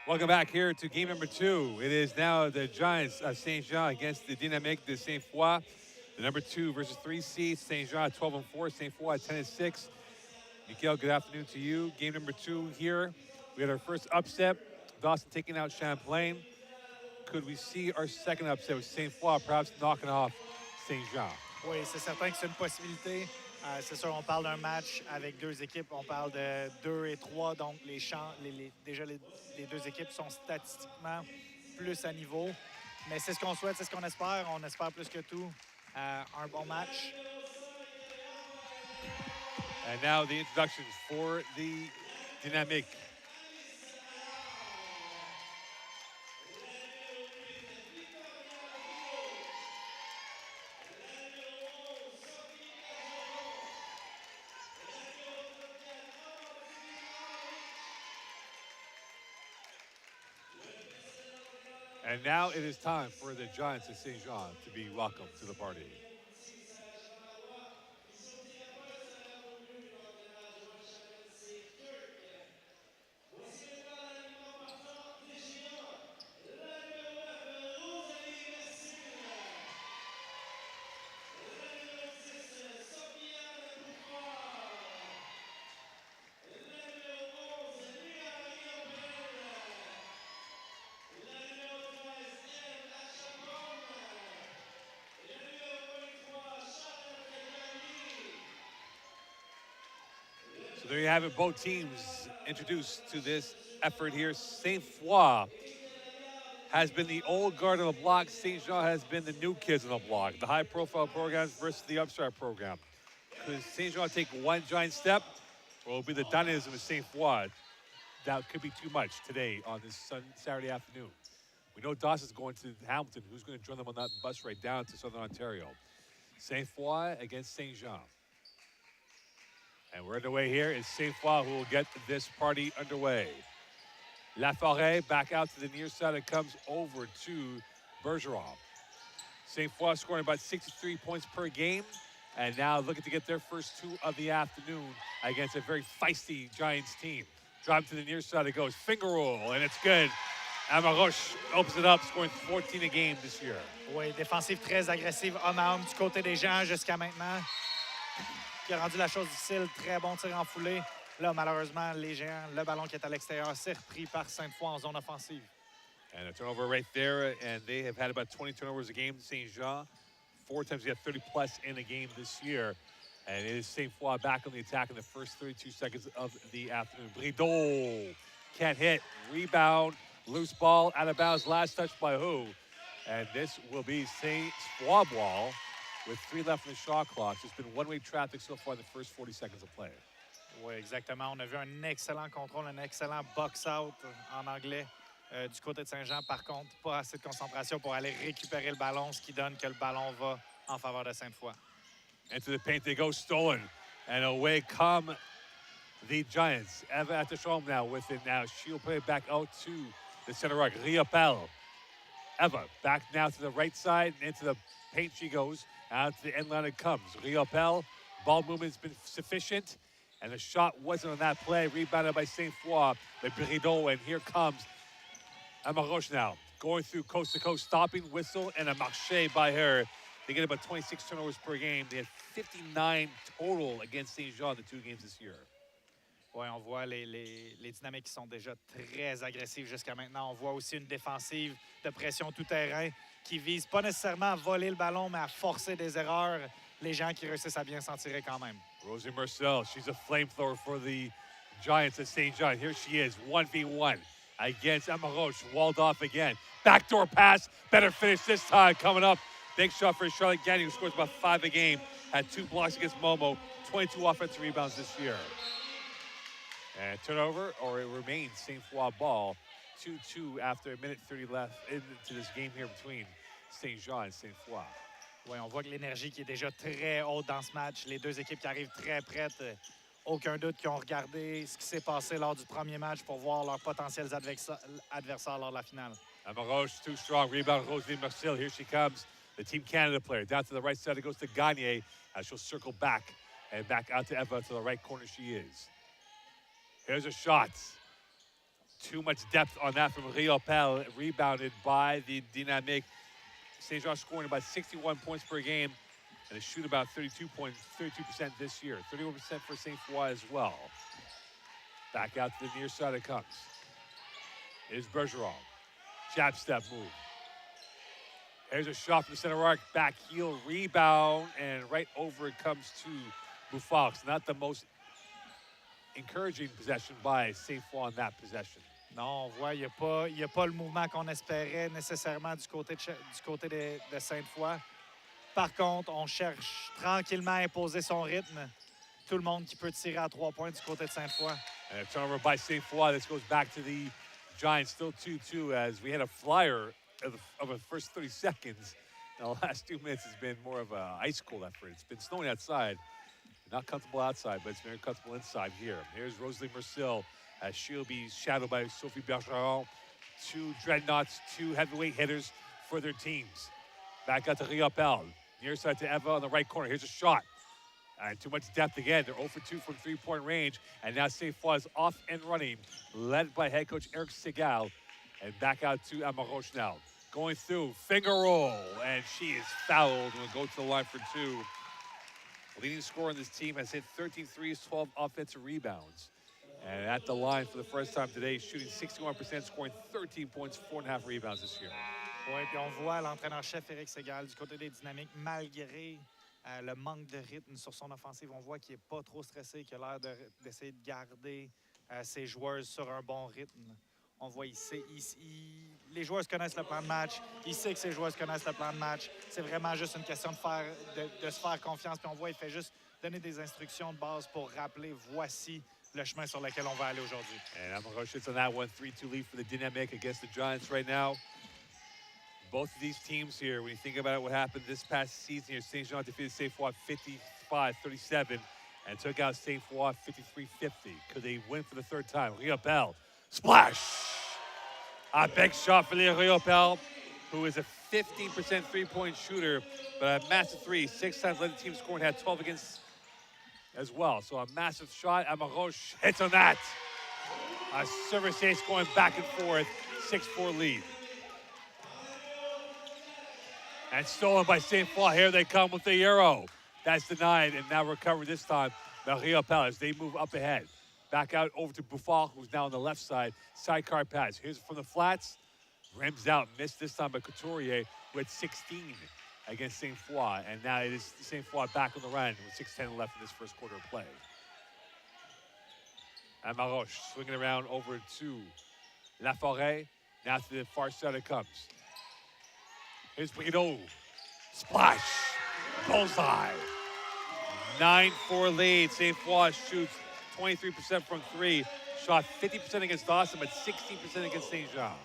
Welcome back here to game number 2. It is now the Giants of Saint Jean against the Dynamique de Sainte-Foy. The number 2 versus 3 seed. Saint Jean at 12-4, Sainte-Foy at 10-6. Mikael, good afternoon to you. Game number 2 here. We had our first upset. Dawson taking out Champlain. Could we see our second upset with Sainte-Foy perhaps knocking off Saint Jean? Oui, c'est certain que c'est une possibilité. C'est sûr, on parle d'un match avec deux équipes. On parle de 2 et 3, donc déjà les deux équipes sont statistiquement plus à niveau. Mais c'est ce qu'on souhaite, c'est ce qu'on espère. On espère plus que tout un bon match. And now the introductions for the Dynamique. And now it is time for the Giants of Saint Jean to be welcomed to the party. So there you have it, both teams introduced to this effort here. Sainte-Foy has been the old guard on the block. Saint Jean has been the new kids on the block. The high-profile programs versus the upstart program. Could Saint Jean take one giant step, or will it be the dynamism of Sainte-Foy? That could be too much today on this Saturday afternoon. We know Dawson's going to Hamilton. Who's going to join them on that bus right down to Southern Ontario? Sainte-Foy against Saint Jean. And we're underway here. It's Sainte-Foy who will get this party underway. Laforêt back out to the near side. It comes over to Bergeron. Sainte-Foy scoring about 63 points per game. And now looking to get their first 2 of the afternoon against a very feisty Giants team. Drive to the near side. It goes finger roll, and it's good. Amaroche opens it up, scoring 14 a game this year. Oui, défensive très agressive, homme à homme du côté des gens jusqu'à maintenant. Qui a rendu la chose difficile. Très bon tir en foulée. Là, malheureusement, les Géants, le ballon qui est à l'extérieur, c'est repris par Sainte-Foy en zone offensive. And a turnover right there, and they have had about 20 turnovers a game. Saint Jean, 4 times they got 30-plus in a game this year. And it is Sainte-Foy back on the attack in the first 32 seconds of the afternoon. Bridot can't hit. Rebound, loose ball, out of bounds. Last touch by who? And this will be Sainte-Foy ball. With 3 left in the shot clock. It's been one-way traffic so far in the first 40 seconds of play. Oui, exactement. On a vu un excellent contrôle, un excellent box-out en anglais du côté de Saint-Jean. Par contre, pas assez de concentration pour aller récupérer le ballon, ce qui donne que le ballon va en faveur de Sainte-Foy. Into the paint they go, stolen. And away come the Giants. Eva at the home now with it now. She'll play it back out to the center ruck. Riopel. Eva back now to the right side. Into the paint she goes. Out to the end line it comes. Riopel, ball movement's been sufficient, and the shot wasn't on that play. Rebounded by Sainte-Foy, by Bridot, and here comes Amaroche now. Going through coast to coast, stopping, whistle, and a marché by her. They get about 26 turnovers per game. They had 59 total against Saint Jean the 2 games this year. Oui, on voit les dynamiques qui sont déjà très agressives jusqu'à maintenant. On voit aussi une défensive de pression tout-terrain qui vise pas nécessairement à voler le ballon, mais à forcer des erreurs. Les gens qui réussissent à bien s'en tirer quand même. Rosie Marcel, she's a flamethrower for the Giants at Saint John. Here she is, 1v1 against Amaroche, walled off again. Backdoor pass, better finish this time coming up. Big shot for Charlotte Gagnon, who scores about 5 a game. Had 2 blocks against Momo, 22 offensive rebounds this year. And turnover, or it remains Sainte-Foy ball. 2-2 after a minute 30 left into this game here between Saint Jean and Sainte-Foy. Oui, on voit que l'énergie qui est déjà très haute dans ce match. Les deux équipes qui arrivent très prêtes. Aucun doute qu'ils ont regardé ce qui s'est passé lors du premier match pour voir leurs potentiels adversaires lors de la finale. Amaroche, too strong. Rebound, Rosalie Marcel. Here she comes. The Team Canada player. Down to the right side, it goes to Gagne as she'll circle back and back out to Eva to the right corner she is. Here's a shot. Too much depth on that from Riopel, rebounded by the Dynamique. St. Jean scoring about 61 points per game, and they shoot about 32% this year. 31% for Sainte-Foy as well. Back out to the near side it comes. Here's Bergeron. Jab step move. Here's a shot from the center arc. Back heel rebound, and right over it comes to Buffaux. Not the most encouraging possession by Sainte-Foy on that possession. Non, on voit, il n'y a pas le mouvement qu'on espérait nécessairement du côté de Sainte-Foy. Par contre, on cherche tranquillement à imposer son rythme. Tout le monde qui peut tirer à 3 points du côté de Sainte-Foy. And a turnover by Sainte-Foy. This goes back to the Giants, still 2-2, as we had a flyer of the first 30 seconds. In the last 2 minutes has been more of an ice cold effort. It's been snowing outside. Not comfortable outside, but it's very comfortable inside here. Here's Rosalie Mercil, as she'll be shadowed by Sophie Bergeron. 2 dreadnoughts, 2 heavyweight hitters for their teams. Back out to Riopel. Near side to Eva on the right corner. Here's a shot. And too much depth again. They're 0 for 2 from three-point range. And now Sainte-Foy is off and running, led by head coach Eric Segal. And back out to Amaroche now. Going through, finger roll. And she is fouled and will go to the line for 2. Leading scorer on this team has hit 13 threes, 12 offensive rebounds. And at the line for the first time today, shooting 61%, scoring 13 points, 4.5 rebounds this year. Oui, puis on voit l'entraîneur-chef Eric Segal du côté des Dynamiques, malgré le manque de rythme sur son offensive, on voit qu'il n'est pas trop stressé, qu'il a l'air d'essayer de garder ses joueurs sur un bon rythme. On voit, les joueurs connaissent le plan de match, il sait que ses joueurs connaissent le plan de match. C'est vraiment juste une question de se faire confiance. Puis on voit, il fait juste donner des instructions de base pour rappeler, voici le chemin sur lequel on va aller aujourd'hui. And Amaroche hits on that one, 3-2 lead for the Dynamic against the Giants right now. Both of these teams here, when you think about it, what happened this past season here, St. Jean defeated Sainte-Foy 55-37 and took out Sainte-Foy 53-50. Could they win for the third time? Riopel, splash! A big shot for Leo Riopel, who is a 15% three-point shooter, but a massive 3. 6 times led the team score and had 12 against as well. So a massive shot. Amaroche hits on that. A service ace going back and forth, 6-4 lead. And stolen by Sainte-Foy. Here they come with the Euro. That's denied and now recovered this time by Riopel as they move up ahead. Back out over to Buffon, who's now on the left side. Sidecar pass. Here's from the flats. Rims out. Missed this time by Couturier with 16 against Sainte-Foy. And now it is Sainte-Foy back on the run with 6:10 left in this first quarter of play. And Maroche swinging around over to Laforêt. Now to the far side it comes. Here's Brideau. Splash. Bullseye. 9-4 lead. Sainte-Foy shoots 23% from 3. Shot 50% against Dawson, but 16% against St. Jean.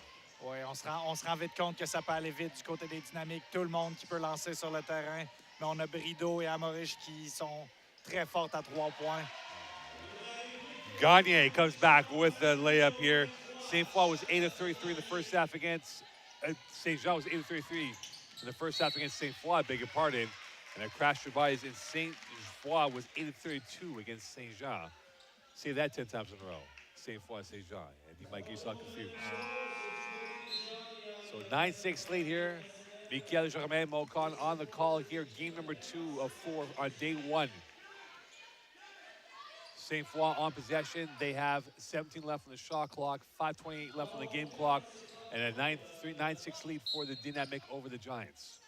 Oui, on se rend vite compte que ça peut aller vite du côté des Dynamiques. Tout le monde qui peut lancer sur le terrain. Mais on a Brideau et Amorich qui sont très fortes à 3 points. Gagné comes back with the layup here. Sainte-Foy was 8 of 33 in the first half against St. Jean was 8 of 33 in the first half against Sainte-Foy, beg your pardon. And a crash revise in Sainte-Foy was 8 of 32 against St. Jean. Say that 10 times in a row. Sainte-Foy, St. Jean. And you might get yourself confused. So 9-6 lead here. Michael Germain Mocon on the call here. Game number 2 of 4 on day 1. Sainte-Foy on possession. They have 17 left on the shot clock, 5:28 left on the game clock, and a 9-6 lead for the Dynamic over the Giants.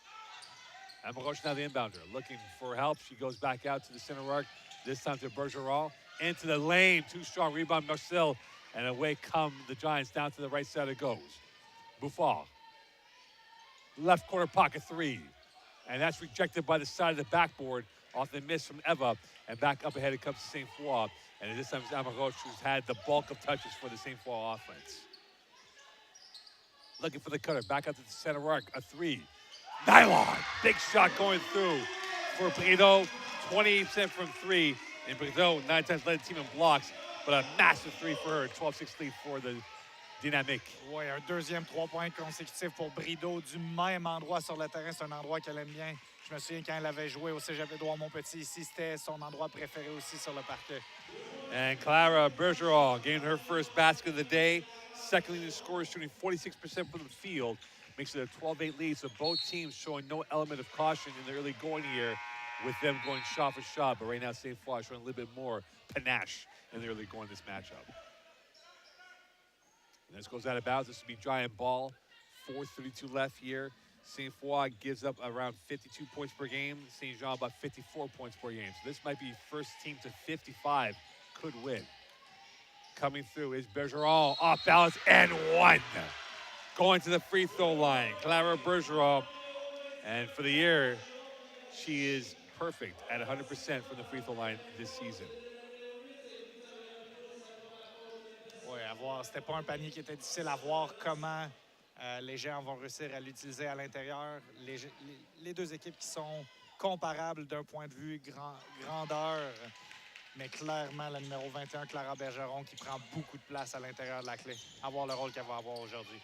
Amaroche now the inbounder, looking for help. She goes back out to the center arc, this time to Bergeron. Into the lane, too strong, rebound Marcel, and away come the Giants. Down to the right side it goes. Buffon, left corner pocket 3, and that's rejected by the side of the backboard off the miss from Eva, and back up ahead it comes to Sainte-Foy, and this time it's Amaroche who's had the bulk of touches for the Sainte-Foy offense. Looking for the cutter, back up to the center arc, a 3. Nylon, big shot going through for Brideau, 28% from 3, and Brideau 9 times led the team in blocks, but a massive 3 for her, 12-6 lead for the Dynamique. Oui, un deuxième 3 points consécutif pour Brideau du même endroit sur le terrain. C'est un endroit qu'elle aime bien. Je me souviens quand elle avait joué au cégep Édouard-Montpetit ici, c'était son endroit préféré aussi sur le parquet. And Clara Bergeron getting her first basket of the day. Second leading scorer, shooting 46% from the field. Makes it a 12-8 lead, so both teams showing no element of caution in the early going here with them going shot for shot. But right now, Sainte-Foy showing a little bit more panache in the early going this matchup. And this goes out of bounds. This will be Giant ball. 4:32 left here. Sainte-Foy gives up around 52 points per game. St. Jean about 54 points per game. So this might be first team to 55 could win. Coming through is Bergeron, off balance, and one. Going to the free throw line, Clara Bergeron. And for the year, she is perfect at 100% from the free throw line this season. Oui, à voir. C'était pas un panier qui était difficile à voir comment les Géants vont réussir à l'utiliser à l'intérieur. Les deux équipes qui sont comparables d'un point de vue grandeur, mais clairement, la numéro 21, Clara Bergeron, qui prend beaucoup de place à l'intérieur de la clé. À voir le rôle qu'elle va avoir aujourd'hui.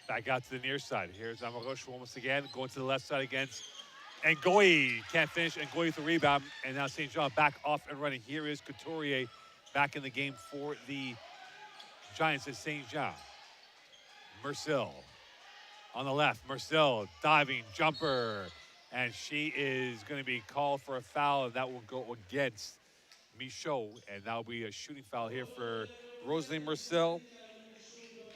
Back out to the near side. Here's Amaroche once again, going to the left side against Ngoyi. Can't finish. Ngoyi with the rebound. And now St. Jean back off and running. Here is Couturier back in the game for the Giants at St. Jean. Mercil on the left. Mercil diving jumper. And she is going to be called for a foul, and that will go against Michaud. And that will be a shooting foul here for Rosalie Mercil.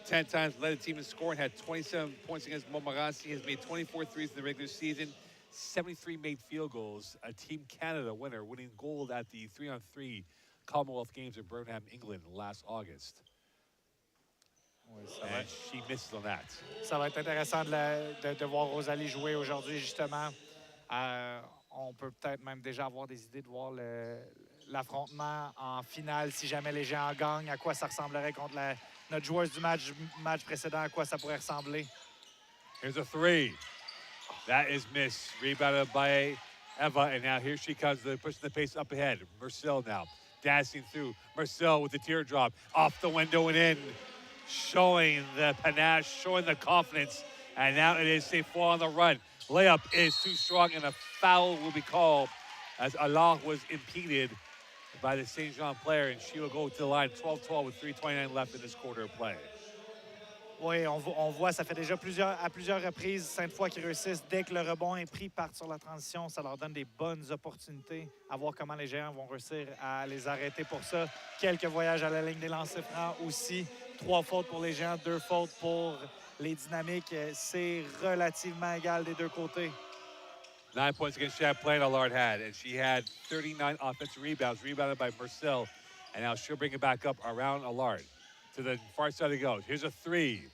10 times led the team in scoring, had 27 points against Montmorency, has made 24 threes in the regular season, 73 made field goals. A Team Canada winner, winning gold at the 3-on-3 Commonwealth Games in Birmingham, England last August. Oui, and she misses on that. Ça va être intéressant de voir Rosalie jouer aujourd'hui, justement. On peut peut-être même déjà avoir des idées de voir l'affrontement en finale, si jamais les Géants gagnent, à quoi ça ressemblerait contre notre joueuse du match précédent, à quoi ça pourrait ressembler. Here's a three. That is missed. Rebounded by Eva, and now here she comes, pushing the pace up ahead. Mercil now, dancing through. Mercil with the teardrop, off the window and in, showing the panache, showing the confidence. And now it is Sainte-Foy on the run. Layup is too strong, and a foul will be called as Allah was impeded by the St. Jean player, and she will go to the line 12-12 with 3:29 left in this quarter of play. Oui, on voit, ça fait déjà à plusieurs reprises Sainte-Foy qui réussissent. Dès que le rebond est pris, partent sur la transition. Ça leur donne des bonnes opportunités à voir comment les Géants vont réussir à les arrêter pour ça. Quelques voyages à la ligne des lancers francs aussi. 3 fautes pour les Géants, 2 fautes pour les Dynamiques. C'est relativement égal des deux côtés. 9 points against Champlain, Allard had, and she had 39 offensive rebounds, rebounded by Mercil, and now she'll bring it back up around Allard. To the far side it goes. Here's a three.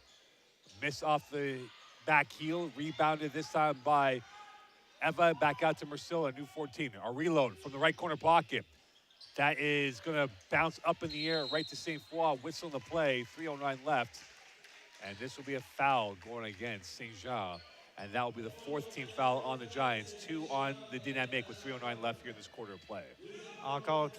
Miss off the back heel, rebounded this time by Eva, back out to Mercil, a new 14. A reload from the right corner pocket. That is going to bounce up in the air right to Sainte-Foy, whistle the play, 3:09 left. And this will be a foul going against St. Jean. And that will be the 4th team foul on the Giants, 2 on the Dynamique with 3:09 left here in this quarter of play. Encore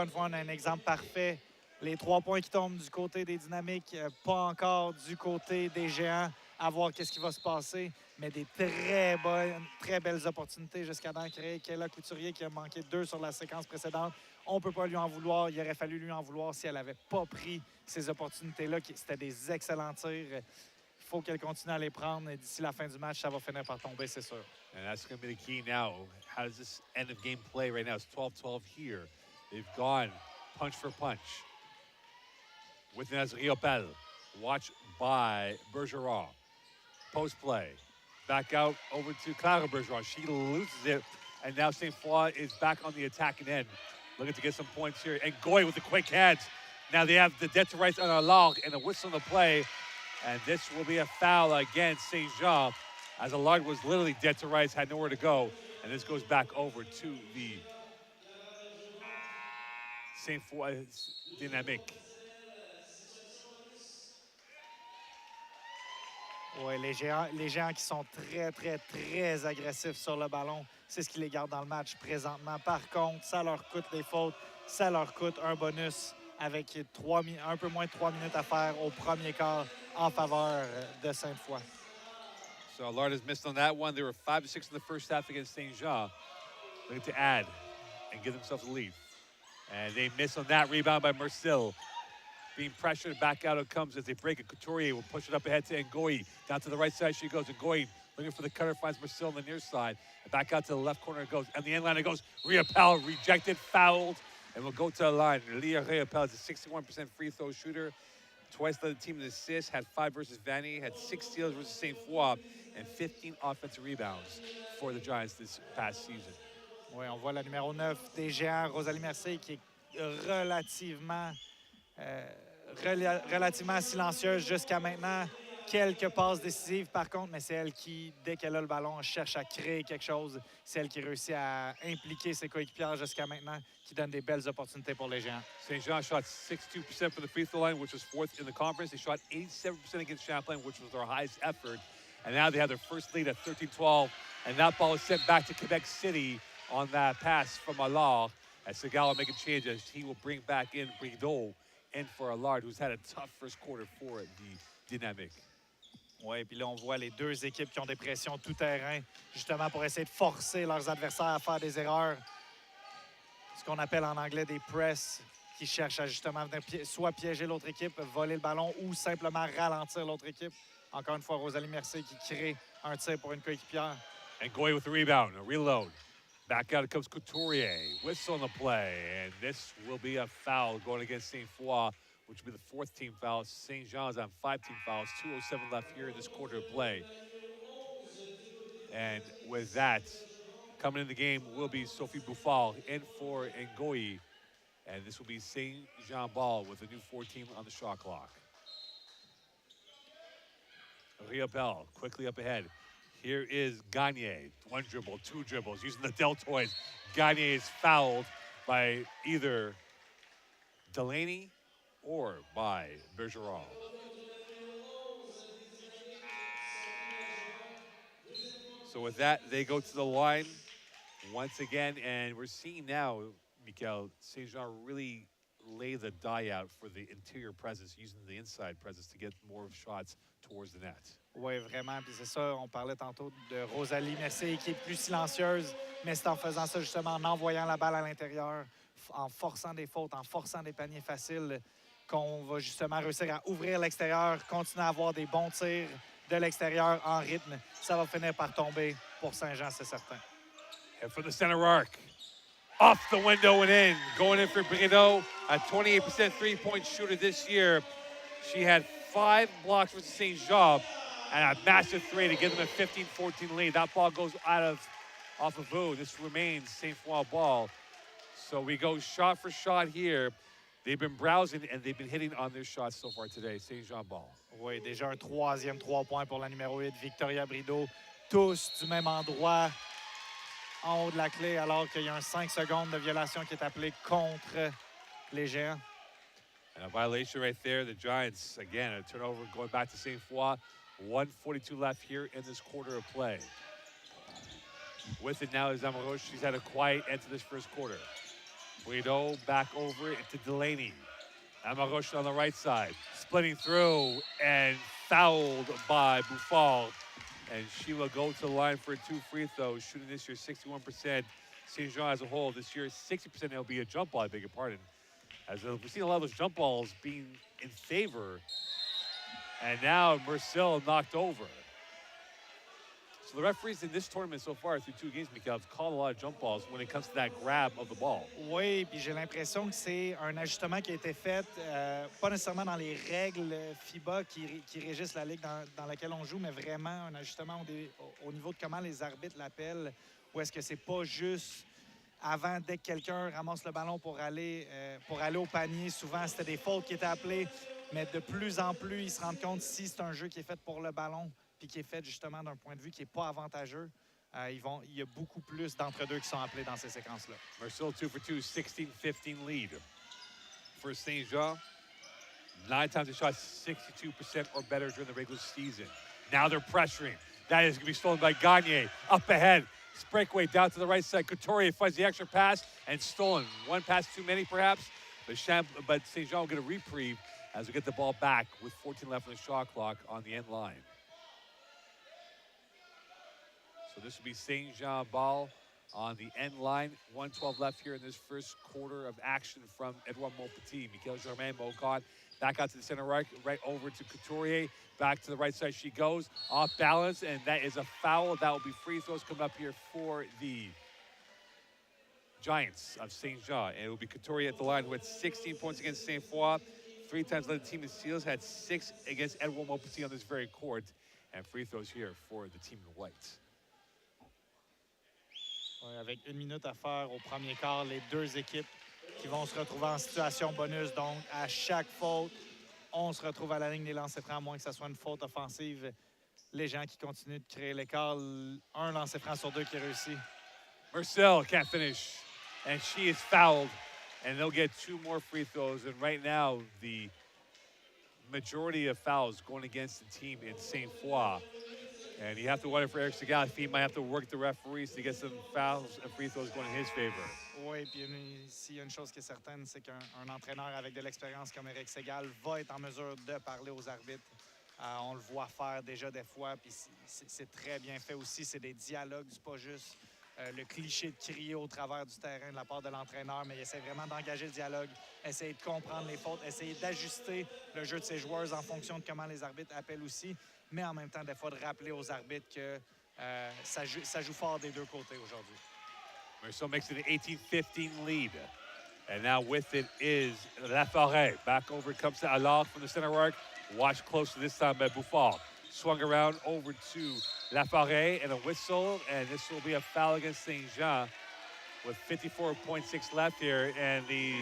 une fois, on a un exemple parfait. Les 3 points qui tombent du côté des Dynamiques, pas encore du côté des Géants. À voir qu'est-ce qui va se passer. Mais des très belles opportunités jusqu'à dans créer Kayla Couturier qui a manqué 2 sur la séquence précédente. On ne peut pas lui en vouloir. Il aurait fallu lui en vouloir si elle n'avait pas pris ces opportunités-là. C'était des excellents tirs. Il faut qu'elle continue à les prendre. Et d'ici la fin du match, ça va finir par tomber, c'est sûr. And that's going to be the key now. How does this end of game play right now? It's 12-12 here. They've gone punch for punch. With Naz Riopel. Watched by Bergeron. Post play. Back out over to Clara Bergeron. She loses it. And now Sainte-Foy is back on the attacking end. Looking to get some points here. And Goy with the quick hands. Now they have the dead to rights on Allard and a whistle on the play. And this will be a foul against St. Jean, as Allard was literally dead to rights, had nowhere to go. And this goes back over to the Sainte-Foy Dynamique. Oui, les Géants qui sont très agressifs sur le ballon. C'est ce qui les garde dans le match présentement. Par contre, ça leur coûte des fautes. Ça leur coûte un bonus avec un peu moins de 3 minutes à faire au premier quart en faveur de Sainte-Foy. So Allard has missed on that one. They were 5-6 in the first half against St. Jean. Looking to add and give themselves a lead. And they miss on that rebound by Mercil. Being pressured, back out it comes as they break it. Couturier will push it up ahead to Ngoyi. Down to the right side she goes. Ngoyi looking for the cutter, finds Mercil on the near side. And back out to the left corner it goes. And the end line it goes. Riopel rejected, fouled, and will go to the line. Leah Riopel is a 61% free throw shooter. Twice led the team in assists, had 5 versus Vanny, had 6 steals versus Sainte-Foy, and 15 offensive rebounds for the Giants this past season. Oui, on voit la numéro 9 des Géants, Rosalie Mercier, qui est relativement silencieuse jusqu'à maintenant. Quelques passes décisives, par contre, mais c'est elle qui, dès qu'elle a le ballon, cherche à créer quelque chose. C'est elle qui réussit à impliquer ses coéquipières jusqu'à maintenant, qui donne des belles opportunités pour les Géants. St. Jean shot 62% from the free throw line, which was 4th in the conference. They shot 87% against Champlain, which was their highest effort. And now they have their first lead at 13-12. And that ball is sent back to Quebec City on that pass from Allard. As Segal will make a change as he will bring back in Brideau in for Allard, who's had a tough first quarter for the Dynamic. Oui, puis là, on voit les deux équipes qui ont des pressions tout terrain, justement pour essayer de forcer leurs adversaires à faire des erreurs. Ce qu'on appelle en anglais des press, qui cherchent à justement venir soit piéger l'autre équipe, voler le ballon ou simplement ralentir l'autre équipe. Encore une fois, Rosalie Mercier qui crée un tir pour une coéquipière. And Goy with the rebound, a reload. Back out comes Couturier. Whistle on the play, and this will be a foul going against Sainte-Foy, which will be the 4th team foul. St. Jean's on 5 team fouls, 2:07 left here in this quarter of play. And with that, coming in the game will be Sophie Bouffal in for Ngoyi. And this will be St. Jean ball with a new 14 on the shot clock. Riopel quickly up ahead. Here is Gagne. 1 dribble, 2 dribbles, using the deltoids. Gagne is fouled by either Delaney or by Bergeron. So with that, they go to the line once again, and we're seeing now, Mikel, St. Jean really lay the die out for the interior presence, using the inside presence to get more shots towards the net. Oui, vraiment. Puis c'est ça, on parlait tantôt de Rosalie Mercier qui est plus silencieuse, mais c'est en faisant ça justement, en envoyant la balle à l'intérieur, en forçant des fautes, en forçant des paniers faciles, qu'on va justement réussir à ouvrir l'extérieur, continuer à avoir des bons tirs de l'extérieur en rythme. Ça va finir par tomber pour Saint-Jean, c'est certain. And for the center arc, off the window and in, going in for Brideau, a 28% three-point shooter this year. She had 5 blocks for St. Jean and a massive 3 to give them a 15-14 lead. That ball goes off of Vu. This remains Sainte-Foy ball. So we go shot for shot here. They've been browsing and they've been hitting on their shots so far today. St. Jean ball. Oui, déjà un 3e 3 points pour la numéro 8, Victoria Brideau. Tous du même endroit, en haut de la clé, alors qu'il y a un 5 secondes de violation qui est appelé contre les Géants. And a violation right there. The Giants, again, a turnover going back to Sainte-Foy. 1:42 left here in this quarter of play. With it now is Amaroche. She's had a quiet end to this first quarter. Guido back over into Delaney. Amaroche on the right side, splitting through and fouled by Bouffal. And she will go to the line for 2 free throws, shooting this year 61%. St. Jean as a whole, this year 60% it'll be a jump ball, I beg your pardon. As we've seen a lot of those jump balls being in favor. And now Mercil knocked over. So the referees in this tournament so far through 2 games, Mikel, have called a lot of jump balls when it comes to that grab of the ball. Oui, puis j'ai l'impression que c'est un ajustement qui a été fait, pas nécessairement dans les règles FIBA qui régissent la ligue dans laquelle on joue, mais vraiment un ajustement au niveau de comment les arbitres l'appellent, où est-ce que c'est pas juste avant, dès que quelqu'un ramasse le ballon pour aller au panier. Souvent, c'était des fautes qui étaient appelées, mais de plus en plus, ils se rendent compte si c'est un jeu qui est fait pour le ballon, puis qui est fait justement d'un point de vue qui n'est pas avantageux, il y a beaucoup plus d'entre-deux qui sont appelés dans ces séquences-là. Mercil 2 for 2, 16-15 lead. For St. Jean, 9 times they shot 62% or better during the regular season. Now they're pressuring. That is going to be stolen by Gagne. Up ahead, breakaway down to the right side. Couturier finds the extra pass and stolen. 1 pass too many, perhaps. But St. Jean will get a reprieve as we get the ball back with 14 left on the shot clock on the end line. So this will be St. Jean ball on the end line. 1:12 left here in this first quarter of action from Édouard-Montpetit. Michael Germain Mocon back out to the center right over to Couturier. Back to the right side she goes. Off balance, and that is a foul. That will be free throws coming up here for the Giants of St. Jean. And it will be Couturier at the line who had 16 points against Sainte-Foy. 3 times led the team in steals, had 6 against Édouard-Montpetit on this very court. And free throws here for the team in white. Ouais, avec 1 minute à faire au premier quart, les deux équipes qui vont se retrouver en situation bonus. Donc, à chaque faute, on se retrouve à la ligne des lancers francs, à moins que ce soit une faute offensive. Les gens qui continuent de créer l'écart, un lancer franc sur 2 qui réussit. Marcel can't finish, and she is fouled, and they'll get 2 more free throws. And right now, the majority of fouls going against the team in Sainte-Foy. And you have to wonder for Eric Segal if he might have to work the referees to get some fouls and free throws going in his favor. Oui, puis s'il y a une chose qui est certaine, c'est qu'un entraîneur avec de l'expérience comme Eric Segal va être en mesure de parler aux arbitres. On le voit faire déjà des fois, puis c'est très bien fait aussi. C'est des dialogues, c'est pas juste le cliché de crier au travers du terrain de la part de l'entraîneur, mais il essaie vraiment d'engager le dialogue, essayer de comprendre les fautes, essayer d'ajuster le jeu de ses joueurs en fonction de comment les arbitres appellent aussi, mais en même temps, des fois, de rappeler aux arbitres que ça joue fort des deux côtés aujourd'hui. Marceau makes it an 18-15 lead. And now with it is Laforêt. Back over it comes to Allard from the center arc. Watch closely this time by Buffon. Swung around over to Laforêt and a whistle. And this will be a foul against St. Jean with 54.6 left here. And the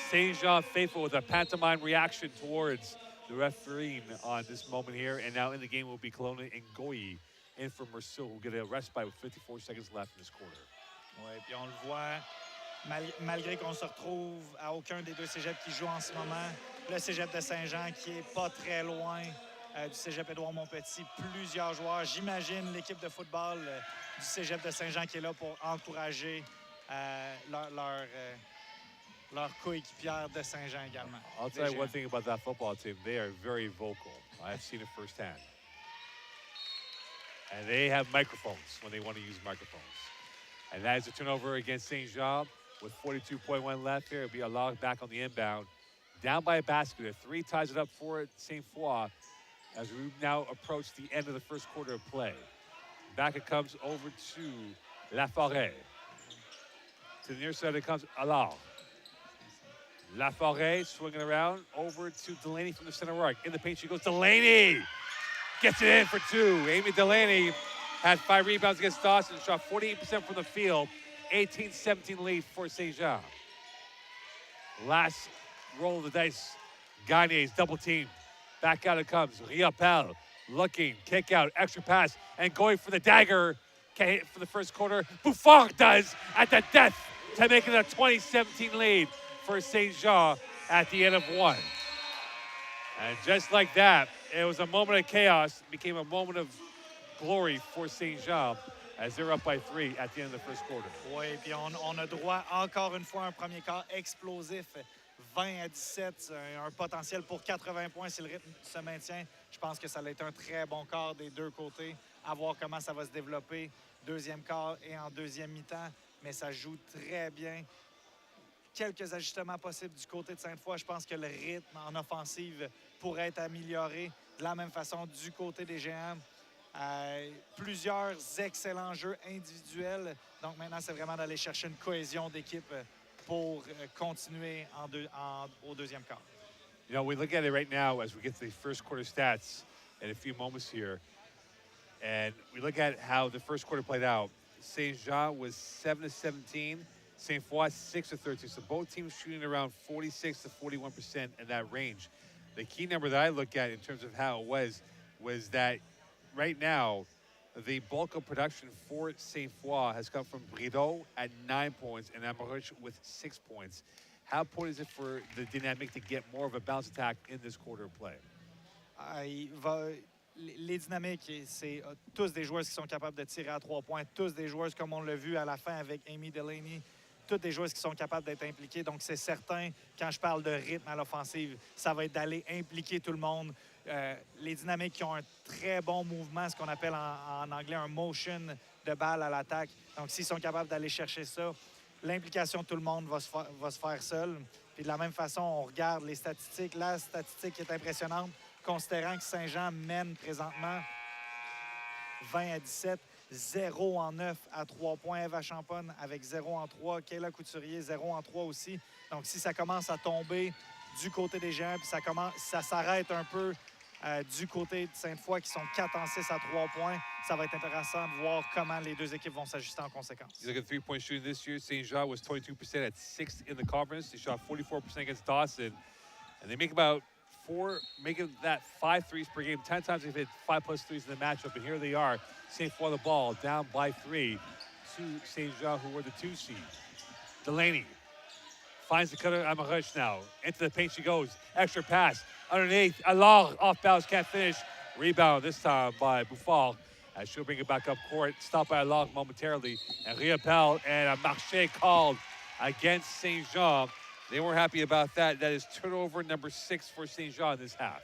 St. Jean faithful with a pantomime reaction towards the referee on this moment here. And now in the game will be Kelowna and Goyi in for Marceau, who will get a respite with 54 seconds left in this quarter. Oui, puis on le voit, malgré qu'on se retrouve à aucun des deux cégeps qui jouent en ce moment, le cégep de Saint-Jean qui est pas très loin du cégep Édouard-Montpetit, plusieurs joueurs. J'imagine l'équipe de football du cégep de Saint-Jean qui est là pour encourager leur coéquipière de Saint-Jean également. I'll tell you one thing about that football team. They are very vocal. I've seen it firsthand. And they have microphones when they want to use microphones. And that is a turnover against St. Jean with 42.1 left here. It'll be Allard back on the inbound. Down by a basket. A 3 ties it up for Sainte-Foy as we now approach the end of the first quarter of play. Back it comes over to Laforêt. To the near side it comes Allard. Laforêt swinging around over to Delaney from the center arc. In the paint she goes. Delaney gets it in for 2. Amy Delaney had 5 rebounds against Dawson, shot 48% from the field, 18-17 lead for St. Jean. Last roll of the dice, Gagne's double team. Back out it comes, Riopel looking, kick out, extra pass, and going for the dagger. Can't hit for the first quarter. Buffon does at the death to make it a 20-17 lead for St. Jean at the end of 1. And just like that, it was a moment of chaos, it became a moment of glory for St. Jean as they're up by 3 at the end of the first quarter. Oui, puis on a droit encore une fois à un premier quart explosif, 20-17, un potentiel pour 80 points si le rythme se maintient. Je pense que ça va être un très bon quart des deux côtés, à voir comment ça va se développer, deuxième quart et en deuxième mi-temps, mais ça joue très bien. Quelques ajustements possibles du côté de Sainte-Foy. Je pense que le rythme en offensive pourrait être amélioré de la même façon du côté des Géants. Plusieurs excellents jeux individuels. Donc maintenant, c'est vraiment d'aller chercher une cohésion d'équipe pour continuer au deuxième quart. You know, we look at it right now as we get to the first quarter stats in a few moments here. And we look at how the first quarter played out. St. Jean was 7-17. Sainte-Foy 6-13. So both teams shooting around 46 to 41% in that range. The key number that I look at in terms of how it was that right now, the bulk of production for Sainte-Foy has come from Brideau at 9 points and Amaruch with 6 points. How important is it for the dynamic to get more of a balanced attack in this quarter of play? Les dynamiques, c'est tous des joueurs qui sont capables de tirer à 3 points, tous des joueurs comme on l'a vu à la fin avec Amy Delaney, toutes des joueuses qui sont capables d'être impliquées. Donc, c'est certain, quand je parle de rythme à l'offensive, ça va être d'aller impliquer tout le monde. Les dynamiques qui ont un très bon mouvement, ce qu'on appelle en anglais un motion de balle à l'attaque. Donc, s'ils sont capables d'aller chercher ça, l'implication de tout le monde va se faire seule. Puis de la même façon, on regarde les statistiques. La statistique est impressionnante, considérant que Saint-Jean mène présentement 20-17, 0 en 9 à 3 points. Eva Champon avec 0 en 3. Kayla Couturier, 0 en 3 aussi. Donc, si ça commence à tomber du côté des Géants, puis ça s'arrête un peu du côté de Sainte-Foy, qui sont 4 en 6 à 3 points, ça va être intéressant de voir comment les deux équipes vont s'ajuster en conséquence. You look at three-point shooting this year, St. Jean was 22% at 6th in the conference. They shot 44% against Dawson. And they make making that 5 threes per game. 10 times they've hit 5+ threes in the matchup. And here they are, Sainte-Foy the ball, down by 3 to St. Jean, who were the 2 seed. Delaney finds the cutter. Amarush now. Into the paint she goes. Extra pass. Underneath. Alors off balance. Can't finish. Rebound this time by Bouffard. As she'll bring it back up court. Stopped by Alors momentarily. And Riopel and a marché called against St. Jean. They weren't happy about that. That is turnover number 6 for St. Jean this half.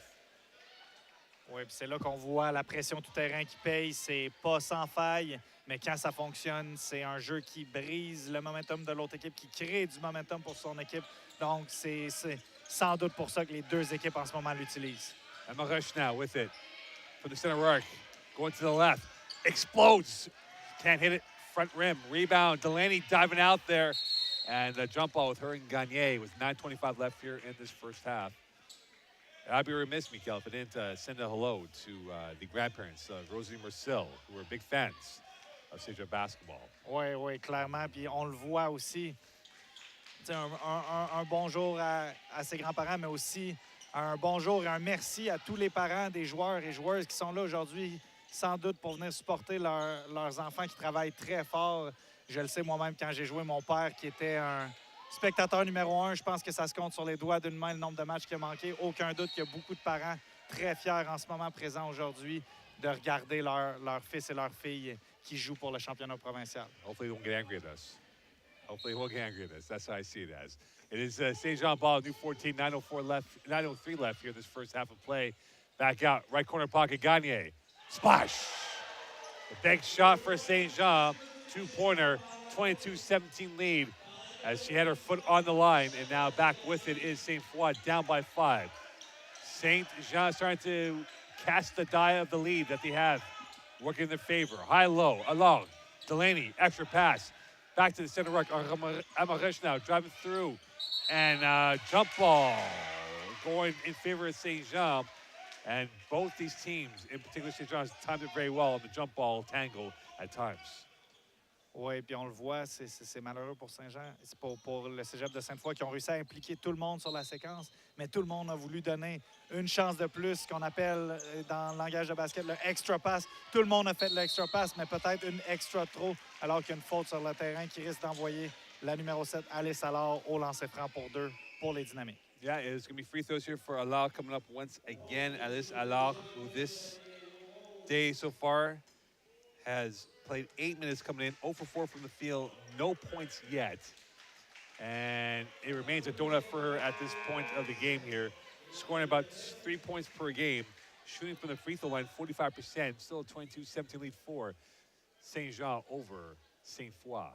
Oui, puis c'est là qu'on voit la pression tout terrain qui paye. C'est pas sans faille, mais quand ça fonctionne, c'est un jeu qui brise le momentum de l'autre équipe, qui crée du momentum pour son équipe. Donc, c'est sans doute pour ça que les deux équipes en ce moment l'utilisent. Emma Rush now with it from the center arc. Going to the left. Explodes. Can't hit it. Front rim. Rebound. Delaney diving out there. And a jump ball with her and Gagne with 9:25 left here in this first half. I'd be remiss, Mikael, if I didn't send a hello to the grandparents, Rosie and Marcel, who are big fans of Saint-Jean basketball. Oui, oui, clairement. Puis on le voit aussi. Un bonjour à ses grands-parents, mais aussi un bonjour et un merci à tous les parents des joueurs et joueuses qui sont là aujourd'hui, sans doute pour venir supporter leurs enfants qui travaillent très fort. Je le sais moi-même quand j'ai joué, mon père qui était un spectateur numéro 1, je pense que ça se compte sur les doigts d'une main le nombre de matchs qu'il a manqué. Aucun doute qu'il y a beaucoup de parents très fiers en ce moment présents aujourd'hui de regarder leur fils et leur fille qui jouent pour le championnat provincial. Hopefully they won't get angry at us. Hopefully they won't get angry at us. That's how I see it as. It is St. Jean ball, new 14, 9:03 left here this first half of play. Back out, right corner pocket, Gagne. Splash! The big shot for St. Jean. Two-pointer, 22-17 lead as she had her foot on the line, and now back with it is Sainte-Foy, down by 5. St. Jean starting to cast the die of the lead that they have, working in their favor. High-low, along, Delaney, extra pass, back to the center ruck. Amarish now driving through, and jump ball going in favor of St. Jean. And both these teams, in particular St. Jean, has timed it very well on the jump ball tangle at times. Oui, puis on le voit, c'est malheureux pour Saint-Jean. C'est pour le cégep de Sainte-Foy qui ont réussi à impliquer tout le monde sur la séquence, mais tout le monde a voulu donner une chance de plus, ce qu'on appelle dans le langage de basket le extra pass. Tout le monde a fait l'extra pass, mais peut-être une extra trop, alors qu'il y a une faute sur le terrain qui risque d'envoyer la numéro 7, Alice Allard, au lancer franc pour 2 pour les Dynamiques. Yeah, it's going to be free throws here for Allard coming up once again. Alice Allard, who this day so far has played 8 minutes coming in, 0 for 4 from the field, no points yet. And it remains a donut for her at this point of the game here, scoring about 3 points per game, shooting from the free throw line 45%, still a 22-17 lead for St. Jean over Sainte-Foy.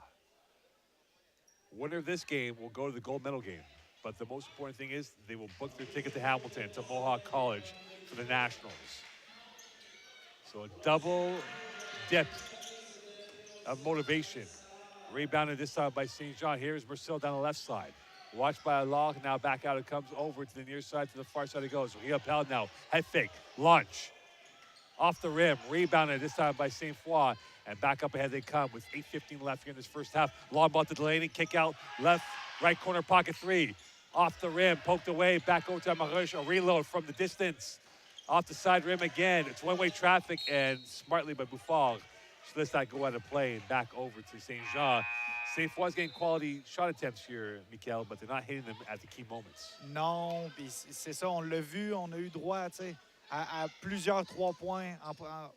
Winner of this game will go to the gold medal game. But the most important thing is they will book their ticket to Hamilton, to Mohawk College for the Nationals. So a double dip of motivation. Rebounded this time by St. Jean. Here's Marcel down the left side. Watched by Alog. Now back out. It comes over to the near side. To the far side it goes. Riopel now. Head fake. Launch. Off the rim. Rebounded this time by Sainte-Foy. And back up ahead they come with 8:15 left here in this first half. Long ball to Delaney. Kick out. Left. Right corner pocket 3. Off the rim. Poked away. Back over to Amarush. A reload from the distance. Off the side rim again. It's one-way traffic. And smartly by Bouffard. She lets that go out of play and back over to St. Jean. Sainte-Foy's getting quality shot attempts here, Mikael, but they're not hitting them at the key moments. Non, puis c'est ça, on l'a vu, on a eu droit, tu sais, à plusieurs 3 points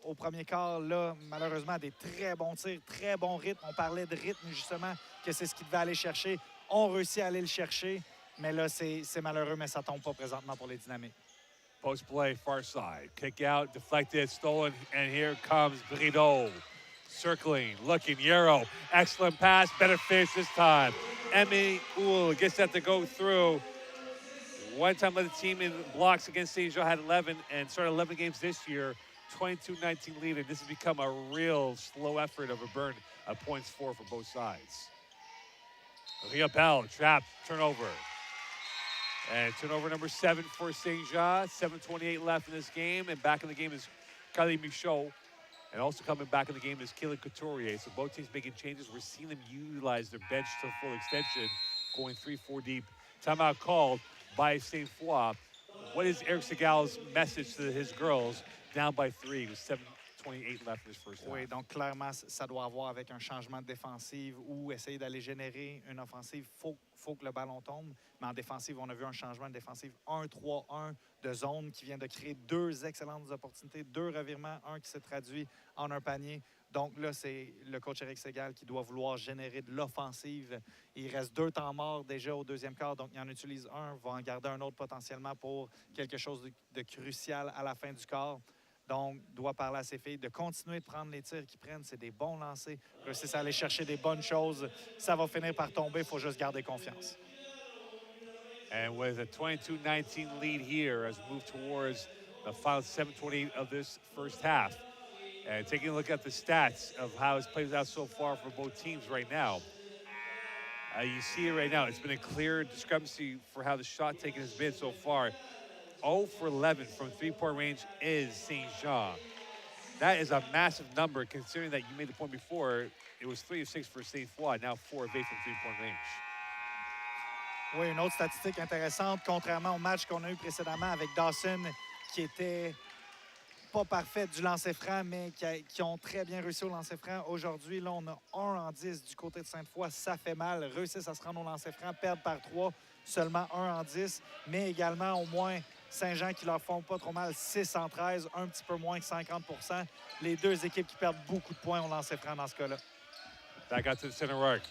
au premier quart. Là, malheureusement, des très bons tirs, très bon rythme. On parlait de rythme, justement, que c'est ce qu'ils devaient aller chercher. On réussit à aller le chercher, mais là, c'est malheureux, mais ça tombe pas présentement pour les Dynamiques. Post play, far side. Kick out, deflected, stolen, and here comes Brideau. Circling, looking, Euro. Excellent pass, better finish this time. Emmy Oul gets that to go through. One time led the team in blocks against St. Jean, had 11 and started 11 games this year. 22-19 lead, and this has become a real slow effort of a burn of points for both sides. Riopel, trapped, turnover. And turnover number 7 for St. Jean. 7:28 left in this game, and back in the game is Kali Michaud. And also coming back in the game is Kayla Couturier. So both teams making changes. We're seeing them utilize their bench to full extension, going 3-4 deep. Timeout called by Sainte-Foy. What is Eric Segal's message to his girls down by 3 with 7:28 left in this first half? Oui, donc clairement, ça doit avoir avec un changement de défensive ou essayer d'aller générer une offensive. Faut que le ballon tombe. Mais en défensive, on a vu un changement de défensive 1-3-1 de zone qui vient de créer 2 excellentes opportunités, 2 revirements, un qui se traduit en un panier. Donc là, c'est le coach Eric Segal qui doit vouloir générer de l'offensive. Il reste 2 temps morts déjà au deuxième quart, donc il en utilise un, va en garder un autre potentiellement pour quelque chose de crucial à la fin du quart. Donc, doit parler à ses filles de continuer de prendre les tirs qu'ils prennent. C'est des bons lancers. Réussissent à aller chercher des bonnes choses. Ça va finir par tomber. Il faut juste garder confiance. And with a 22-19 lead here as we move towards the final 7:28 of this first half. And taking a look at the stats of how it's played out so far for both teams right now. You see it right now. It's been a clear discrepancy for how the shot taking has been so far. 0 for 11 from three-point range is St. Jean. That is a massive number considering that you made the point before. It was 3 of 6 for Sainte-Foy, now 4 of 8 from three-point range. Oui, une autre statistique intéressante, contrairement au match qu'on a eu précédemment avec Dawson, qui était pas parfait du lancer franc, mais qui ont très bien réussi au lancer franc. Aujourd'hui, là, on a 1 en 10 du côté de Sainte-Foy. Ça fait mal. Réussissent à se rendre au lancer franc, perdent par 3, seulement 1 en 10, mais également au moins Saint-Jean qui leur font pas trop mal, 6 en 13, un petit peu moins que 50%. Les 2 équipes qui perdent beaucoup de points au lancer franc dans ce cas-là. Back out to the center arc.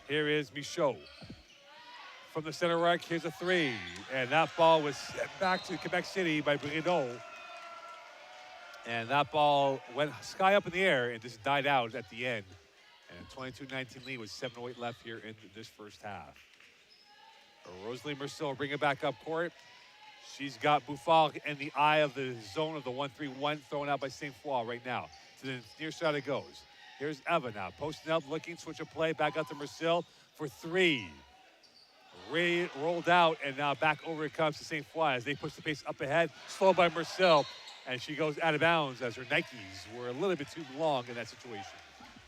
Here is Michaud. From the center arc, here's a 3. And that ball was sent back to Quebec City by Brideau. And that ball went sky up in the air and just died out at the end. And a 22-19 lead with 7:08 left here in this first half. Rosalie Merceau bring it back up court. She's got Bouffard in the eye of the zone of the 1-3-1 thrown out by Sainte-Foy right now. To the near side it goes. Here's Eva now, posting up, looking, switch of play, back out to Merceau for 3. Ray rolled out, and now back over it comes to Sainte-Foy as they push the pace up ahead, slowed by Merceau, and she goes out of bounds as her Nikes were a little bit too long in that situation.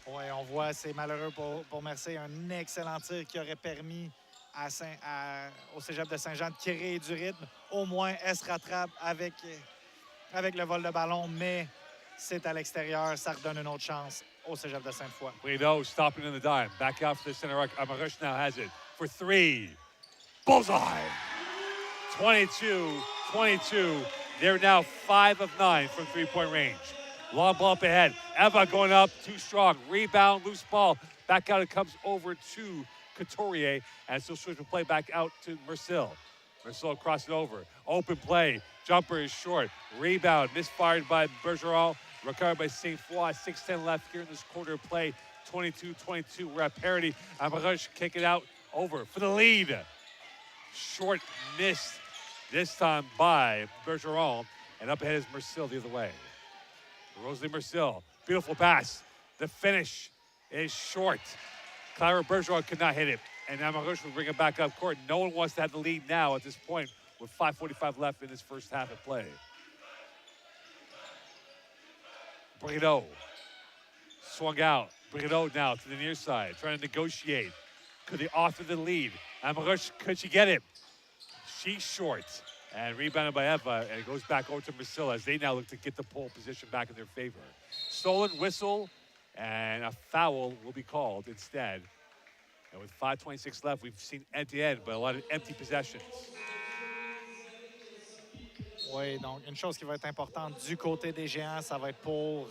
Oui, on voit, c'est malheureux pour Mercier. Un excellent tir qui aurait permis au cégep de Saint-Jean de créer du rythme. Au moins, elle se rattrape avec le vol de ballon, mais c'est à l'extérieur. Ça redonne une autre chance au cégep de Sainte-Foy. Brideau stopping in the dime. Back out for the center arc. Amarush now has it for 3. Bullseye! 22-22. They're now 5 of 9 from three-point range. Long ball up ahead. Eva going up, too strong. Rebound, loose ball. Back out, it comes over to Couturier. And so switch to play back out to Merceau. Merceau across it over. Open play. Jumper is short. Rebound, misfired by Bergeron. Recovered by Sainte-Foy. 6:10 left here in this quarter of play. 22-22. We're at parity. Amarush kick it out over for the lead. Short missed this time by Bergeron. And up ahead is Merceau the other way. Rosalie Merceau, beautiful pass. The finish is short. Clara Bergeron could not hit it. And Amarush will bring it back up court. No one wants to have the lead now at this point with 5:45 left in this first half of play. Brideau swung out. Brideau now to the near side, trying to negotiate. Could they author the lead? Amarush, could she get it? She's short. And rebounded by Eva, and it goes back over to Merceau as they now look to get the pole position back in their favor. Stolen whistle, and a foul will be called instead. And with 5:26 left, we've seen end-to-end, but a lot of empty possessions. Oui, donc une chose qui va être importante du côté des Géants, ça va être pour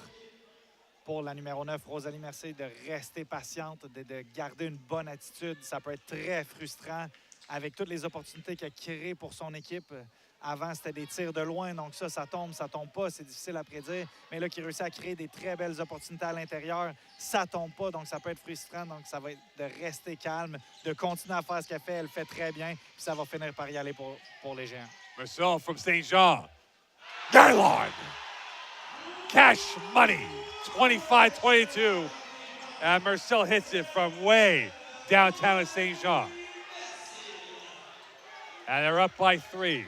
la numéro 9, Rosalie Mercier, de rester patiente, de garder une bonne attitude. Ça peut être très frustrant avec toutes les opportunités qu'elle a créées pour son équipe. Avant, c'était des tirs de loin, donc ça tombe pas, c'est difficile à prédire. Mais là, qui réussit à créer des très belles opportunités à l'intérieur, ça tombe pas, donc ça peut être frustrant. Donc ça va être de rester calme, de continuer à faire ce qu'elle fait. Elle fait très bien, puis ça va finir par y aller pour les Géants. Marcel from Saint-Jean. Garland. Cash money. 25-22. And Marcel hits it from way downtown at Saint-Jean. And they're up by 3.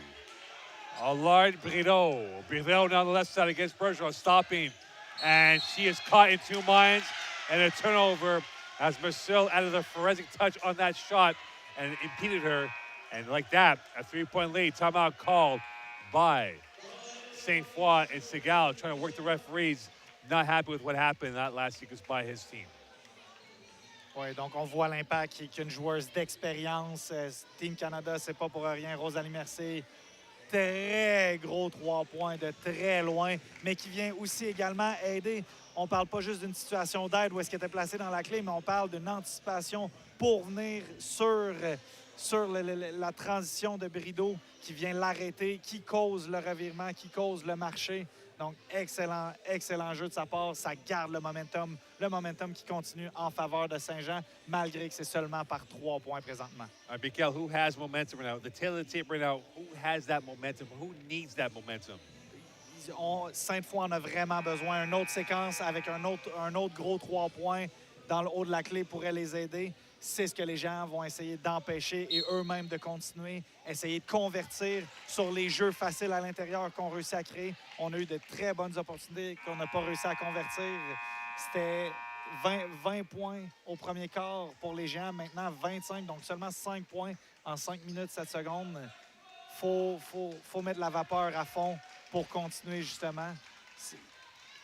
Allard Brideau. Brideau down the left side against Bergeron, stopping. And she is caught in 2 minds. And a turnover as Marcel added a forensic touch on that shot and impeded her. And like that, a 3-point lead. Timeout called by Sainte-Foy and Segal trying to work the referees. Not happy with what happened that last sequence by his team. Oui, donc on voit l'impact qui est une joueuse d'expérience. Team Canada, c'est pas pour rien. Rosalie Mercier, très gros 3 points de très loin, mais qui vient aussi également aider. On parle pas juste d'une situation d'aide où est-ce qu'elle était placée dans la clé, mais on parle d'une anticipation pour venir sur la transition de Brideau qui vient l'arrêter, qui cause le revirement, qui cause le marché. Donc, excellent jeu de sa part. Ça garde le momentum qui continue en faveur de Saint-Jean, malgré que c'est seulement par 3 points présentement. Mikael, who has momentum right now? The tail of the tape right now, who has that momentum? Who needs that momentum? Sainte-Foy en a vraiment besoin. Une autre séquence avec un autre gros 3 points dans le haut de la clé pourrait les aider. C'est ce que les gens vont essayer d'empêcher et eux-mêmes de continuer, essayer de convertir sur les jeux faciles à l'intérieur qu'on réussit à créer. On a eu de très bonnes opportunités qu'on n'a pas réussi à convertir. C'était 20 points au premier quart pour les Géants, maintenant 25, donc seulement 5 points en 5 minutes 7 secondes. Faut mettre la vapeur à fond pour continuer justement.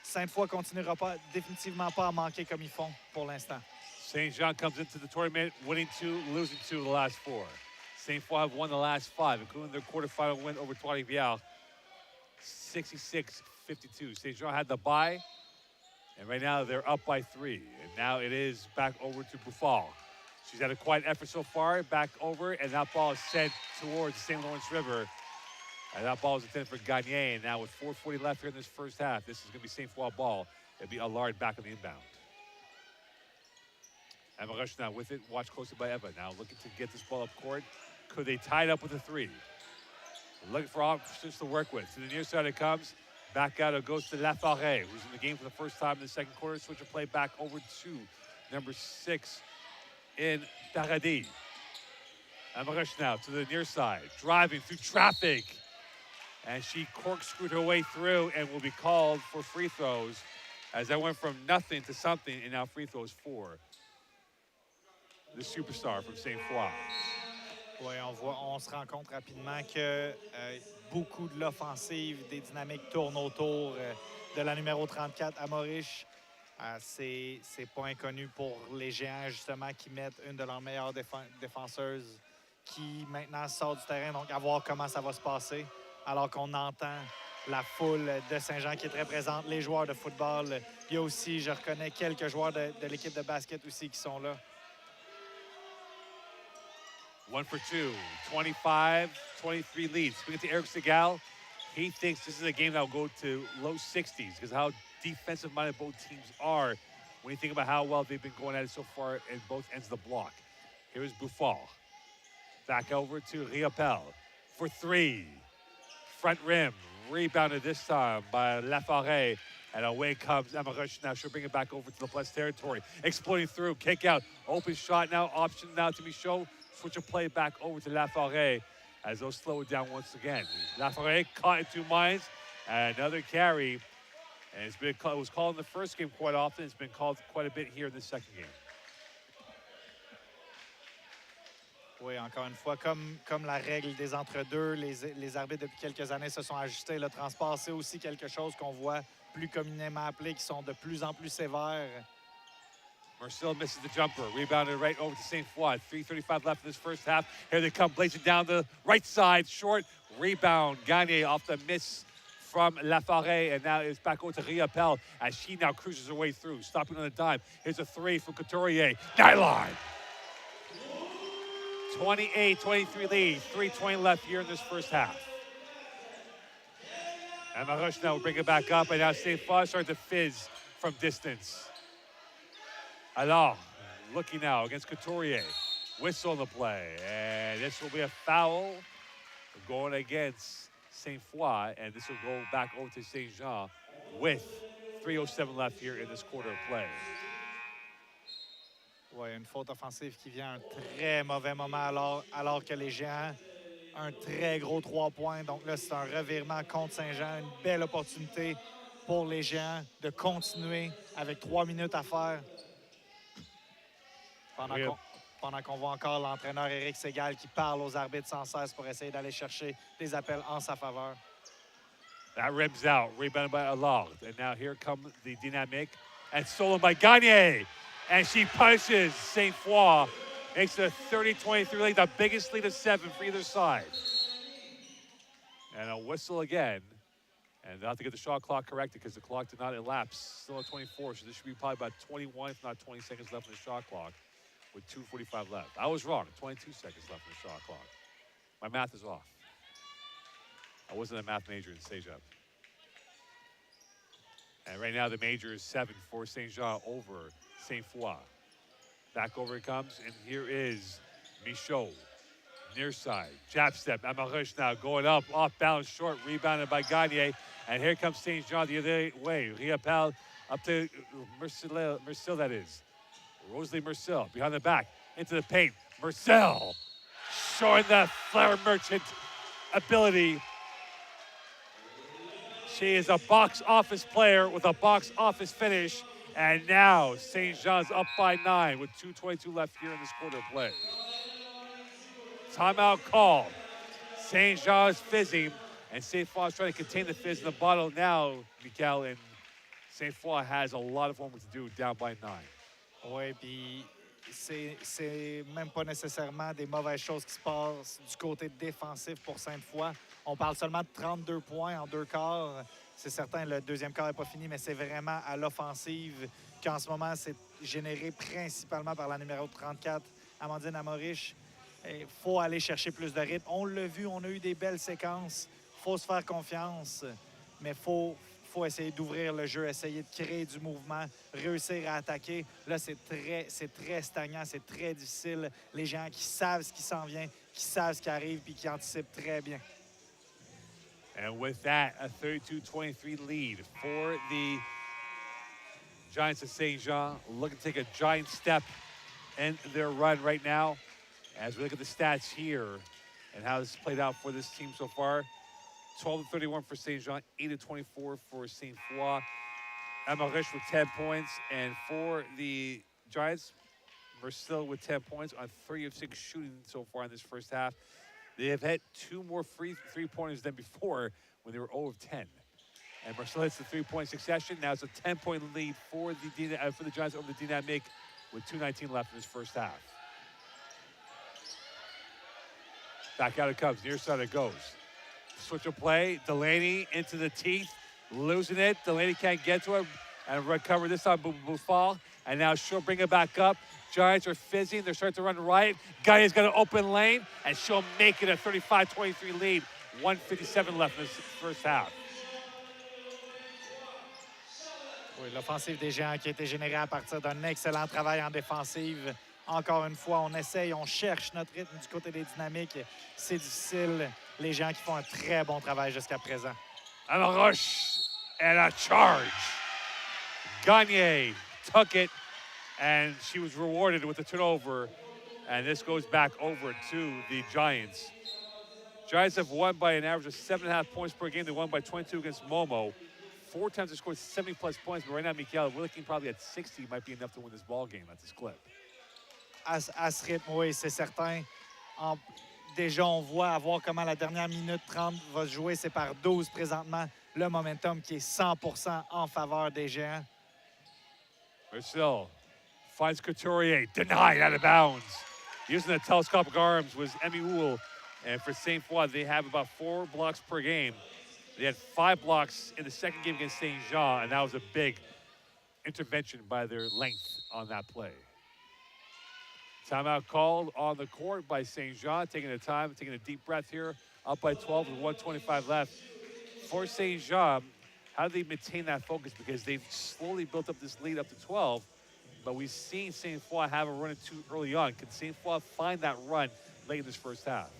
Sainte-Foy continuera définitivement pas à manquer comme ils font pour l'instant. St. John comes into the tournament winning 2, losing 2 of the last 4. Sainte-Foy have won the last 5, including their quarterfinal win over Trois-Rivières, 66-52. St. John had the bye, and right now they're up by 3. And now it is back over to Buffal. She's had a quiet effort so far, back over, and that ball is sent towards the St. Lawrence River. And that ball is intended for Gagné, and now with 4:40 left here in this first half, this is going to be Sainte-Foy ball. It'll be Allard back on the inbound. Emma Rush now with it, watched closely by Eva. Now looking to get this ball up court. Could they tie it up with a 3? Looking for options to work with. To the near side it comes. Back out it goes to Laforêt, who's in the game for the first time in the second quarter. Switch of play back over to number 6 in Paradis. Emma Rush now to the near side, driving through traffic. And she corkscrewed her way through and will be called for free throws as that went from nothing to something, and now free throws for the superstar from Sainte-Foy. Oui, on se rend compte rapidement que beaucoup de l'offensive, des dynamiques tournent autour de la numéro 34 à Maurice. C'est pas inconnu pour les Géants, justement, qui mettent une de leurs meilleures défenseuses qui maintenant sort du terrain. Donc, à voir comment ça va se passer. Alors qu'on entend la foule de Saint-Jean qui est très présente, les joueurs de football. Il y a aussi, je reconnais, quelques joueurs de l'équipe de basket aussi qui sont là. 1 for 2, 25-23 lead. Speaking to Eric Segal, he thinks this is a game that will go to low 60s because how defensive-minded both teams are when you think about how well they've been going at it so far in both ends of the block. Here's Buffal. Back over to Riopel for 3. Front rim, rebounded this time by Laforêt. And away comes Emma Rush. Now she'll bring it back over to the plus territory. Exploiting through, kick out, open shot now, option now to Michaud. Switch of play back over to Laforêt as they'll slow it down once again. Laforêt caught in 2 minds. And another carry. And it was called in the first game quite often. It's been called quite a bit here in the second game. Oui, encore une fois, comme la règle des entre-deux, les arbitres depuis quelques années se sont ajustés. Le transport, c'est aussi quelque chose qu'on voit plus communément appelé, qui sont de plus en plus sévères. Marcel misses the jumper. Rebounded right over to Sainte-Foy. 3:35 left in this first half. Here they come, blazing down the right side. Short rebound. Gagne off the miss from Laforêt. And now it's back over to Riopelle as she now cruises her way through. Stopping on a dime. Here's a three from Couturier. Nylon. 28-23 lead. 3:20 left here in this first half. And Maroche now will bring it back up. And now Sainte-Foy starts to fizz from distance. Alors, looking now against Couturier. Whistle on the play. And this will be a foul going against Sainte-Foy. And this will go back over to Saint-Jean with 3:07 left here in this quarter of play. Oui, une faute offensive qui vient à un très mauvais moment alors que les Géants, un très gros 3 points. Donc là, c'est un revirement contre Saint-Jean. Une belle opportunité pour les Géants de continuer avec 3 minutes à faire. Pendant qu'on voit encore l'entraîneur Éric Ségal qui parle aux arbitres sans cesse pour essayer d'aller chercher des appels en sa faveur. That rims out, rebounded by Allard. And now here comes the dynamic and stolen by Gagne. And she punishes Sainte-Foy. Makes it a 30-23 lead, the biggest lead of 7 for either side. And a whistle again. And they'll have to get the shot clock corrected because the clock did not elapse. Still at 24, so this should be probably about 21, if not 20 seconds left in the shot clock with 2:45 left. I was wrong, 22 seconds left in the shot clock. My math is off. I wasn't a math major in Cégep. And right now the major is 7 for Saint-Jean over Sainte-Foy. Back over it comes, and here is Michaud. Near side, jab step, Amarush now going up, off balance, short, rebounded by Gagne. And here comes Saint-Jean the other way. Riopelle up to Mercil, that is. Rosalie Mercil behind the back, into the paint. Mercil showing the Flower Merchant ability. She is a box office player with a box office finish. And now Saint-Jean's up by 9 with 2:22 left here in this quarter of play. Timeout call. Saint-Jean is fizzing, and Sainte-Foy is trying to contain the fizz in the bottle now, Michael, and Sainte-Foy has a lot of homework to do, down by 9. Oui, puis c'est même pas nécessairement des mauvaises choses qui se passent du côté défensif pour Sainte-Foy. On parle seulement de 32 points en 2 quarts. C'est certain, le deuxième quart n'est pas fini, mais c'est vraiment à l'offensive qu'en ce moment, c'est généré principalement par la numéro 34, Amandine Amorich. Il faut aller chercher plus de rythme. On l'a vu, on a eu des belles séquences. Il faut se faire confiance, mais il faut essayer d'ouvrir le jeu, essayer de créer du mouvement, réussir à attaquer. Là, c'est très stagnant, c'est très difficile. Les gens qui savent ce qui s'en vient, qui savent ce qui arrive, puis qui anticipent très bien. And with that, a 32-23 lead for the Giants of Saint-Jean. Looking to take a giant step in their run right now. As we look at the stats here and how this played out for this team so far. 12-31 for Saint-Jean, 8-24 for Sainte-Foy. Amarish with 10 points. And for the Giants, Mercil with 10 points on 3 of 6 shooting so far in this first half. They have had 2 more free three-pointers than before when they were 0 of 10. And Mercil hits the 3-point succession. Now it's a 10-point lead for the Giants over the Dynamic with 2:19 left in this first half. Back out it comes. Near side it goes. Switch of play. Delaney into the teeth. Losing it. Delaney can't get to it. And recover this time. Buffal. And now she'll bring it back up. Giants are fizzing. They're starting to run right. Gagne's got an open lane. And she'll make it a 35-23 lead. 1:57 left in this first half. Oui, l'offensive des Géants qui a été générée à partir d'un excellent travail en défensive. Encore une fois, on essaye, on cherche notre rythme du côté des Dynamiques. C'est difficile. Les Géants qui font un très bon travail jusqu'à présent. And a rush and a charge. Gagne took it, and she was rewarded with a turnover. And this goes back over to the Giants. Giants have won by an average of 7.5 points per game. They won by 22 against Momo. 4 times they scored 70-plus points. But right now, Michael, we're looking probably at 60 might be enough to win this ball game at this clip. À ce rythme, oui, c'est certain. Déjà, on voit à voir comment la dernière minute 30 va se jouer. C'est par 12 présentement. Le momentum qui est 100% en faveur des Géants. Mercil Finds Couturier, denied out of bounds. Using the telescopic arms was Emmy Wool. And for Sainte-Foy, they have about 4 blocks per game. They had 5 blocks in the second game against Saint Jean, and that was a big intervention by their length on that play. Timeout called on the court by Saint Jean, taking the time, taking a deep breath here. Up by 12 with 1:25 left. For Saint Jean, how do they maintain that focus? Because they've slowly built up this lead up to 12, but we've seen Sainte-Foy have a run too early on. Can Sainte-Foy find that run late in this first half?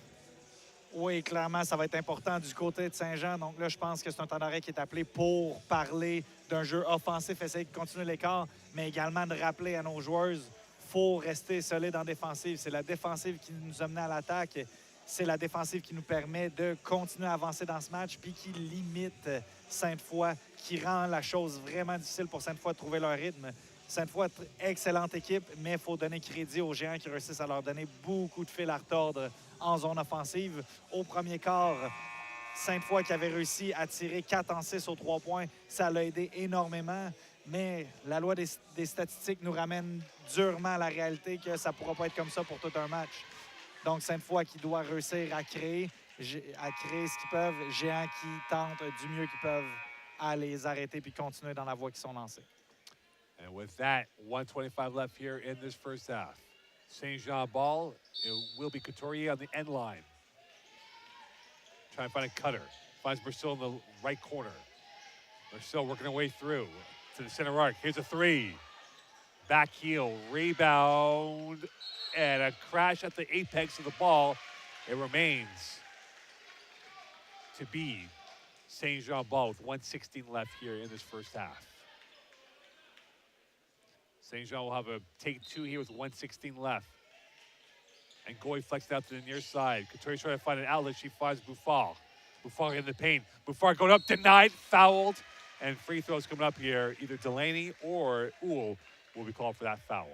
Oui, clairement, ça va être important du côté de Saint-Jean. Donc là, je pense que c'est un temps d'arrêt qui est appelé pour parler d'un jeu offensif, essayer de continuer l'écart, mais également de rappeler à nos joueurs, il faut rester solide en défensive. C'est la défensive qui nous a menés à l'attaque. C'est la défensive qui nous permet de continuer à avancer dans ce match, puis qui limite Sainte-Foy, qui rend la chose vraiment difficile pour Sainte-Foy de trouver leur rythme. Sainte-Foy, excellente équipe, mais il faut donner crédit aux géants qui réussissent à leur donner beaucoup de fil à retordre en zone offensive. Au premier quart, Sainte-Foy qui avait réussi à tirer 4 en 6 aux 3 points, ça l'a aidé énormément. Mais la loi des statistiques nous ramène durement à la réalité que ça ne pourra pas être comme ça pour tout un match. Donc, Sainte-Foy qui doit réussir à créer ce qu'ils peuvent, géants qui tentent du mieux qu'ils peuvent à les arrêter puis continuer dans la voie qu'ils sont lancés. And with that, 1:25 left here in this first half. Saint Jean ball, it will be Couturier on the end line. Trying to find a cutter. Finds Brazil in the right corner. Brazil working her way through to the center arc. Here's a 3. Back heel, rebound, and a crash at the apex of the ball. It remains to be Saint Jean ball with 1:16 left here in this first half. Saint Jean will have a take 2 here with 1:16 left. And Goy flexed out to the near side. Couturier trying to find an outlet. She finds Bouffard. Bouffard in the paint. Bouffard going up, denied, fouled. And free throws coming up here. Either Delaney or Oul will be called for that foul.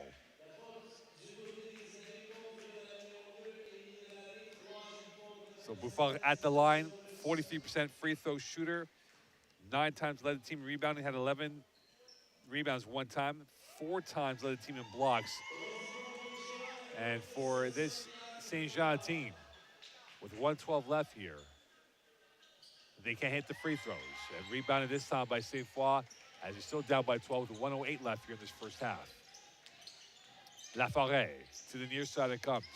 So Bouffard at the line, 43% free throw shooter. 9 times led the team in rebounding, had 11 rebounds 1 time. 4 times led the team in blocks. And for this Saint Jean team, with 1:12 left here, they can't hit the free throws. And rebounded this time by Sainte-Foy, as he's still down by 12 with 1:08 left here in this first half. Laforêt to the near side it comes.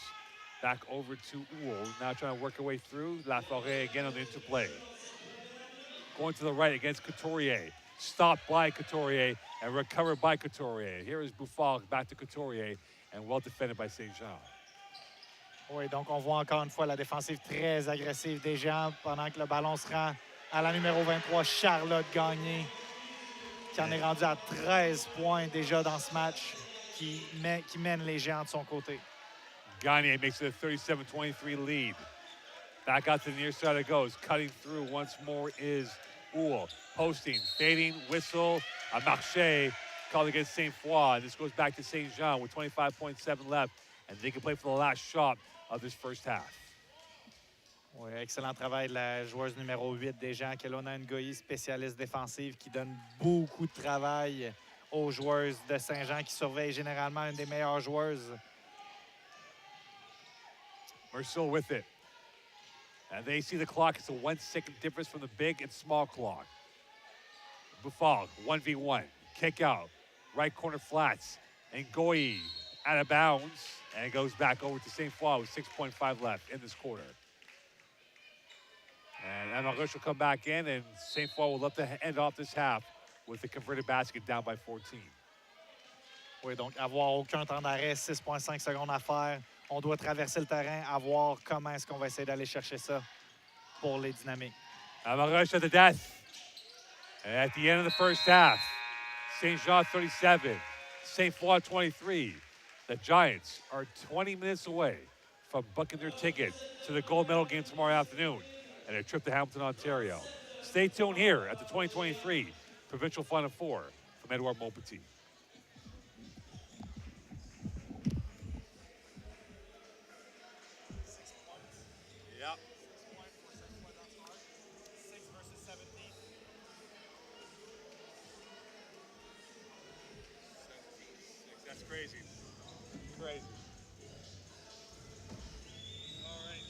Back over to Oul, now trying to work her way through. Laforêt again on the interplay. Going to the right against Couturier. Stopped by Couturier and recovered by Couturier. Here is Bouffard back to Couturier and well defended by Saint Jean. Oui, donc on voit encore une fois la défensive très agressive des Géants pendant que le ballon se rend à la numéro 23, Charlotte Gagné, qui en est rendu à 13 points déjà dans ce match, qui mène les Géants de son côté. Gagné makes it a 37-23 lead. Back out to the near side it goes. Cutting through once more is Oul. Posting, fading, whistle, a marché called against Sainte-Foy. This goes back to Saint Jean with 25.7 left, and they can play for the last shot of this first half. Oui, excellent travail de la joueuse numéro 8 des Géants, Kelowna Ngoyi, spécialiste défensive, qui donne beaucoup de travail aux joueuses de Saint-Jean, qui surveillent généralement une des meilleures joueuses. Merceau with it. And they see the clock. It's a 1-second difference from the big and small clock. Bouffard, 1v1. Kick out. Right corner flats. And Ngoyi out of bounds. And it goes back over to Sainte-Foy with 6.5 left in this quarter. And Amarush will come back in, and Sainte-Foy will look to end off this half with the converted basket down by 14. Oui, donc avoir aucun temps d'arrêt, 6,5 secondes à faire. On doit traverser le terrain, à voir comment est-ce qu'on va essayer d'aller chercher ça pour les dynamiques. Amarush at the death. And at the end of the first half, Saint Jean 37, Sainte-Foy 23. The Giants are 20 minutes away from booking their ticket to the gold medal game tomorrow afternoon and a trip to Hamilton, Ontario. Stay tuned here at the 2023 Provincial Final Four from Édouard-Montpetit. Yep. 6 versus 17. That's crazy. Crazy. All right.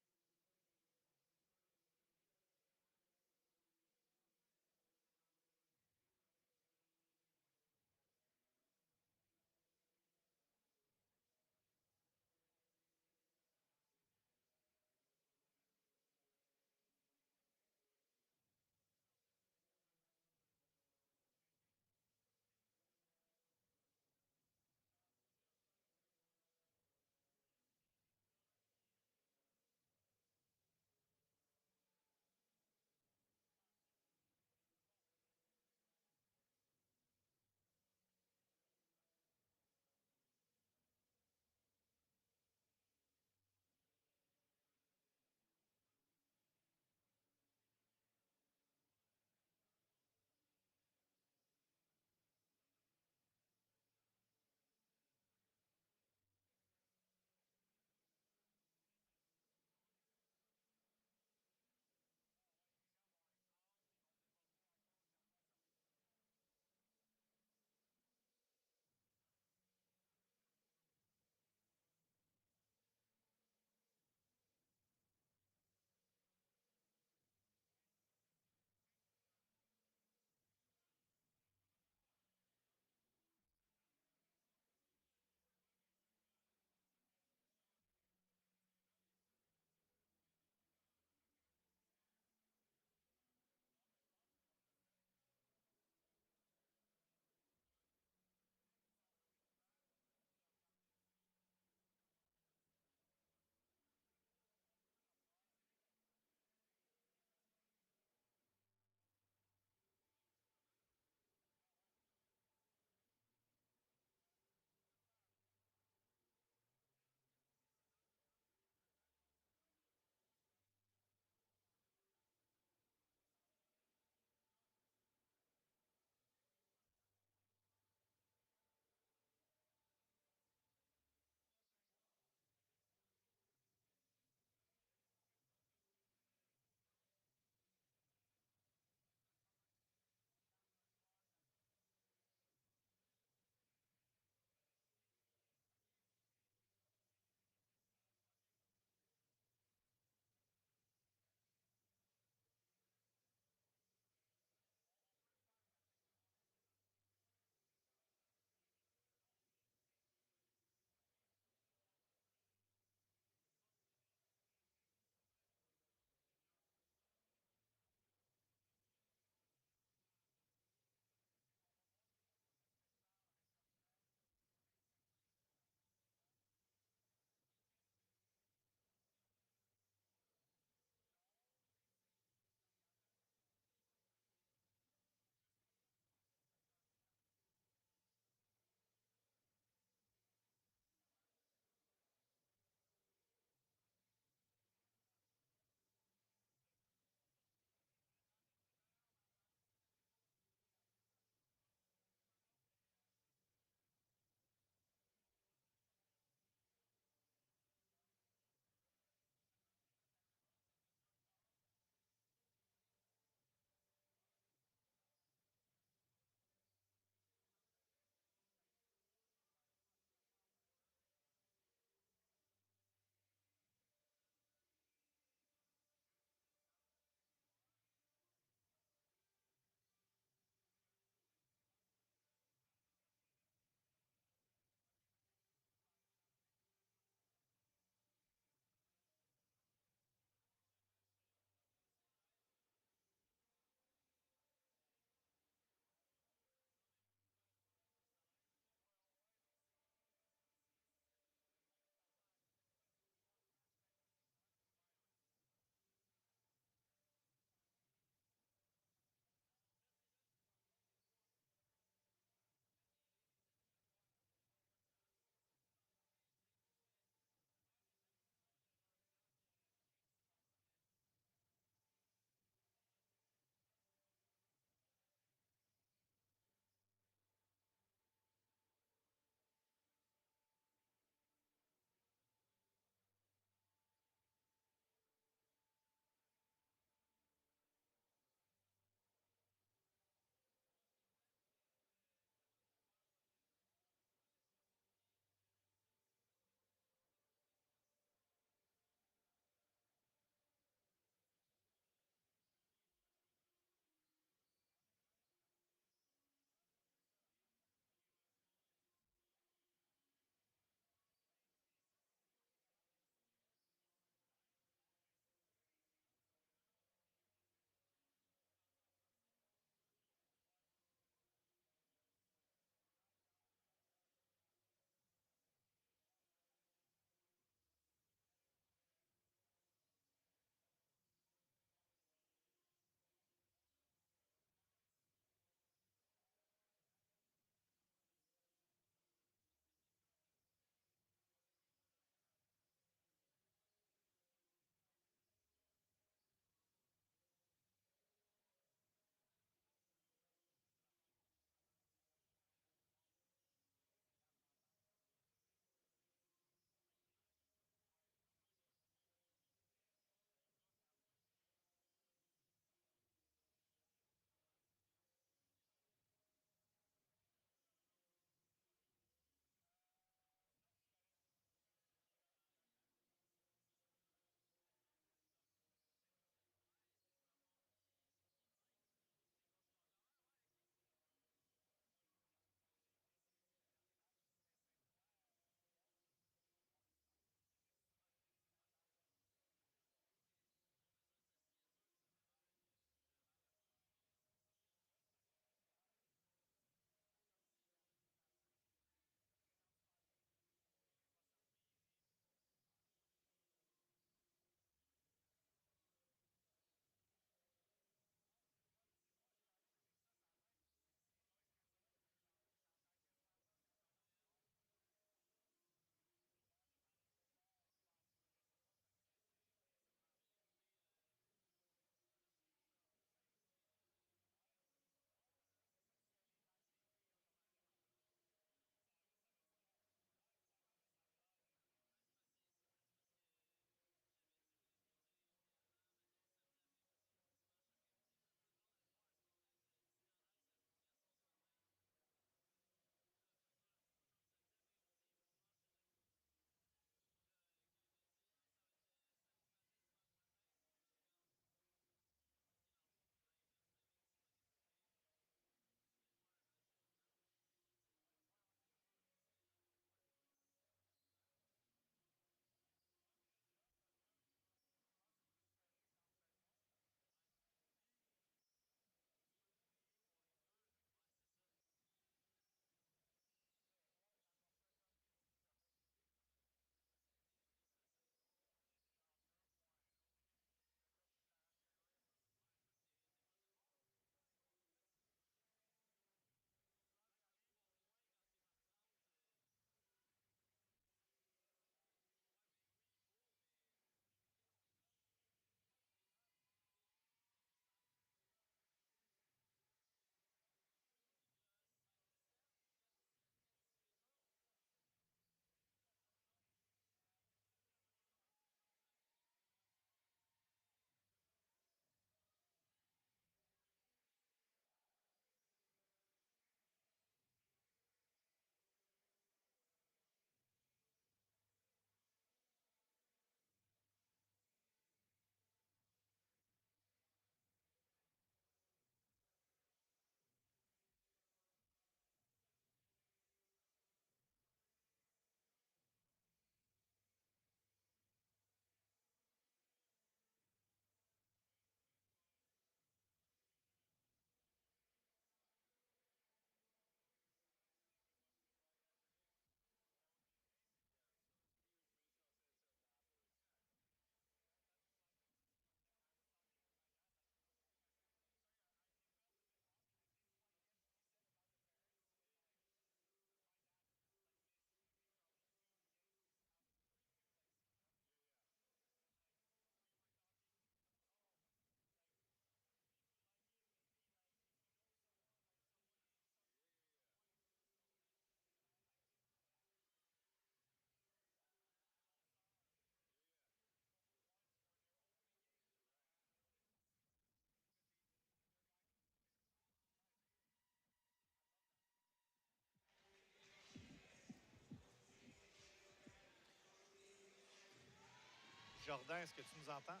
Jordan, est-ce que tu nous entends?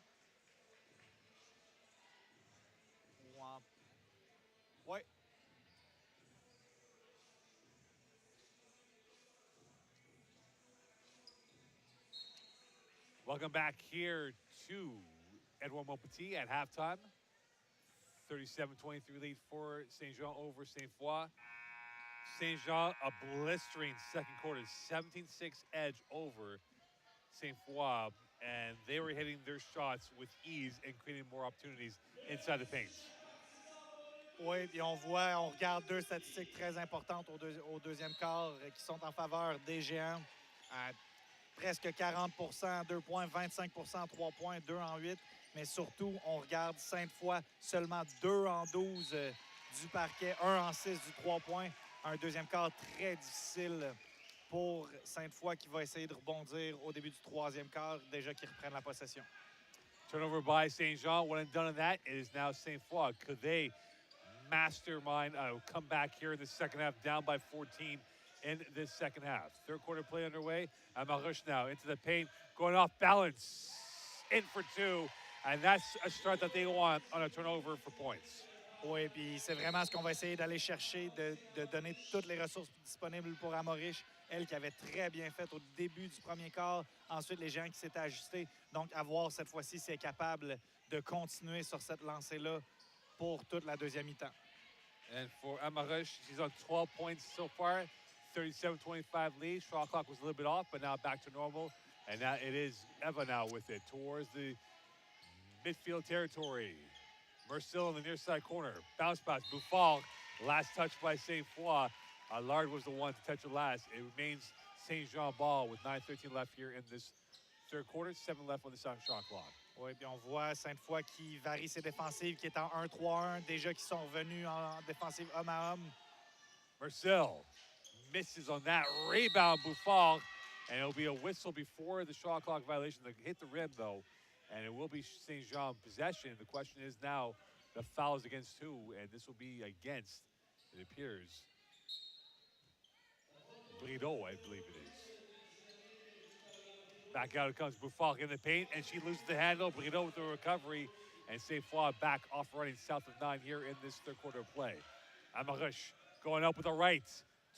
Ou en... Oui. Welcome back here to Édouard-Montpetit at halftime. 37-23 lead for Saint Jean over Sainte-Foy. Saint Jean, a blistering second quarter, 17-6 edge over Sainte-Foy, and they were hitting their shots with ease and creating more opportunities inside the paint. Oui, puis on regarde deux statistiques très importantes au deuxième quart qui sont en faveur des Géants. Presque 40% à 2 points, 25% à 3 points, 2 en 8. Mais surtout, on regarde Sainte-Foy, seulement 2 en 12 du parquet, 1 en 6 du 3 points. Un deuxième quart très difficile pour Sainte-Foy qui va essayer de rebondir au début du troisième quart, déjà qu'ils reprennent la possession. Turnover by Saint Jean. When done on that, it is now Sainte-Foy. Could they mastermind come back here in the second half, down by 14 in this second half? Third quarter play underway. Amarush now into the paint, going off balance, in for 2, and that's a start that they want on a turnover for points. Oui, puis c'est vraiment ce qu'on va essayer d'aller chercher, de donner toutes les ressources disponibles pour Amorish. Elle qui avait très bien fait au début du premier quart. Ensuite, les Géants qui s'étaient ajustés. Donc, à voir cette fois-ci si elle est capable de continuer sur cette lancée-là pour toute la deuxième mi-temps. And for Amarush, she's on 12 points so far, 37-25 lead. Shot clock was a little bit off, but now back to normal. And now it is Eva now with it towards the midfield territory. Mercil in the near side corner. Bounce pass. Buffal. Last touch by Sainte-Foy. Lard was the one to touch it last. It remains Saint Jean ball with 9:13 left here in this third quarter. 7 left on the shot clock. Oui, puis on voit Sainte-Foy qui varie ses défensives, qui est en 1-3-1. Déjà qui sont revenus en défensive homme à homme. Mercil misses on that rebound. Buffal. And it'll be a whistle before the shot clock violation. They hit the rim, though. And it will be Saint Jean possession. The question is now the foul is against who? And this will be against, it appears, Brideau, I believe it is. Back out it comes Buffal in the paint, and she loses the handle. Brideau with the recovery, and Sainte-Foy back off running south of 9 here in this third quarter of play. Amarush going up with the right.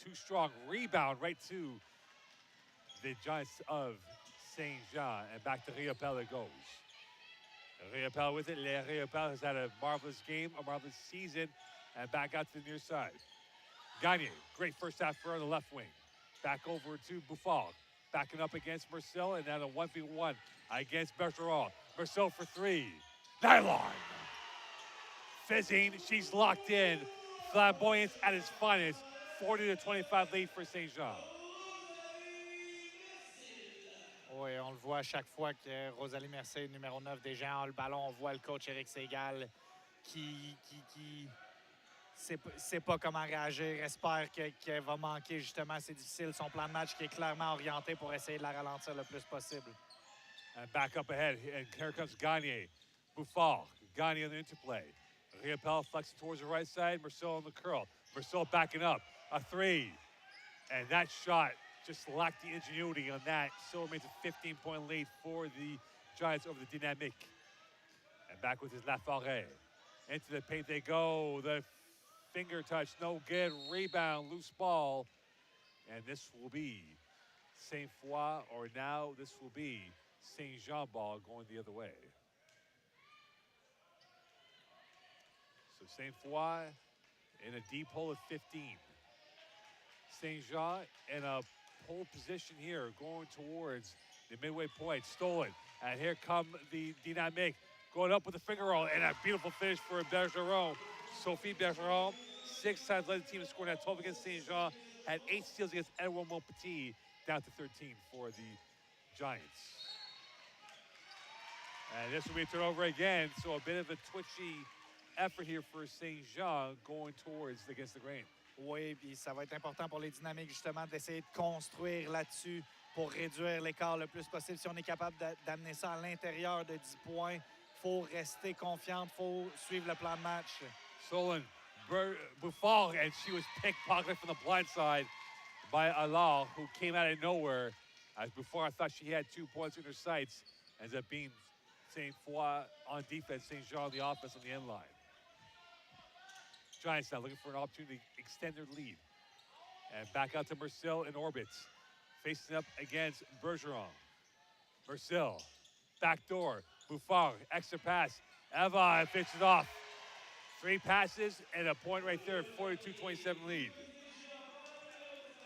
Too strong. Rebound right to the Giants of Saint Jean, and back to Riopel it goes. Riopel with it. Riopel has had a marvelous game, a marvelous season, and back out to the near side. Gagne, great first half for her on the left wing. Back over to Buffal, backing up against Mercil, and then a 1v1 against Bergeron. Mercil for 3. Nylon. Fizzing, she's locked in. Flamboyance at its finest. 40-25 lead for Saint Jean. Oui, on le voit à chaque fois que Rosalie Mercier, numéro 9 des Géants, a le ballon. On voit le coach Éric Ségal qui sait pas comment réagir, espère qu'elle va manquer. Justement, c'est difficile. Son plan de match qui est clairement orienté pour essayer de la ralentir le plus possible. And back up ahead, and here comes Gagne. Buffal, Gagne on the interplay. Riopel flexing towards the right side. Mercil on the curl. Mercil backing up. A 3. And that shot just lacked the ingenuity on that. Still remains a 15-point lead for the Giants over the Dynamique. And back with his Laforêt. Into the paint they go. The finger touch, no good. Rebound, loose ball. And this will be Sainte-Foy, or now this will be Saint Jean ball going the other way. So Sainte-Foy in a deep hole of 15. Saint Jean in a pole position here, going towards the midway point. Stolen. And here come the Dynamique. Going up with the finger roll, and a beautiful finish for Bergeron. Sophie Bergeron, 6 times led the team to score at 12 against Saint Jean. Had 8 steals against Édouard-Montpetit, down to 13 for the Giants. And this will be a turnover again, so a bit of a twitchy effort here for Saint Jean going towards against the grain. Oui, puis ça va être important pour les Dynamiques, justement, d'essayer de construire là-dessus pour réduire l'écart le plus possible. Si on est capable d'amener ça à l'intérieur de 10 points, il faut rester confiant, il faut suivre le plan de match. Solon, Buffal, and she was pickpocketed from the blind side by Alal, who came out of nowhere. As Buffal, I thought she had 2 points in her sights. Ends up being Sainte-Foy on defense, St. Jean on the offense on the end line. Giants now looking for an opportunity to extend their lead. And back out to Mercil in orbit. Facing up against Bergeron. Mercil, backdoor, Buffon, extra pass. Eva finishes it off. 3 passes and a point right there, 42-27 lead.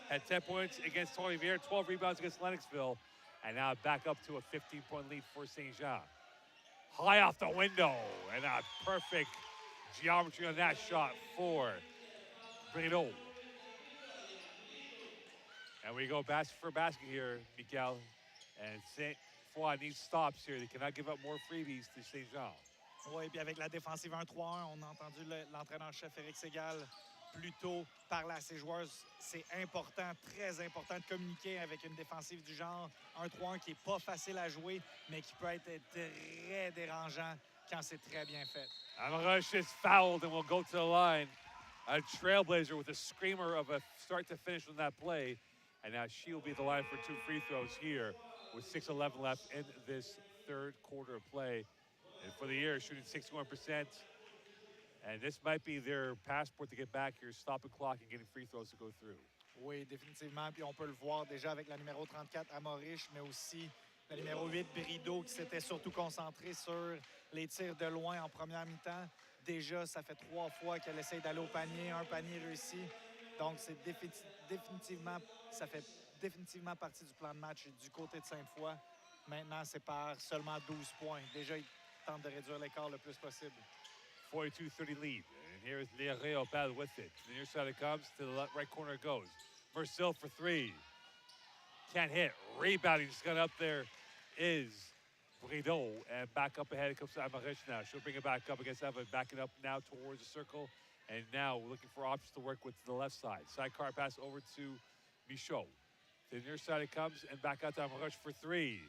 Had 10 points against Tony Vier, 12 rebounds against Lennoxville, and now back up to a 15-point lead for St. Jean. High off the window, and a perfect geometry on that shot for Brito. And we go basket for basket here, Mikel. And Sainte-Foy needs stops here. They cannot give up more freebies to St. Jean. Oui, puis avec la défensive 1-3-1, on a entendu l'entraîneur-chef Éric Ségal plus tôt parler à ses joueurs. C'est important, très important de communiquer avec une défensive du genre 1-3-1 qui n'est pas facile à jouer, mais qui peut être très dérangeant quand c'est très bien fait. Amarush is fouled and will go to the line. A trailblazer with a screamer of a start to finish on that play. And now she'll be at the line for 2 free throws here with 6:11 left in this third quarter of play. And for the year, shooting 61%. And this might be their passport to get back here, stop the clock and getting free throws to go through. Oui, définitivement. Puis on peut le voir déjà avec la numéro 34 Amorish, mais aussi la numéro 8 Brideau qui s'était surtout concentré sur les tirs de loin en première mi-temps. Déjà, ça fait 3 fois qu'elle essaie d'aller au panier, un panier réussi. Donc, c'est définitivement, ça fait définitivement partie du plan de match du côté de Sainte-Foy. Maintenant, c'est par seulement 12 points. Déjà, ils tentent de réduire l'écart le plus possible. 42-30 lead. And here's Léa Opal with it. To the near side it comes, to the right corner it goes. Mercil for 3. Can't hit. Rebounding just got up there is Brideau. And back up ahead it comes to Amarish now. She'll bring it back up against Evan. Backing up now towards the circle. And now we're looking for options to work with the left side. Sidecar pass over to Michaud. To the near side it comes and back out to Amarish for 3.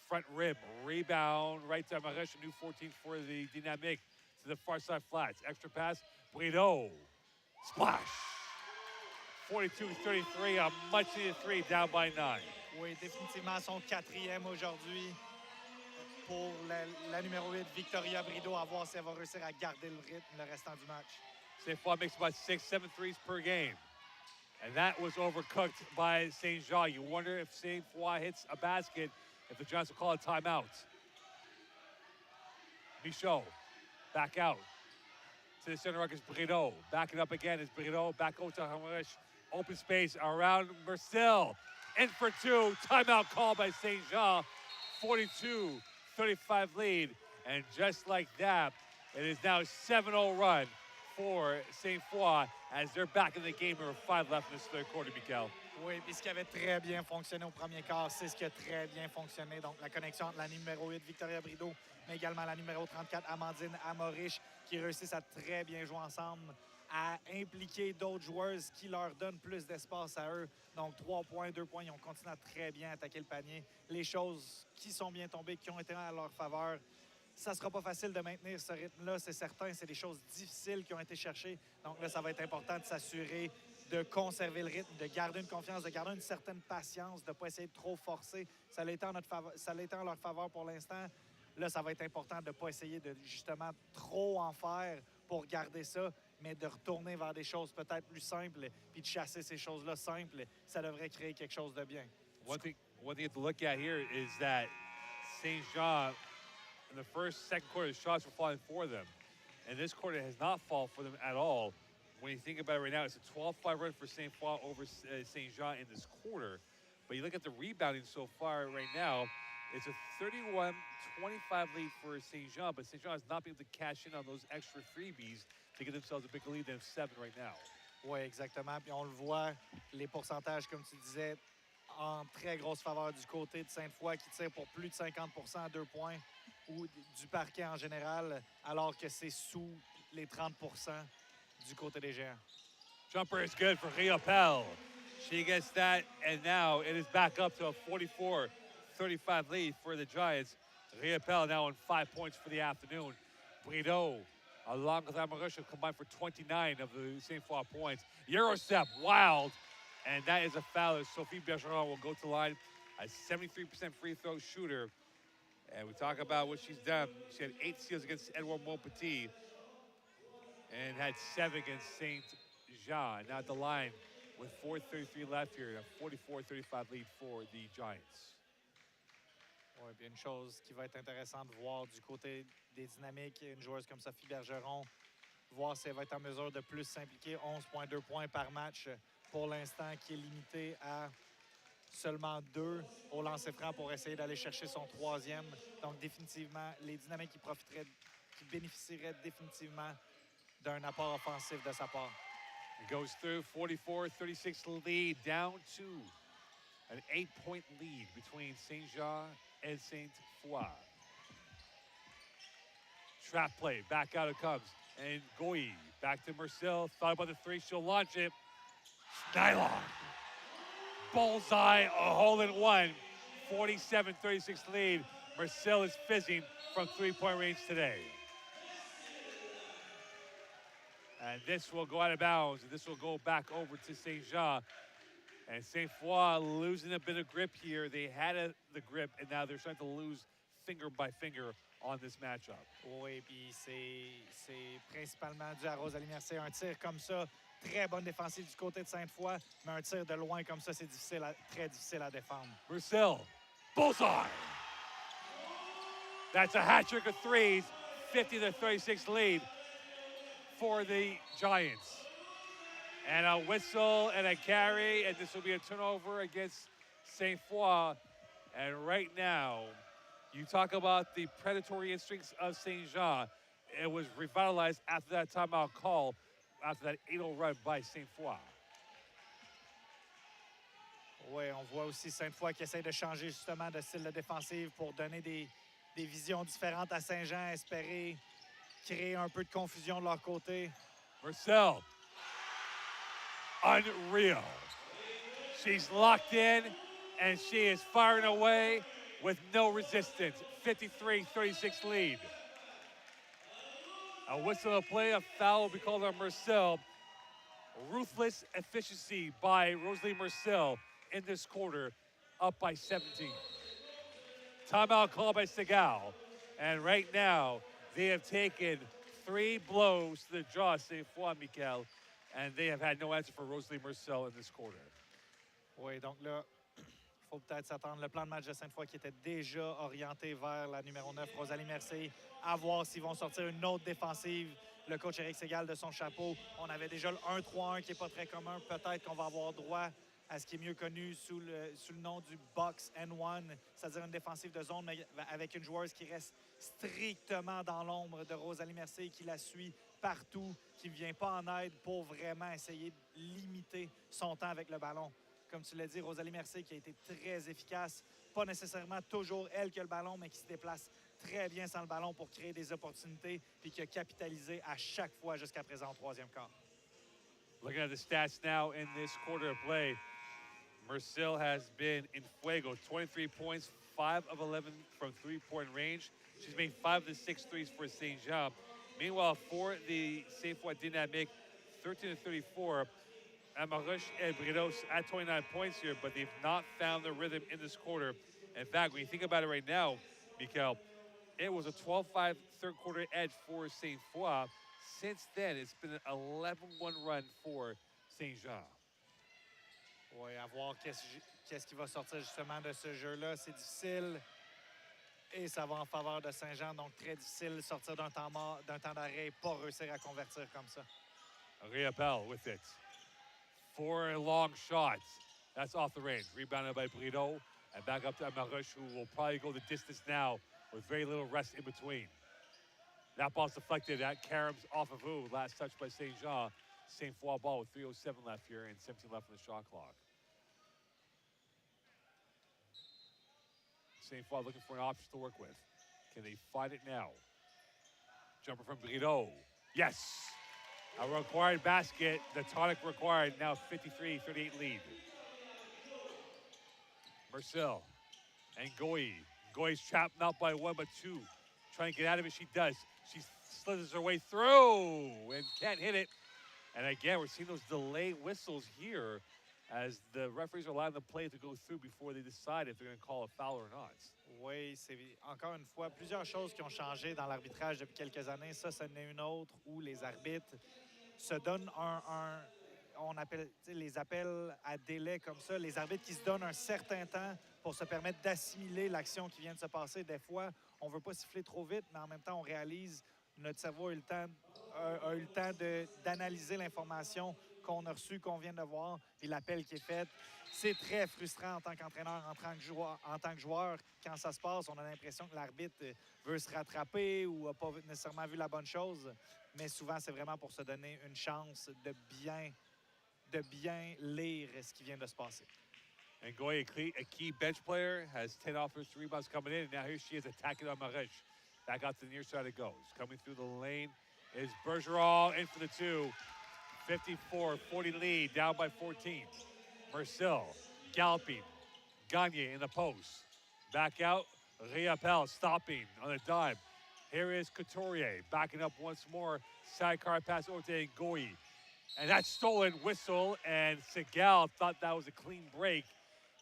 Front rim. Rebound right to Amarish. A new 14 for the Dynamique. To the far side flats. Extra pass. Brideau. Splash. 42-33. A much needed 3 down by 9. Oui, définitivement son 4e aujourd'hui pour la numéro 8, Victoria Brideau, à voir si elle va réussir à garder le rythme le restant du match. Sainte-Foy makes about 6-7 threes per game. And that was overcooked by St. Jean. You wonder if Sainte-Foy hits a basket, if the Giants will call a timeout. Michaud, back out. To the center ruck is Brideau. Backing up again is Brideau. Back over to Hamarish. Open space around Mercil. In for 2. Timeout call by St. Jean. 42-35 lead. And just like that, it is now a 7-0 run for Sainte-Foy as they're back in the game. There are 5 left in this third quarter, Mikel. Oui, puis ce qui avait très bien fonctionné au premier quart, c'est ce qui a très bien fonctionné. Donc, la connexion entre la numéro 8, Victoria Brideau, mais également la numéro 34, Amandine Amorish, qui réussissent à très bien jouer ensemble, à impliquer d'autres joueuses qui leur donnent plus d'espace à eux. Donc, 3 points, 2 points, ils ont continué à très bien attaquer le panier. Les choses qui sont bien tombées, qui ont été à leur faveur, ça ne sera pas facile de maintenir ce rythme-là, c'est certain. C'est des choses difficiles qui ont été cherchées. Donc là, ça va être important de s'assurer de conserver le rythme, de garder une confiance, de garder une certaine patience, de ne pas essayer de trop forcer. Ça l'a été en leur faveur pour l'instant. Là, ça va être important de ne pas essayer de justement trop en faire pour garder ça, mais de retourner vers des choses peut-être plus simples, puis de chasser ces choses-là simples. Ça devrait créer quelque chose de bien. One thing you have to look at here is that St. Jean, in the second quarter, the shots were falling for them. And this quarter has not fallen for them at all. When you think about it right now, it's a 12-5 run for Sainte-Foy over St. Jean in this quarter. But you look at the rebounding so far right now, it's a 31-25 lead for St. Jean, but St. Jean has not been able to cash in on those extra freebies to give themselves a bigger lead than 7 right now. Oui, exactement. Puis on le voit, les pourcentages, comme tu disais, en très grosse faveur du côté de Sainte-Foy qui tire pour plus de 50% à 2 points ou du parquet en général, alors que c'est sous les 30% du côté des Géants. Jumper is good for Riopel. She gets that, and now it is back up to a 44-35 lead for the Giants. Riopel now on 5 points for the afternoon. Brideau, along with Amarush, combined for 29 of the Sainte-Foy points. Eurostep, wild, and that is a foul. Sophie Bergeron will go to the line, a 73% free throw shooter. And we talk about what she's done. She had 8 steals against Édouard-Montpetit and had 7 against Saint-Jean. Now at the line with 4:33 left here, a 44-35 lead for the Giants. Oui, puis une chose qui va être intéressante de voir du côté des dynamiques, une joueuse comme Sophie Bergeron, voir si elle va être en mesure de plus s'impliquer. 11,2 points par match pour l'instant, qui est limité à seulement 2 au lancer franc pour essayer d'aller chercher son 3e. Donc définitivement, les dynamiques qui bénéficieraient définitivement d'un apport offensif de sa part. It goes through 44-36 lead, down to an 8-point lead between Saint-Jean and Sainte-Foy. Trap play, back out it comes. And Goyi back to Marcel. Thought about the 3, she'll launch it. Nylon. Bullseye, a hole-in-one. 47-36 lead. Marcel is fizzing from 3-point range today. And this will go out of bounds, and this will go back over to Saint-Jean. And Sainte-Foy losing a bit of grip here. They had the grip, and now they're starting to lose finger by finger on this matchup. Oui, puis c'est principalement dû à Rosalie Mercier. Un tir comme ça, très bonne défensive du côté de Sainte-Foy, mais un tir de loin comme ça, c'est très difficile à défendre. Marcel, bullseye! That's a hat trick of 3s, 50-36 lead for the Giants. And a whistle and a carry, and this will be a turnover against Sainte-Foy. And right now, you talk about the predatory instincts of Saint-Jean. It was revitalized after that timeout call, after that 8-0 run by Sainte-Foy. Oui, on voit aussi Sainte-Foy qui essaie de changer justement de style de défensive pour donner des visions différentes à Saint-Jean, espérer créer un peu de confusion de leur côté. Marcel, unreal. She's locked in, and she is firing away with no resistance. 53-36 lead. A whistle of play, a foul will be called on Marcel. Ruthless efficiency by Rosalie Marcel in this quarter, up by 17. Timeout called by Segal. And right now, they have taken 3 blows to the jaw, Sainte-Foy, Michael, and they have had no answer for Rosalie Marcel in this quarter. Oui, donc là, il faut peut-être s'attendre. Le plan de match de Sainte-Foy qui était déjà orienté vers la numéro 9, Rosalie Mercier, à voir s'ils vont sortir une autre défensive. Le coach Éric Segal de son chapeau. On avait déjà le 1-3-1 qui n'est pas très commun. Peut-être qu'on va avoir droit à ce qui est mieux connu sous le nom du box N1, c'est-à-dire une défensive de zone, mais avec une joueuse qui reste strictement dans l'ombre de Rosalie Mercier, qui la suit partout, qui ne vient pas en aide pour vraiment essayer de limiter son temps avec le ballon. Comme tu l'as dit, Rosalie Mercier qui a été très efficace, pas nécessairement toujours elle qui a le ballon, mais qui se déplace très bien sans le ballon pour créer des opportunités, puis qui a capitalisé à chaque fois jusqu'à présent au 3e quart. Looking at the stats now in this quarter of play, Marcel has been in fuego, 23 points, 5 of 11 from 3-point range. She's made 5 of the 6 threes for Saint-Jean. Meanwhile, for the Sainte-Foy Dynamic, 13-34. Amarush and Bridos at 29 points here, but they've not found their rhythm in this quarter. In fact, when you think about it right now, Mikael, it was a 12-5 third quarter edge for Sainte-Foy. Since then, it's been an 11-1 run for Saint-Jean. Oui, à voir qu'est-ce qui va sortir justement de ce jeu-là. C'est difficile et ça va en faveur de Saint-Jean. Donc, très difficile de sortir d'un temps mort, d'un temps d'arrêt et pas réussir à convertir comme ça. Riopel with it. 4 long shots. That's off the range. Rebounded by Brito. And back up to Amarush, who will probably go the distance now with very little rest in between. That ball's deflected at Karam's off of who. Last touch by Saint-Jean. Sainte-Foy ball with 3:07 left here and 17 left on the shot clock. Sainte-Foy looking for an option to work with. Can they find it now? Jumper from Brito. Yes! A required basket. The tonic required. Now 53-38 lead. Marcel and Goyi. Goyi's trapped not by 1 but 2. Trying to get out of it. She does. She slithers her way through and can't hit it. And again, we're seeing those delay whistles here as the referees are allowing the play to go through before they decide if they're going to call a foul or not. Oui, c'est encore une fois plusieurs choses qui ont changé dans l'arbitrage depuis quelques années. Ça, c'en est une autre où les arbitres se donnent on appelle les appels à délai comme ça, les arbitres qui se donnent un certain temps pour se permettre d'assimiler l'action qui vient de se passer. Des fois, on ne veut pas siffler trop vite, mais en même temps, on réalise, notre cerveau a eu le temps d'analyser l'information qu'on a reçue, qu'on vient de voir, et l'appel qui est fait. C'est très frustrant en tant qu'entraîneur, en tant que joueur. Quand ça se passe, on a l'impression que l'arbitre veut se rattraper ou n'a pas nécessairement vu la bonne chose. Mais souvent, c'est vraiment pour se donner une chance de bien lire ce qui vient de se passer. And Goy, a key bench player, has 10 offensive rebounds coming in, and now here she is attacking on Marish. Back out to the near side it goes. Coming through the lane is Bergeron in for the two. 54-40 lead, down by 14. Marcel galloping. Gagne in the post. Back out, Riapel stopping on a dime. Here is Couturier backing up once more. Sidecar pass over to Goy. And that's stolen whistle, and Segal thought that was a clean break,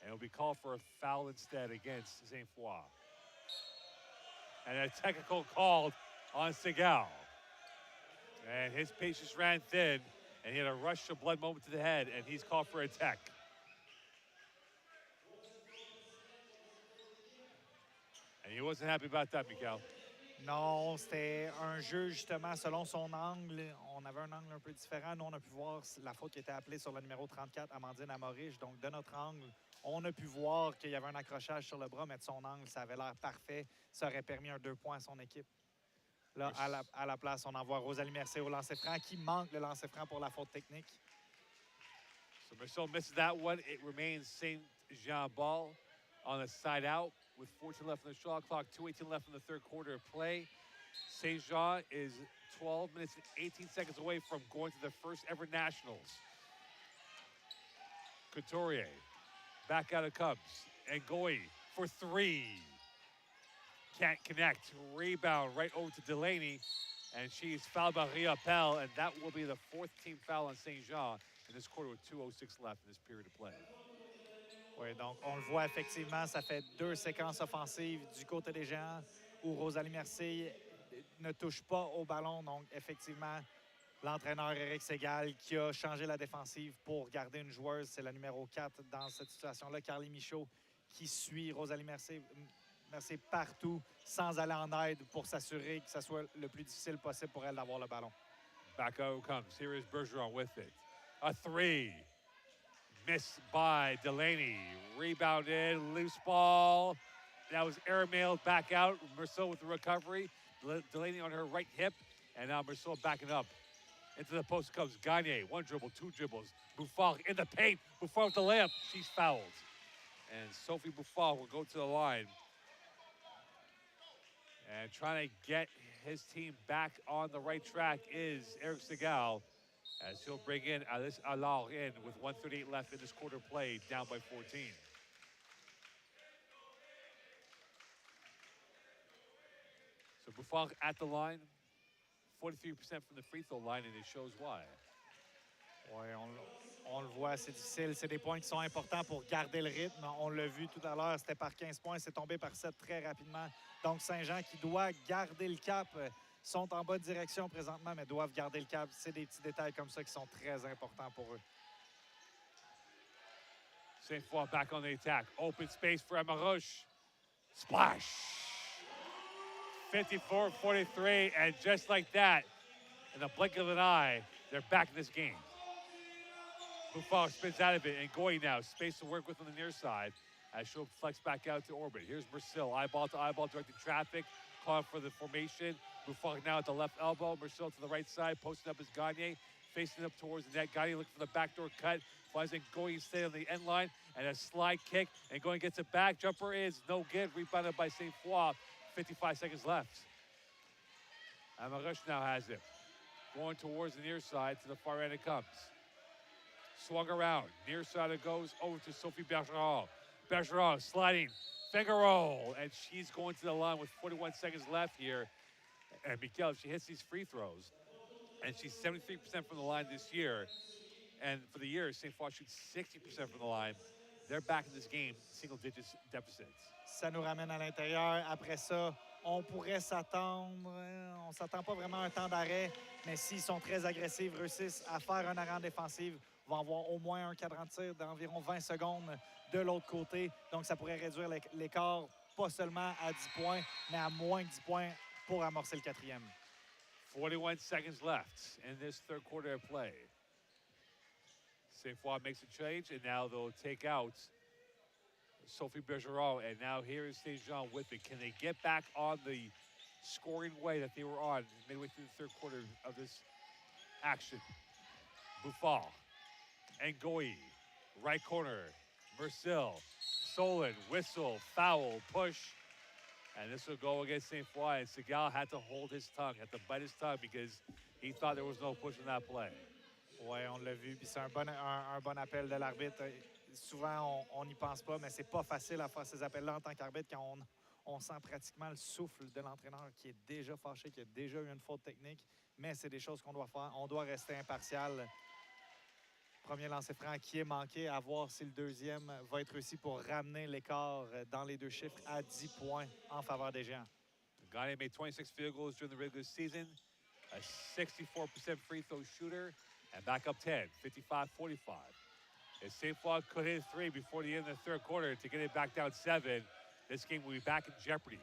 and it'll be called for a foul instead against Sainte-Foy. And a technical called on Segal. And his patience ran thin, and he had a rush of blood moment to the head, and he's called for a tech. And he wasn't happy about that, Mikael. Non, c'était un jeu justement selon son angle. On avait un angle un peu différent. Nous, on a pu voir la faute qui était appelée sur le numéro 34, Amandine Amorige. Donc, de notre angle, on a pu voir qu'il y avait un accrochage sur le bras, mais de son angle, ça avait l'air parfait. Ça aurait permis un 2 points à son équipe. Là, à la place, on envoie Rosalie Mercier au lancer franc, qui manque le lancer franc pour la faute technique. So Marcel misses that one. It remains Saint-Jean ball on the side out with 14 left on the shot clock, 2:18 left in the third quarter of play. Saint-Jean is 12 minutes and 18 seconds away from going to their first ever nationals. Couturier, back out it comes. And Goy for three. Can't connect. Rebound right over to Delaney. And she's fouled by Riapel, and that will be the fourth team foul on Saint-Jean in this quarter with 2:06 left in this period of play. Oui, donc on le voit effectivement, ça fait 2 séquences offensives du côté des Géants où Rosalie Mercier ne touche pas au ballon. Donc effectivement, l'entraîneur Éric Ségal qui a changé la défensive pour garder une joueuse, c'est la numéro 4 dans cette situation-là, Carly Michaud, qui suit Rosalie Mercier partout sans aller en aide pour s'assurer que ce soit le plus difficile possible pour elle d'avoir le ballon. Back out comes. Here is Bergeron with it. A three. Missed by Delaney. Rebounded, loose ball. That was airmailed back out. Marceau with the recovery. Delaney on her right hip. And now Marceau backing up. Into the post comes Gagne. 1 dribble, 2 dribbles. Bouffard in the paint. Bouffard with the layup. She's fouled. And Sophie Bouffard will go to the line. And trying to get his team back on the right track is Eric Segal, as he'll bring in Alice Allard in with 1:38 left in this quarter play, down by 14. So Bouffard at the line, 43% from the free throw line, and it shows why. Oui, on le voit, c'est difficile. C'est des points qui sont importants pour garder le rythme. On l'a vu tout à l'heure, c'était par 15 points, c'est tombé par 7 très rapidement. Donc Saint-Jean qui doit garder le cap, sont en bonne direction présentement, mais doivent garder le cap. C'est des petits détails comme ça qui sont très importants pour eux. Sainte-Foy back on the attack. Open space for Emma Roche. Splash! 54-43, and just like that, in the blink of an eye, they're back in this game. Bouffard spins out of it, and Goy now, space to work with on the near side, as she'll flex back out to orbit. Here's Marcel, eyeball to eyeball, directing traffic, calling for the formation. Bouffard now at the left elbow, Marcel to the right side, posting up as Gagne, facing up towards the net. Gagne looking for the backdoor cut, finds it Goy stay on the end line, and a slide kick, and Goy gets it back. Jumper is no good, rebounded by Sainte-Foy. 55 seconds left. Amarush now has it. Going towards the near side, to the far end it comes. Swung around, near side it goes, over to Sophie Bergeron. Bergeron sliding, finger roll, and she's going to the line with 41 seconds left here. And Mikael, if she hits these free throws, and she's 73% from the line this year, And for the year, Sainte-Foy shoots 60% from the line. They're back in this game, single digits deficits. Ça nous ramène à l'intérieur. Après ça, on pourrait s'attendre. On ne s'attend pas vraiment à un temps d'arrêt, mais s'ils sont très agressifs, réussissent à faire un arrêt en défensive, vont avoir au moins un cadran de tir d'environ 20 secondes de l'autre côté. Donc, ça pourrait réduire l'écart, pas seulement à 10 points, mais à moins de 10 points pour amorcer le quatrième. 41 seconds left in this third quarter of play. Sainte-Foy makes a change, and now they'll take out Sophie Bergeron. And now here is St. Jean with it. Can they get back on the scoring way that they were on midway through the third quarter of this action? Buffal, Ngoyi, right corner, Mercil, Solon, whistle, foul, push. And this will go against Sainte-Foy. And Segal had to hold his tongue, had to bite his tongue because he thought there was no push in that play. Oui, on l'a vu. Puis c'est un bon appel de l'arbitre. Souvent, on n'y pense pas, mais c'est pas facile à faire ces appels-là en tant qu'arbitre quand on sent pratiquement le souffle de l'entraîneur qui est déjà fâché, qui a déjà eu une faute technique. Mais c'est des choses qu'on doit faire. On doit rester impartial. Premier lancer franc qui est manqué, à voir si le deuxième va être réussi pour ramener l'écart dans les deux chiffres à 10 points en faveur des Géants. Gagné made 26 field goals during the regular season, a 64% free throw shooter, and back up 10, 55-45. If Sainte-Foy could hit 3 before the end of the third quarter to get it back down 7, this game will be back in jeopardy.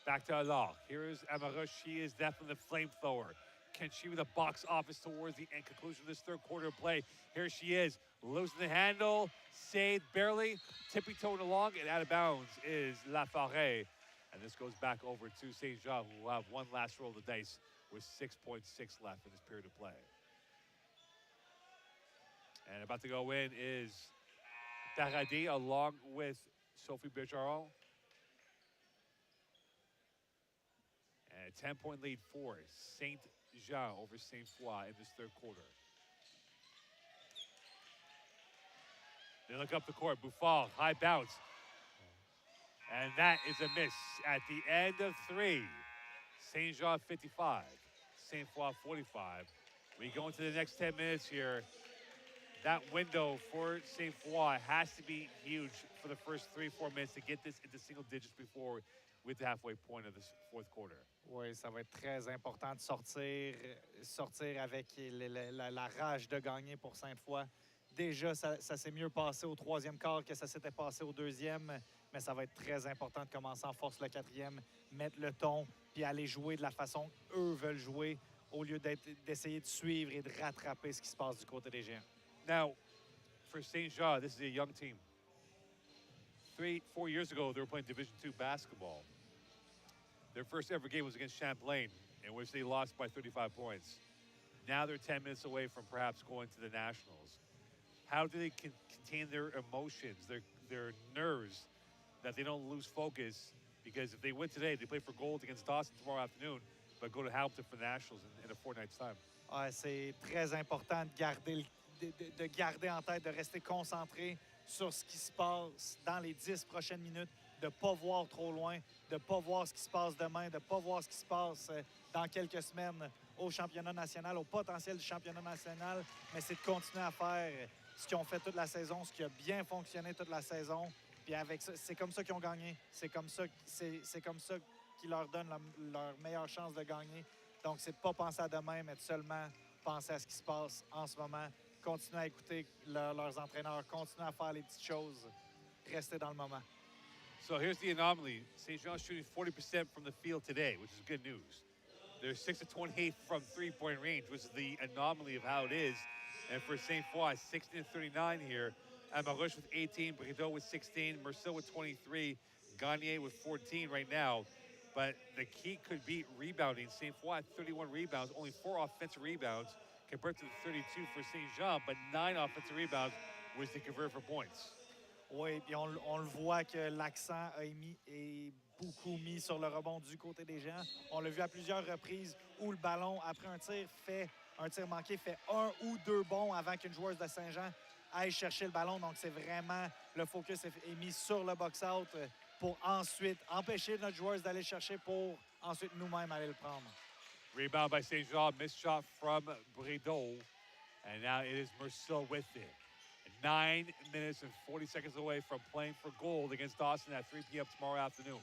Back to Allah. Here is Amarush. She is definitely the flamethrower. Can she be the box office towards the end conclusion of this third quarter of play? Here she is, losing the handle, saved barely, tippy-toeing along, and out of bounds is Lafarge. And this goes back over to St. Jean, who will have one last roll of the dice with 6.6 left in this period of play. And about to go in is Paradis along with Sophie Bergeron. And a 10-point lead for St. Jean over Sainte-Foy in this third quarter. They look up the court. Buffal, high bounce. And that is a miss at the end of 3. St. Jean 55, Sainte-Foy 45. We go into the next 10 minutes here. That window for Sainte-Foy has to be huge for the first 3-4 minutes to get this into single digits before with the halfway point of this fourth quarter. Oui, ça va être très important de sortir avec la rage de gagner pour Sainte-Foy. Déjà, ça s'est mieux passé au troisième quart que ça s'était passé au deuxième, mais ça va être très important de commencer en force le quatrième, mettre le ton, puis aller jouer de la façon qu'eux veulent jouer, au lieu d'essayer de suivre et de rattraper ce qui se passe du côté des Géants. Now, for St. Jean, this is a young team. 3-4 years ago, they were playing Division II basketball. Their first ever game was against Champlain, in which they lost by 35 points. Now they're 10 minutes away from perhaps going to the Nationals. How do they contain their emotions, their nerves, that they don't lose focus? Because if they win today, they play for gold against Dawson tomorrow afternoon, but go to Hamilton for the Nationals in a fortnight's time. Ouais, c'est très important de garder en tête, de rester concentré sur ce qui se passe dans les 10 prochaines minutes, de ne pas voir trop loin, de ne pas voir ce qui se passe demain, de ne pas voir ce qui se passe dans quelques semaines au championnat national, au potentiel du championnat national, mais c'est de continuer à faire ce qu'ils ont fait toute la saison, ce qui a bien fonctionné toute la saison. Puis avec ça, c'est comme ça qu'ils ont gagné. C'est comme ça qui leur donne leur meilleure chance de gagner. Donc, c'est de ne pas penser à demain, mais de seulement penser à ce qui se passe en ce moment. Continuer à écouter leurs entraîneurs, continuer à faire les petites choses, rester dans le moment. So here's the anomaly. St. Jean's shooting 40% from the field today, which is good news. They're 6 of 28 from three-point range, which is the anomaly of how it is. And for Sainte-Foy, 16 of 39 here. Amarush with 18, Brideau with 16, Mercil with 23, Gagné with 14 right now. But the key could be rebounding. Sainte-Foy had 31 rebounds, only 4 offensive rebounds compared to the 32 for St. Jean, but 9 offensive rebounds which they convert for points. Oui, puis on le voit que l'accent est beaucoup mis sur le rebond du côté des Géants. On l'a vu à plusieurs reprises où le ballon, après un tir manqué, fait 1 ou 2 bons avant qu'une joueuse de Saint-Jean aille chercher le ballon. Donc, c'est vraiment, le focus est mis sur le box-out pour ensuite empêcher notre joueuse d'aller chercher pour ensuite nous-mêmes aller le prendre. Rebound by St. Jean, missed shot from Brideau. And now it is Merceau with it. 9 minutes and 40 seconds away from playing for gold against Dawson at 3 p.m. tomorrow afternoon.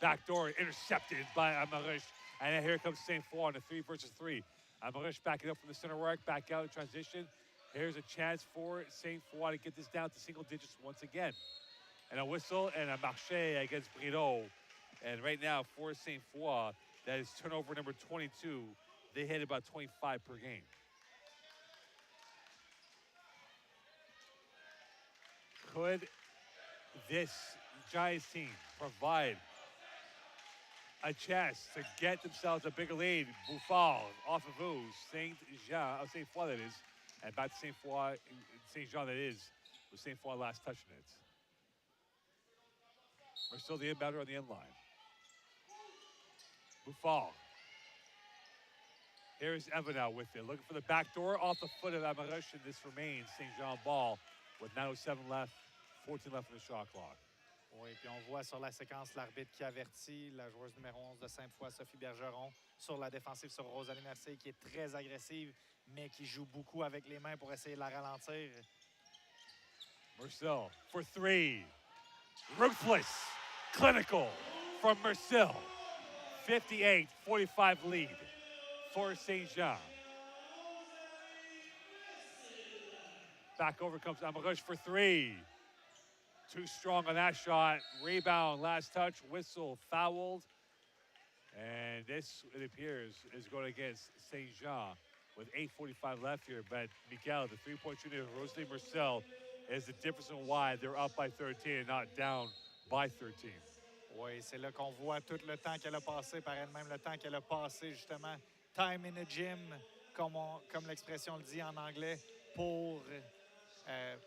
Backdoor intercepted by Amarush. And then here comes Sainte-Foy on a 3 versus 3. Amarush backing up from the center arc, back out in transition. Here's a chance for Sainte-Foy to get this down to single digits once again. And a whistle and a marché against Brideau. And right now for Sainte-Foy, that is turnover number 22. They hit about 25 per game. Could this Giants team provide a chance to get themselves a bigger lead? Bouffard off of who? Sainte-Foy that is. And back to Saint-Jean that is, with Sainte-Foy last touching it. We're still the inbounder on the end line. Bouffard. Here's Eva now with it. Looking for the back door off the foot of Amarush, and this remains Saint-Jean ball with 9:07 left, 14 left in the shot clock. Oui, puis on voit sur la séquence l'arbitre qui avertit la joueuse numéro 11 de Sainte-Foy, Sophie Bergeron, sur la défensive sur Rosalie Mercier, qui est très agressive, mais qui joue beaucoup avec les mains pour essayer de la ralentir. Merceau for 3. Ruthless, clinical from Merceau. 58-45 lead for Saint-Jean. Back over comes Amarush for 3. Too strong on that shot. Rebound, last touch, whistle, fouled. And this, it appears, is going against Saint-Jean with 8:45 left here. But Miguel, the three-point shooter of Rosalie Merceau, is the difference in why they're up by 13 and not down by 13. Oui, c'est là qu'on voit tout le temps qu'elle a passé par elle-même, le temps qu'elle a passé justement, time in the gym, comme l'expression le dit en anglais, pour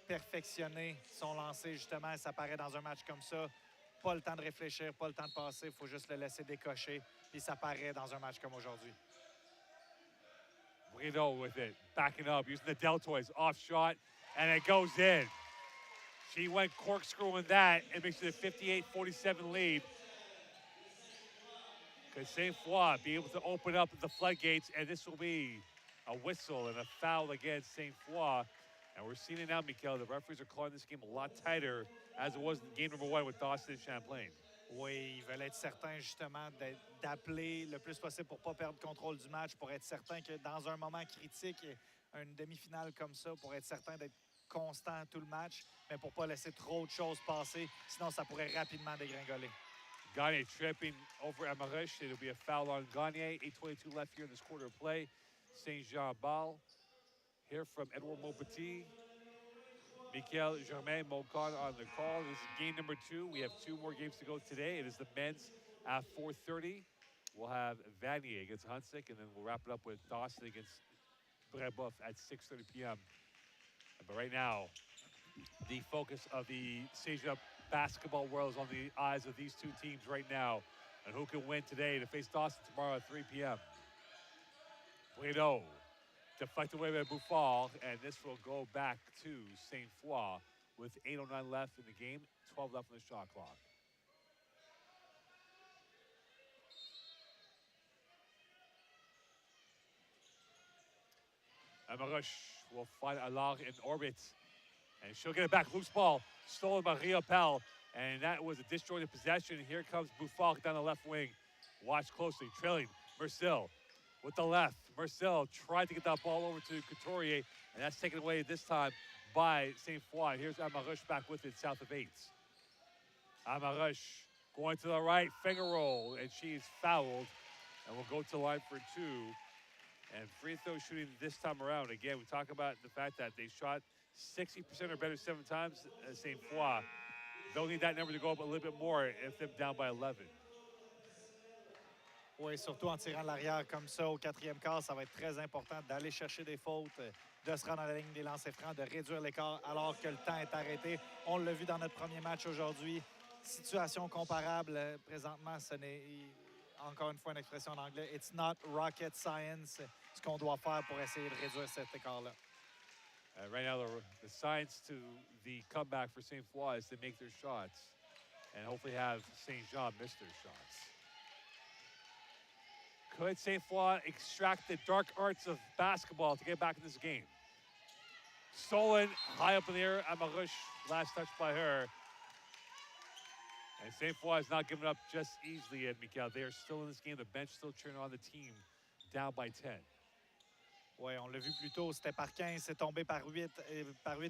perfectionner son lancer justement. Ça paraît dans un match comme ça. Pas le temps de réfléchir, pas le temps de passer, il faut juste le laisser décocher. Puis ça paraît dans un match comme aujourd'hui. Brideau with it, backing up, using the deltoids, off shot, and it goes in. She went corkscrewing that and makes it a 58-47 lead. Could Sainte-Foy be able to open up the floodgates, and this will be a whistle and a foul against Sainte-Foy. And we're seeing it now, Mikel. The referees are calling this game a lot tighter as it was in game number 1 with Dawson and Champlain. Oui, ils veulent être certains justement d'appeler le plus possible pour ne pas perdre contrôle du match, pour être certain que dans un moment critique, une demi-finale comme ça, pour être certain d'être constant tout le match, mais pour ne pas laisser trop de choses passer, sinon ça pourrait rapidement dégringoler. Gagné tripping over Amarush. It'll be a foul on Gagné. 8:22 left here in this quarter of play. Saint-Jean ball. Here from Édouard-Montpetit. Michael Germain Moncon on the call. This is game number 2. We have 2 more games to go today. It is the men's at 4:30. We'll have Vanier against Huntsick, and then we'll wrap it up with Dawson against Brébeuf at 6:30 p.m. But right now, the focus of the Saint-Jean basketball world is on the eyes of these 2 teams right now, and who can win today to face Dawson tomorrow at 3 p.m. Brideau deflected away by Bouffard, and this will go back to Sainte-Foy with 8:09 left in the game, 12 left on the shot clock. Amarush will find Allard in orbit, and she'll get it back. Loose ball, stolen by Riopel, and that was a disjointed possession. Here comes Bouffard down the left wing. Watch closely, trailing Merceau with the left. Merceau tried to get that ball over to Couturier, and that's taken away this time by Sainte-Foy. Here's Amarush back with it, south of 8s. Amarush going to the right, finger roll, and she's fouled, and will go to the line for 2. And free throw shooting this time around. Again, we talk about the fact that they shot 60% or better 7 times at Sainte-Foy. They'll need that number to go up a little bit more if they're down by 11. Oui, surtout en tirant de l'arrière comme ça au 4e quart, ça va être très important d'aller chercher des fautes, de se rendre à la ligne des lancers francs, de réduire l'écart alors que le temps est arrêté. On l'a vu dans notre premier match aujourd'hui. Situation comparable présentement, ce n'est encore une fois une expression en anglais. It's not rocket science. Ce qu'on doit faire pour essayer de réduire cet écart-là. Right now, the science to the comeback for Sainte-Foy is to make their shots and hopefully have Saint-Jean miss their shots. Could Sainte-Foy extract the dark arts of basketball to get back in this game? Stolen high up in the air. Amarush, last touch by her. And Sainte-Foy is not giving up just easily yet, Mikael. They are still in this game. The bench still cheering on the team, down by 10. Oui, on l'a vu plus tôt, c'était par 15, c'est tombé par 8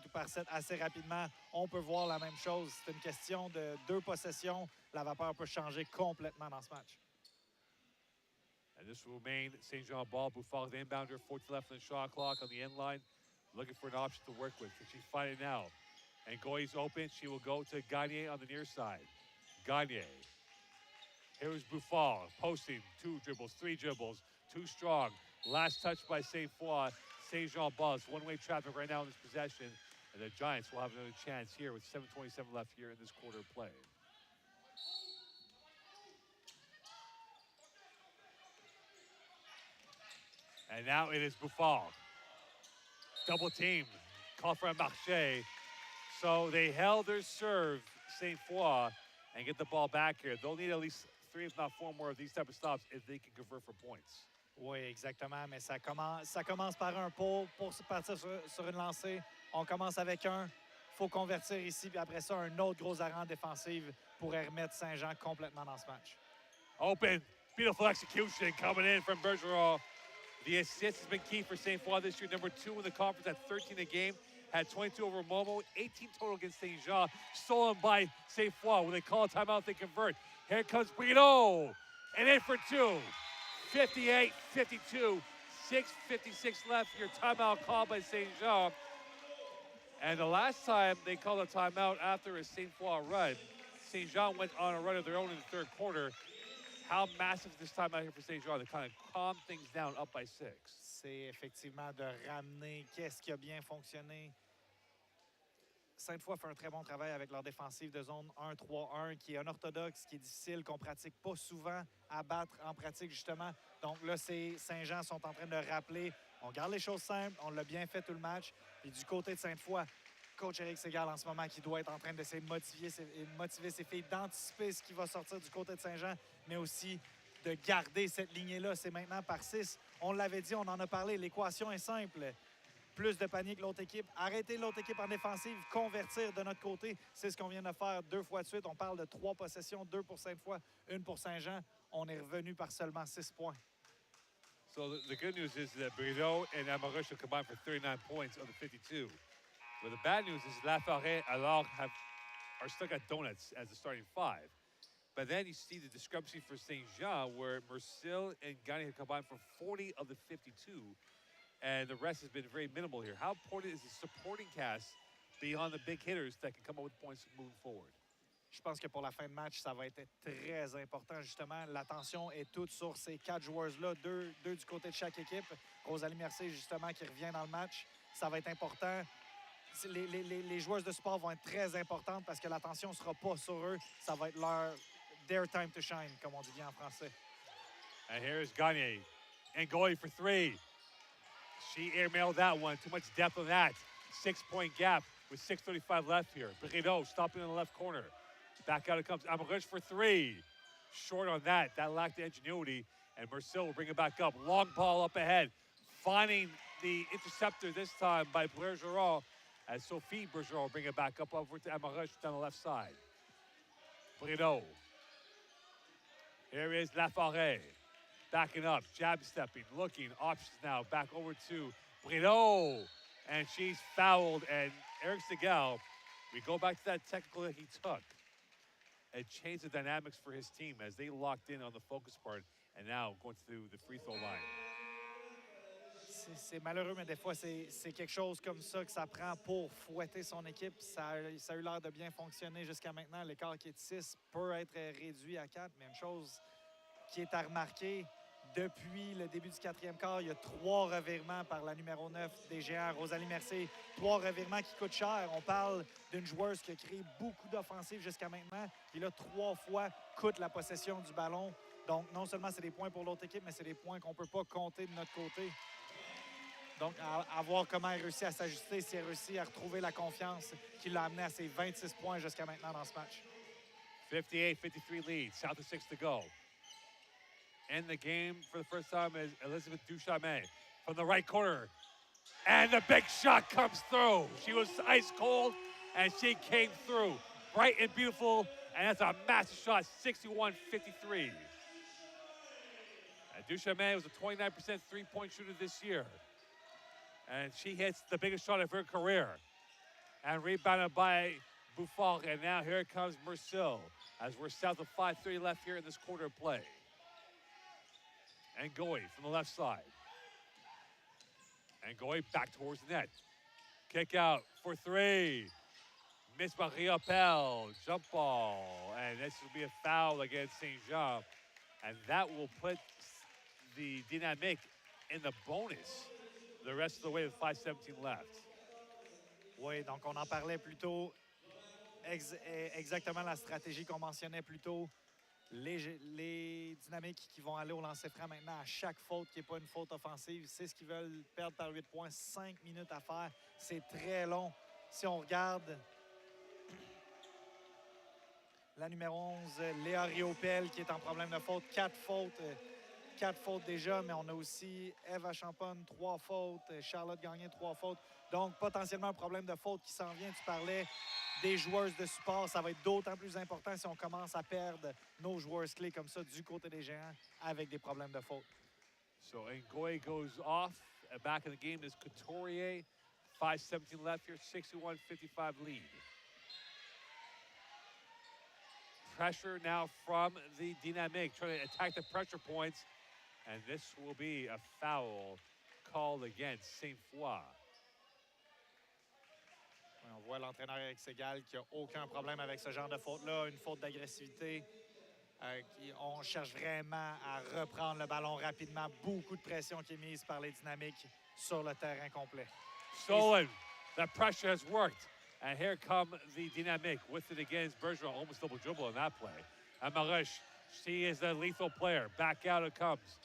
ou par 7 assez rapidement. On peut voir la même chose. C'est une question de 2 possessions. La vapeur peut changer complètement dans ce match. And this will remain St. Jean ball. Buffal, the inbounder, 14 left on the shot clock on the end line. Looking for an option to work with. Can she find it now? And Goy's open. She will go to Gagne on the near side. Gagne. Here is Buffal, posting 2 dribbles, 3 dribbles, too strong. Last touch by Sainte-Foy. St. Jean ball. It's one-way traffic right now in this possession. And the Giants will have another chance here with 7:27 left here in this quarter of play. And now it is Buffal. Double team. Call for a marché. So they held their serve, Sainte-Foy, and get the ball back here. They'll need at least 3, if not 4 more of these type of stops if they can convert for points. Oui, exactement, mais ça commence par un pour partir sur une lancée. On commence avec un. Il faut convertir ici, puis après ça, un autre gros arrêt en défensive pourrait remettre Saint-Jean complètement dans ce match. Open. Beautiful execution coming in from Bergeron. The assist has been key for Sainte-Foy this year. Number 2 in the conference at 13 a game. Had 22 over Momo, 18 total against St. Jean. Stolen by Sainte-Foy. When they call a timeout, they convert. Here comes Brito. And in for 2. 58-52. 6:56 left here. Timeout called by St. Jean. And the last time they called a timeout after a Sainte-Foy run, St. Jean went on a run of their own in the third quarter. How massive is this timeout here for St. Jean to kind of calm things down up by 6? C'est effectivement de ramener qu'est-ce qui a bien fonctionné. Sainte-Foy fait un très bon travail avec leur défensive de zone 1-3-1 qui est unorthodoxe, qui est difficile, qu'on pratique pas souvent à battre en pratique, justement. Donc là, Saint-Jean sont en train de rappeler. On garde les choses simples, on l'a bien fait tout le match. Et du côté de Sainte-Foy, coach Éric Ségal en ce moment qui doit être en train d'essayer de motiver ses filles, d'anticiper ce qui va sortir du côté de Saint-Jean, mais aussi de garder cette lignée-là. C'est maintenant par 6. On l'avait dit, on en a parlé, l'équation est simple. Plus de panier que l'autre équipe, arrêter l'autre équipe en défensive, convertir de notre côté. C'est ce qu'on vient de faire 2 fois de suite. On parle de 3 possessions, 2 pour Sainte-Foy, 1 pour Saint-Jean. On est revenu par seulement 6 points. So the good news is that Brito and Amarush have combined for 39 points of the 52. But the bad news is Lafarge alors are stuck at donuts as the starting 5. But then you see the discrepancy for St. Jean, where Mercil and Gani have combined for 40 of the 52, and the rest has been very minimal here. How important is the supporting cast beyond the big hitters that can come up with points moving forward? Je pense que pour la fin de match, ça va être très important, justement. L'attention est toute sur ces 4 joueurs-là, deux du côté de chaque équipe. Rosalie Mercier, justement, qui revient dans le match. Ça va être important. Les joueuses de support vont être très importantes parce que l'attention ne sera pas sur eux. Ça va être their time to shine, comme on dit bien en français. And here's Gagne. And Goy for 3. She airmailed that one. Too much depth on that. 6-point gap with 6:35 left here. Brito stopping in the left corner. Back out it comes. Amarush for 3. Short on that. That lacked the ingenuity. And Mercil will bring it back up. Long ball up ahead. Finding the interceptor this time by Bergeron. As Sophie Bergeron will bring it back up over to Amarush down the left side. Brito. Here is Lafarge. Backing up, jab stepping, looking, options now. Back over to Brito. And she's fouled. And Eric Segal, we go back to that technical that he took. It changed the dynamics for his team as they locked in on the focus part and now going through the free throw line. C'est malheureux, mais des fois, c'est quelque chose comme ça que ça prend pour fouetter son équipe. Ça a eu l'air de bien fonctionner jusqu'à maintenant. L'écart qui est de 6 peut être réduit à 4, mais une chose qui est à remarquer, depuis le début du 4e quart, il y a 3 revirements par la numéro 9 des Géants, Rosalie Mercier. 3 revirements qui coûtent cher. On parle d'une joueuse qui a créé beaucoup d'offensives jusqu'à maintenant. Puis là, 3 fois coûte la possession du ballon. Donc, non seulement c'est des points pour l'autre équipe, mais c'est des points qu'on ne peut pas compter de notre côté. Donc, à voir comment elle réussit à s'ajuster, si elle réussit à retrouver la confiance qui l'a amené à ses 26 points jusqu'à maintenant dans ce match. 58-53 lead, south of 6 to go. End the game for the first time is Elizabeth Duchamel from the right corner. And the big shot comes through. She was ice cold, and she came through. Bright and beautiful, and that's a massive shot, 61-53. And Duchamel was a 29% three-point shooter this year. And she hits the biggest shot of her career. And rebounded by Buffon, and now here comes Mercil, as we're south of 5:30 left here in this quarter of play. And Goy from the left side. And Goy back towards the net. Kick out for three. Missed by Riopel. Jump ball. And this will be a foul against St. Jean. And that will put the Dynamique in the bonus the rest of the way with 5:17 left. Oui, donc on en parlait plus tôt. Exactement la stratégie qu'on mentionnait plus tôt. Les Dynamiques qui vont aller au lancer franc maintenant à chaque faute qui n'est pas une faute offensive. C'est ce qu'ils veulent perdre par 8 points. 5 minutes à faire. C'est très long. Si on regarde la numéro 11, Léa Riopel, qui est en problème de faute. 4 fautes déjà, mais on a aussi Eva Champon, 3 fautes. Charlotte Gagné, 3 fautes. Donc, potentiellement un problème de faute qui s'en vient. Tu parlais des joueuses de support. Ça va être d'autant plus important si on commence à perdre nos joueuses clés comme ça du côté des Géants avec des problèmes de faute. So Ngoy goes off. Back in the game is Couturier. 5:17 left here, 61-55 lead. Pressure now from the Dynamique, trying to attack the pressure points. And this will be a foul called against Sainte-Foy. On voit l'entraîneur Eric Segal qui n'a aucun problème avec ce genre de faute-là, une faute d'agressivité. On cherche vraiment à reprendre le ballon rapidement. Beaucoup de pression qui est mise par les Dynamiques sur le terrain complet. Stolen. The pressure has worked. And here come the Dynamique with it against Bergeron. Almost double dribble on that play. And Marish, she is a lethal player. Back out it comes.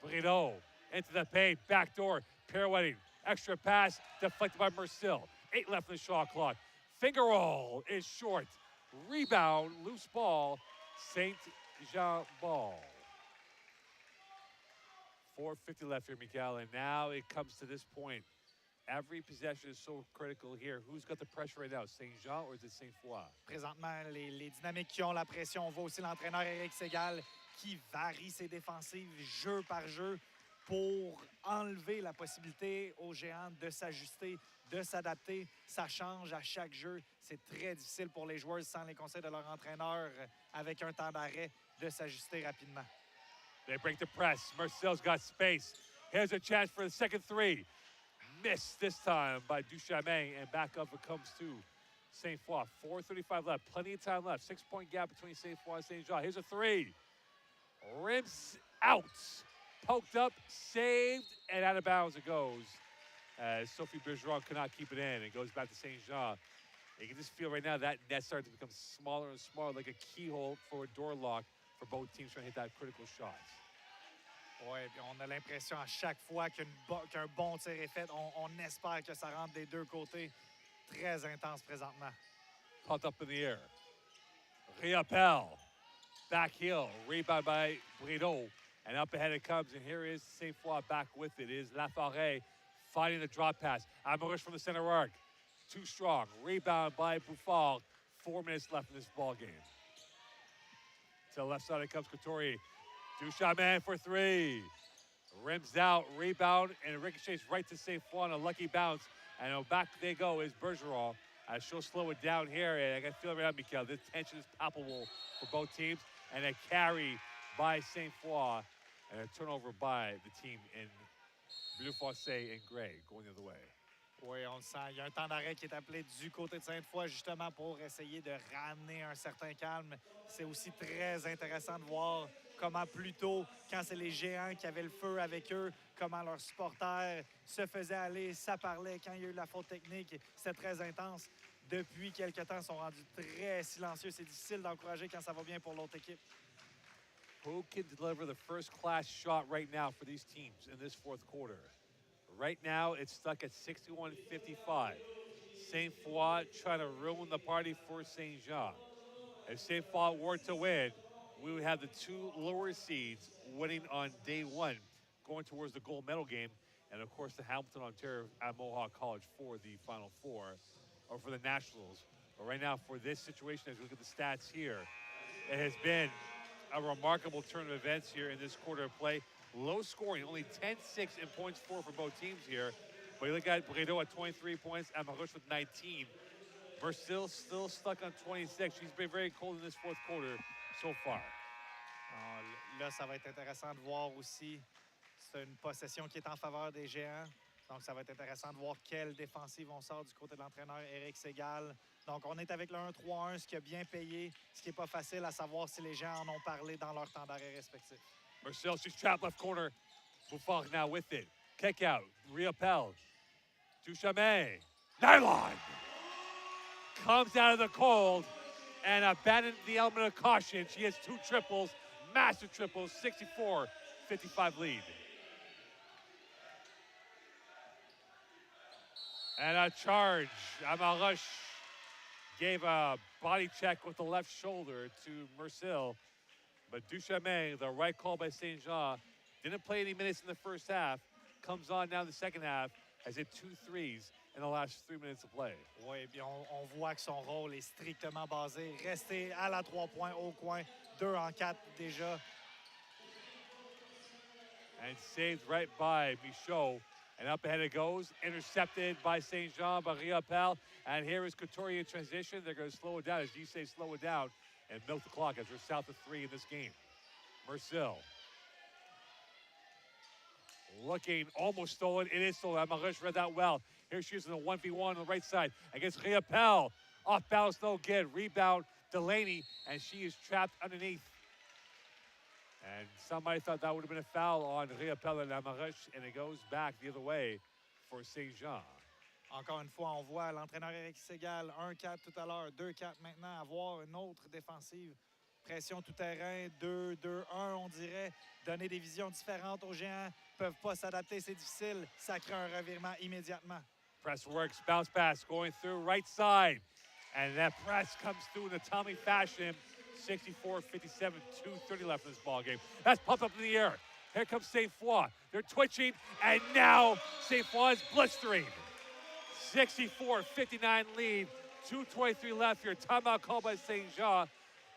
Brideau into the paint. Backdoor. Pirouetting. Extra pass deflected by Mercil. 8 left in the shot clock. Finger roll is short. Rebound, loose ball. Saint Jean ball. 4:50 left here, Mikael. And now it comes to this point. Every possession is so critical here. Who's got the pressure right now, Saint Jean or is it Sainte-Foy? Présentement, les Dynamiques qui ont la pression. On voit aussi l'entraîneur Eric Segal qui varie ses défensives jeu par jeu pour enlever la possibilité aux Géants de s'ajuster, de s'adapter. Ça change à chaque jeu. C'est très difficile pour les joueurs sans les conseils de leur entraîneur avec un temps d'arrêt de s'ajuster rapidement. They break the press. Mercil's got space. Here's a chance for the second three. Missed this time by Duchamel, and back up it comes to Sainte-Foy. 4:35 left. Plenty of time left. 6-point gap between Sainte-Foy and Saint Jean. Here's a three. Rims out. Poked up, saved, and out of bounds it goes. As Sophie Bergeron cannot keep it in. It goes back to Saint Jean. You can just feel right now that net starting to become smaller and smaller, like a keyhole for a door lock for both teams trying to hit that critical shot. Oui, on a l'impression à chaque fois qu'un bon tir est fait, on espère que ça rentre des deux côtés. Très intense présentement. Pumped up in the air. Riopel. Back heel. Rebound by Brideau. And up ahead it comes. And here is Sainte-Foy back with it. It is Laforêt fighting the drop pass. Amarish from the center arc. Too strong. Rebound by Buffon. 4 minutes left in this ball game. To the left side it comes Couturier. Duchamel for three. Rims out, rebound, and it ricochets right to Sainte-Foy on a lucky bounce. And back they go is Bergeron. She'll slow it down here. And I can feel it right now, Mikael. This tension is palpable for both teams. And a carry by Sainte-Foy. And a turnover by the team in bleu foncé and gray going the other way. Oui, on le sent. Il y a un temps d'arrêt qui est appelé du côté de Sainte-Foy justement pour essayer de ramener un certain calme. C'est aussi très intéressant de voir comment plus tôt, quand c'est les Géants qui avaient le feu avec eux, comment leurs supporters se faisaient aller, ça parlait. Quand il y a eu la faute technique, c'était très intense. Depuis quelque temps, ils sont rendus très silencieux. C'est difficile d'encourager quand ça va bien pour l'autre équipe. Who can deliver the first-class shot right now for these teams in this fourth quarter? Right now, it's stuck at 61-55. Sainte-Foy trying to ruin the party for Saint Jean. If Sainte-Foy were to win, we would have the two lower seeds winning on day one, going towards the gold medal game and of course the Hamilton, Ontario at Mohawk College for the Final Four, or for the Nationals. But right now, for this situation, as we look at the stats here, it has been a remarkable turn of events here in this quarter of play. Low scoring, only 10-6 in points for both teams here. But you look at Bredo at 23 points, Amarush with 19. Mercil still stuck on 26. She's been very cold in this fourth quarter so far. Là, ça va être intéressant de voir aussi. C'est une possession qui est en faveur des Géants. Donc, ça va être intéressant de voir quelle défensive on sort du côté de l'entraîneur Éric Ségal. Donc, on est avec le 1-3-1, ce qui a bien payé, ce qui n'est pas facile à savoir si les Géants en ont parlé dans leur temps d'arrêt respectif. Mercil, she's trapped left corner. Bouffard now with it. Kick out. Riopel. Duchamay. Nylon. Comes out of the cold and abandoned the element of caution. She has 2 triples, massive triples, 64-55 lead. And a charge. Amarush gave a body check with the left shoulder to Mercil. But Duchamay, the right call by St. Jean, didn't play any minutes in the first half. Comes on now in the second half. Has hit 2 threes in the last 3 minutes of play. Oui, bien on voit que son rôle est strictement basé. Rester à la 3 points au coin. 2 en 4 déjà. And saved right by Michaud. And up ahead it goes. Intercepted by St. Jean, by Riopel. And here is Couturier in transition. They're going to slow it down, as you say, slow it down and milk the clock as we're south of 3 in this game. Mercil. Looking almost stolen. It is stolen. Amarush read that well. Here she is in the 1v1 on the right side against Riopel. Off balance, no good. Rebound, Delaney, and she is trapped underneath. And somebody thought that would have been a foul on Riopel and Amarush, and it goes back the other way for St. Jean. Encore une fois, on voit l'entraîneur Éric Ségal, 1-4 tout à l'heure, 2-4 maintenant, avoir une autre défensive. Pression tout terrain, 2-2-1, on dirait. Donner des visions différentes aux Géants. Ils ne peuvent pas s'adapter, c'est difficile. Ça crée un revirement immédiatement. Press works, bounce pass, going through right side. And that press comes through in a Tommy fashion. 64-57, 2:30 left in this ball game. That's pumped up in the air. Here comes Sainte-Foy. They're twitching, and now Sainte-Foy is blistering. 64-59 lead, 2:23 left here. Timeout called by St. Jean.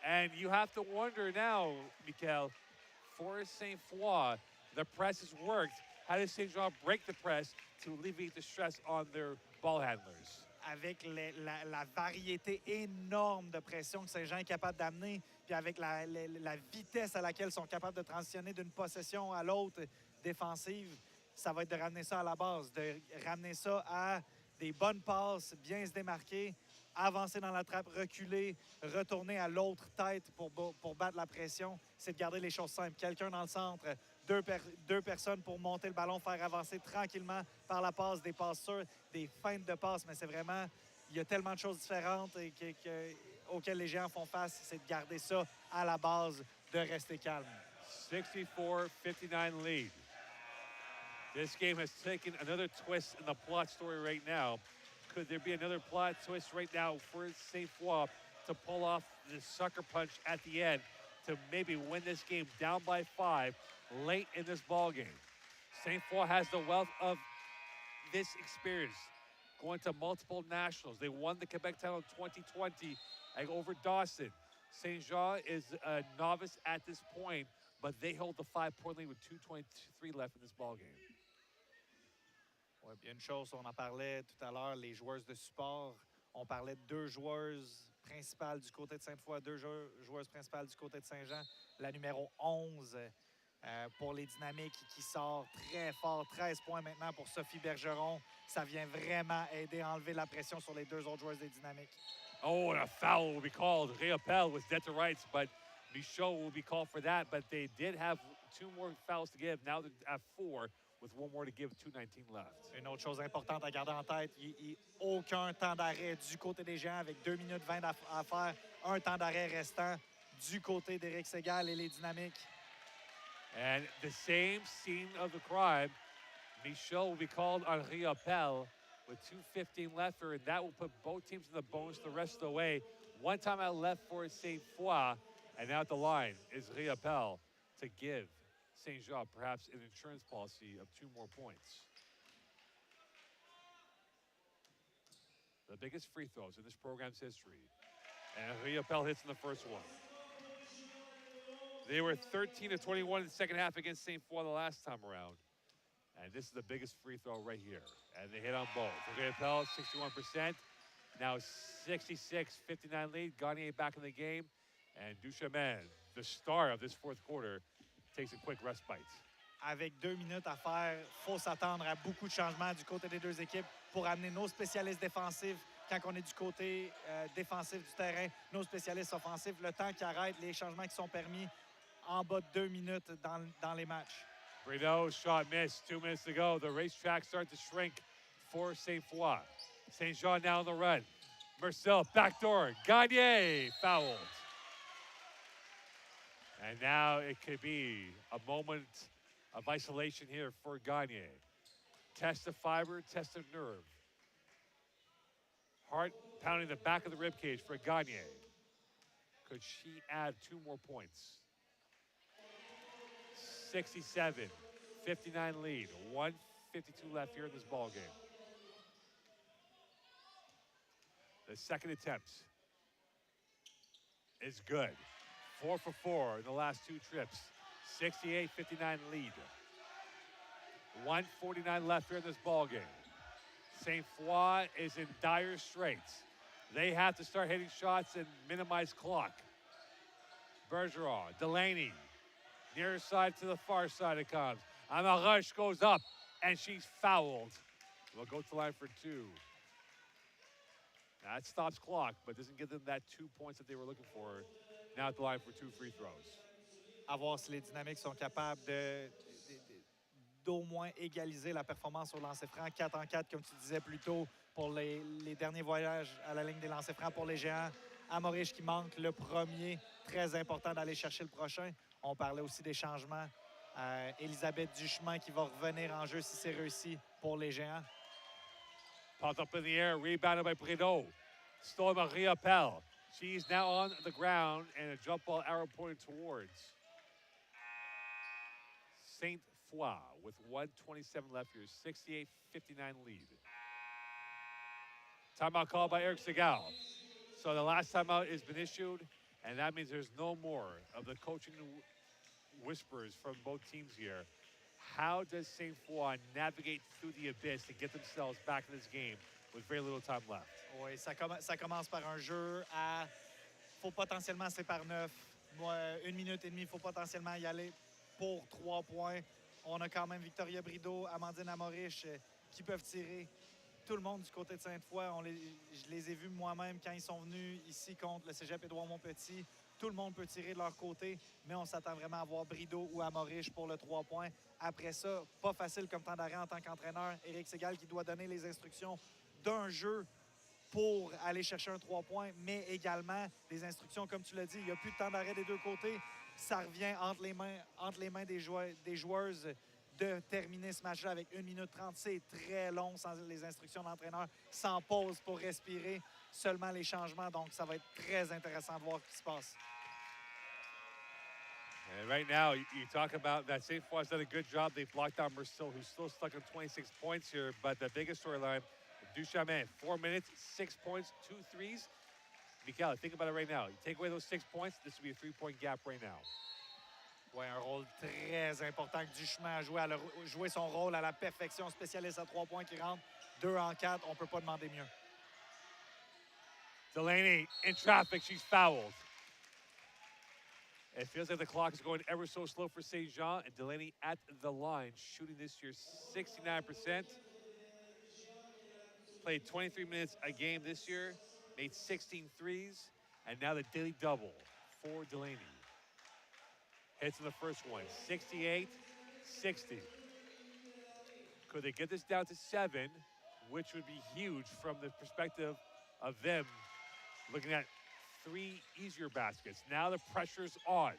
And you have to wonder now, Michael, for Sainte-Foy, the press has worked. How does St. Jean break the press to alleviate the stress on their ball handlers? Avec la variété énorme de pression que Saint-Jean est capable d'amener, puis avec la vitesse à laquelle ils sont capables de transitionner d'une possession à l'autre défensive, ça va être de ramener ça à la base, de ramener ça à des bonnes passes, bien se démarquer, avancer dans la trappe, reculer, retourner à l'autre tête pour battre la pression. C'est de garder les choses simples. Quelqu'un dans le centre, deux personnes pour monter le ballon, faire avancer tranquillement par la passe, des passes sûres, des feintes de passe. Mais c'est vraiment, il y a tellement de choses différentes auxquelles les Géants font face. C'est de garder ça à la base, de rester calme. 64-59 lead. This game has taken another twist in the plot story right now. Could there be another plot twist right now for Sainte-Foy to pull off the sucker punch at the end to maybe win this game down by 5 late in this ball game? Sainte-Foy has the wealth of this experience, going to multiple nationals. They won the Quebec title in 2020 over Dawson. St. Jean is a novice at this point, but they hold the 5-point lead with 2:23 left in this ball game. Oui, puis une chose, on en parlait tout à l'heure, les joueuses de support. On parlait de 2 joueuses principales du côté de Sainte-Foy, 2 joueuses principales du côté de Saint-Jean. La numéro 11 pour les Dynamiques qui sort très fort. 13 points maintenant pour Sophie Bergeron. Ça vient vraiment aider à enlever la pression sur les 2 autres joueuses des Dynamiques. Oh, and a foul will be called. Riopel was dead to rights, but Michaud will be called for that. But they did have 2 more fouls to give. Now they have 4. With 1 more to give, 2:19 left. Une autre chose importante à garder en tête, il n'y a aucun temps d'arrêt du côté des Géants avec 2 minutes 20 à faire. Un temps d'arrêt restant du côté d'Éric Ségal et les Dynamiques. And the same scene of the crime, Michaud will be called on Riopel with 2:15 left here, and that will put both teams in the bonus the rest of the way. 1 time out left for Sainte-Foy, and now at the line is Riopel to give St. Jean perhaps an insurance policy of 2 more points. the biggest free throws in this program's history. And Riopel hits in the first one. They were 13 of 21 in the second half against Sainte-Foy the last time around. And this is the biggest free throw right here. And they hit on both. Riopel, 61%. Now 66-59 lead. Gagné back in the game. And Duchemin, the star of this fourth quarter, takes a quick respite. Avec 2 minutes à faire, il faut s'attendre à beaucoup de changements du côté des deux équipes pour amener nos spécialistes défensifs. Quand on est du côté défensif du terrain, nos spécialistes offensifs, le temps qui arrête les changements qui sont permis en bas de 2 minutes dans les matchs. Brito, shot missed 2 minutes ago. The racetrack starts to shrink for Sainte-Foy. Saint-Jean now on the run. Marcel, backdoor. Gagné, fouled. And now it could be a moment of isolation here for Gagné. Test of fiber, test of nerve. Heart pounding the back of the ribcage for Gagné. Could she add 2 more points? 67-59 lead. 1:52 left here in this ball game. The second attempt is good. 4 for 4 in the last 2 trips. 68-59 lead. 1:49 left here in this ball game. Sainte-Foy is in dire straits. They have to start hitting shots and minimize clock. Bergeron, Delaney, near side to the far side it comes. Amarush goes up, and she's fouled. We'll go to the line for 2. Now, that stops clock, but doesn't give them that 2 points that they were looking for. Now at the line for 2 free throws. À voir si les dynamiques sont capables d'au moins égaliser la performance au lancer franc. 4 en 4, comme tu disais plus tôt, pour les derniers voyages à la ligne des lancers francs pour les géants. Amorish qui manque le premier, très important d'aller chercher le prochain. On parlait aussi des changements. Elisabeth Duchemin qui va revenir en jeu si c'est réussi pour les géants. Popped up in the air, rebounded by Brito. Stolen by Riopel. She's now on the ground and a jump ball arrow pointed towards Sainte-Foy with 1:27 left here, 68-59 lead. Timeout called by Eric Segal. So the last timeout has been issued, and that means there's no more of the coaching whispers from both teams here. How does Sainte-Foy navigate through the abyss to get themselves back in this game with very little time left? Oui, ça commence par un jeu à... faut potentiellement c'est par 9. 1 minute et demie, il faut potentiellement y aller pour 3 points. On a quand même Victoria Brideau, Amandine Amorish qui peuvent tirer. Tout le monde du côté de Sainte-Foy, je les ai vus moi-même quand ils sont venus ici contre le cégep Édouard-Montpetit. Tout le monde peut tirer de leur côté, mais on s'attend vraiment à voir Brideau ou Amorish pour le 3 points. Après ça, pas facile comme temps d'arrêt en tant qu'entraîneur. Éric Segal qui doit donner les instructions d'un jeu pour aller chercher un 3 points, mais également des instructions, comme tu l'as dit, il n'y a plus de temps d'arrêt des deux côtés. Ça revient entre les mains des joueuses de terminer ce match-là avec 1 minute 30. C'est très long sans les instructions de l'entraîneur, sans pause pour respirer, seulement les changements. Donc, ça va être très intéressant de voir ce qui se passe. And right now, you talk about that Sainte-Foy's done a good job. They've blocked out Marcel, who's still stuck on 26 points here. But the biggest storyline, Duchemin, 4 minutes, 6 points, 2 threes. Michaela, think about it right now. You take away those 6 points, this would be a 3-point gap right now. Oui, un rôle très important que Duchemin a joué. Elle a joué son rôle à la perfection. Spécialiste à 3 points qui rentre. 2 en 4, on ne peut pas demander mieux. Delaney in traffic, she's fouled. It feels like the clock is going ever so slow for St. Jean, and Delaney at the line, shooting this year 69%. Played 23 minutes a game this year, made 16 threes, and now the daily double for Delaney. Hits in the first one, 68-60. Could they get this down to 7, which would be huge from the perspective of them looking at 3 easier baskets. Now the pressure's on.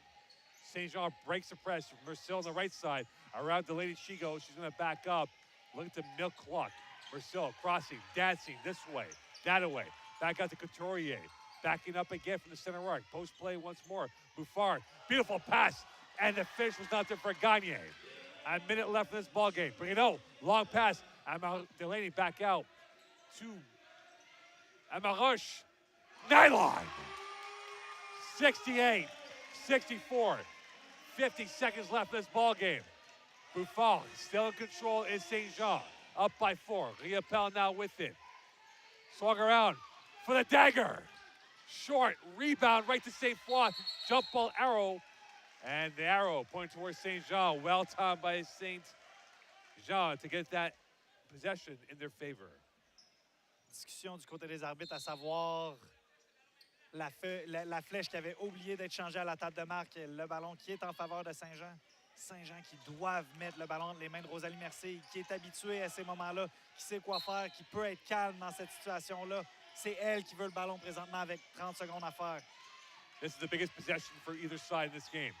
St. Jean breaks the press. Marcel on the right side. Around Delaney she goes. She's going to back up. Look at the milk clock. Marcel crossing, dancing this way, that way. Back out to Couturier. Backing up again from the center arc. Post play once more. Buffard, beautiful pass. And the finish was not there for Gagné. A minute left in this ball game. Bruno, long pass. Delaney back out to Amarush, nylon. 68, 64. 50 seconds left in this ball game. Buffon still in control is St. Jean. Up by 4. Riopel now with it. Swung around for the dagger. Short rebound right to Sainte-Foy. Jump ball arrow. And the arrow pointing towards St. Jean. Well timed by St. Jean to get that possession in their favor. Discussion du côté des arbitres à savoir la flèche qui avait oublié d'être changée à la table de marque. Le ballon qui est en faveur de Saint-Jean. Saint-Jean qui doivent mettre le ballon entre les mains de Rosalie Mercier, qui est habituée à ces moments-là, qui sait quoi faire, qui peut être calme dans cette situation-là. C'est elle qui veut le ballon présentement avec 30 secondes à faire. This is the biggest possession for either side in this game.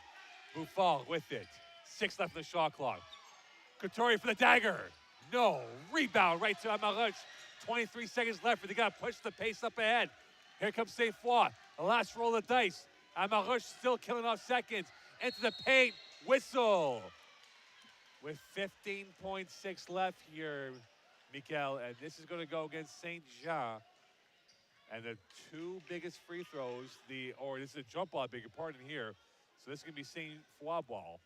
Buffon with it. 6 left in the shot clock. Couturier for the dagger. No. Rebound right to Amarush. 23 seconds left. They got to push the pace up ahead. Here comes Sainte-Foy. The last roll of the dice. Amarush still killing off seconds. Into the paint. Whistle. With 15.6 left here, Mikel. And this is going to go against St. Jean. And the 2 biggest free throws, this is a jump ball, I beg your pardon here. So this is going to be Sainte-Foy ball.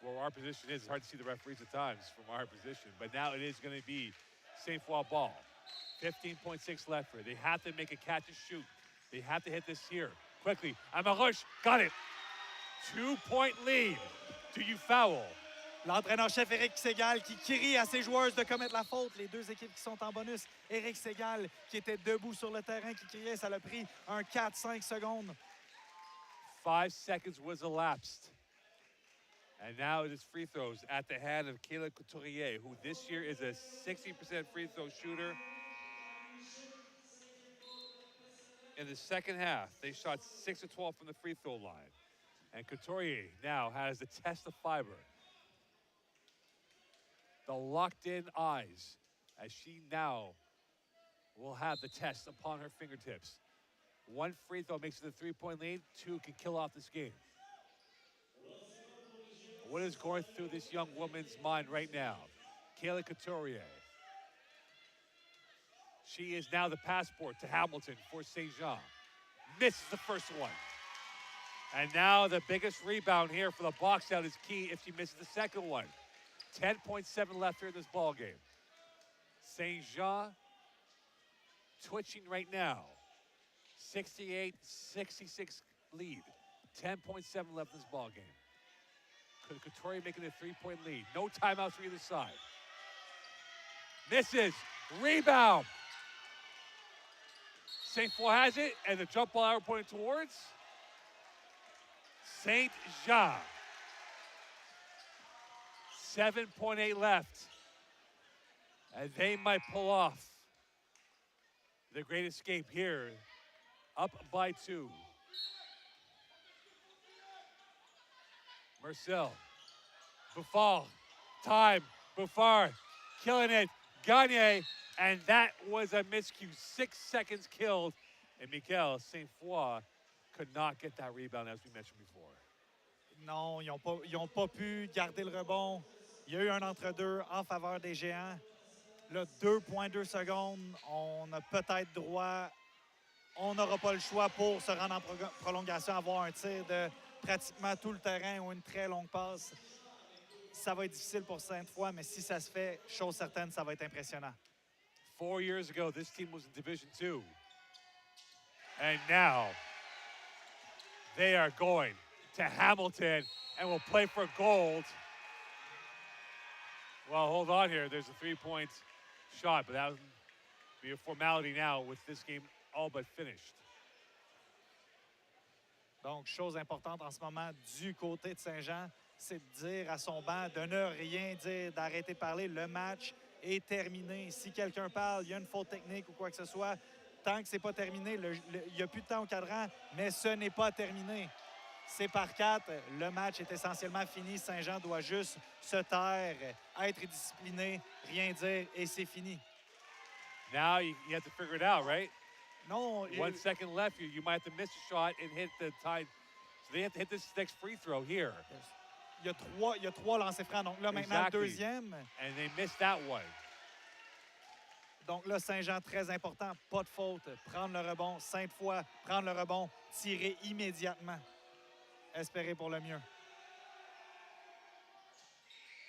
Where our position is, it's hard to see the referees at times from our position. But now it is going to be Sainte-Foy ball. 15.6 left here. They have to make a catch and shoot. They have to hit this here. Quickly, Amarush, got it. 2-point lead. Do you foul? L'entraîneur-chef Éric Ségal qui crie à ses joueurs de commettre la faute. Les 2 équipes qui sont en bonus. Éric Ségal qui était debout sur le terrain, qui criait. Ça l'a pris un 4-5 secondes. 5 seconds was elapsed. And now it is free throws at the hand of Kayla Couturier, who this year is a 60% free throw shooter. In the second half, they shot 6 of 12 from the free throw line. And Couturier now has the test of fiber. The locked-in eyes as she now will have the test upon her fingertips. 1 free throw makes it a 3-point lead. 2 can kill off this game. What is going through this young woman's mind right now? Kayla Couturier. She is now the passport to Hamilton for St. Jean. Misses the first one. And now the biggest rebound here for the box out is key if she misses the second one. 10.7 left here in this ball game. St. Jean twitching right now. 68-66 lead. 10.7 left in this ball game. Couturier making a 3-point lead. No timeouts for either side. Misses. Rebound. Sainte-Foy has it, and the jump ball arrow pointing towards St. Jean. 7.8 left. And they might pull off the great escape here. Up by 2. Marcel. Buffon. Time. Buffon. Killing it. Gagne. And that was a miscue. 6 seconds killed. And Mikel, Sainte-Foy could not get that rebound as we mentioned before. Non, ils ont pas pu garder le rebond. Il y a eu un entre-deux en faveur des Géants. Là, 2,2 secondes. On a peut-être droit. On n'aura pas le choix pour se rendre en prolongation, avoir un tir de pratiquement tout le terrain ou une très longue passe. Ça va être difficile pour Sainte-Foy, mais si ça se fait, chose certaine, ça va être impressionnant. 4 years ago, this team was in Division II. And now, they are going to Hamilton and will play for gold. Well, hold on here. There's a 3-point shot, but that would be a formality now with this game all but finished. Donc, chose importante en ce moment du côté de Saint-Jean, c'est de dire à son banc de ne rien dire, d'arrêter de parler. Le match est terminé. Si quelqu'un parle, il y a une faute technique ou quoi que ce soit, tant que ce n'est pas terminé, il n'y a plus de temps au cadran, mais ce n'est pas terminé. C'est par 4. Le match est essentiellement fini. Saint-Jean doit juste se taire, être discipliné, rien dire, et c'est fini. Now you have to figure it out, right? Non. 1 second left. You might have to miss a shot and hit the tie. So they have to hit this next free throw here. Il y a 3 lancers francs. Donc là, maintenant, le deuxième. And they missed that one. Donc là, Saint-Jean, très important, pas de faute, prendre le rebond. Sainte-Foy, prendre le rebond, tirer immédiatement. Espérer pour le mieux.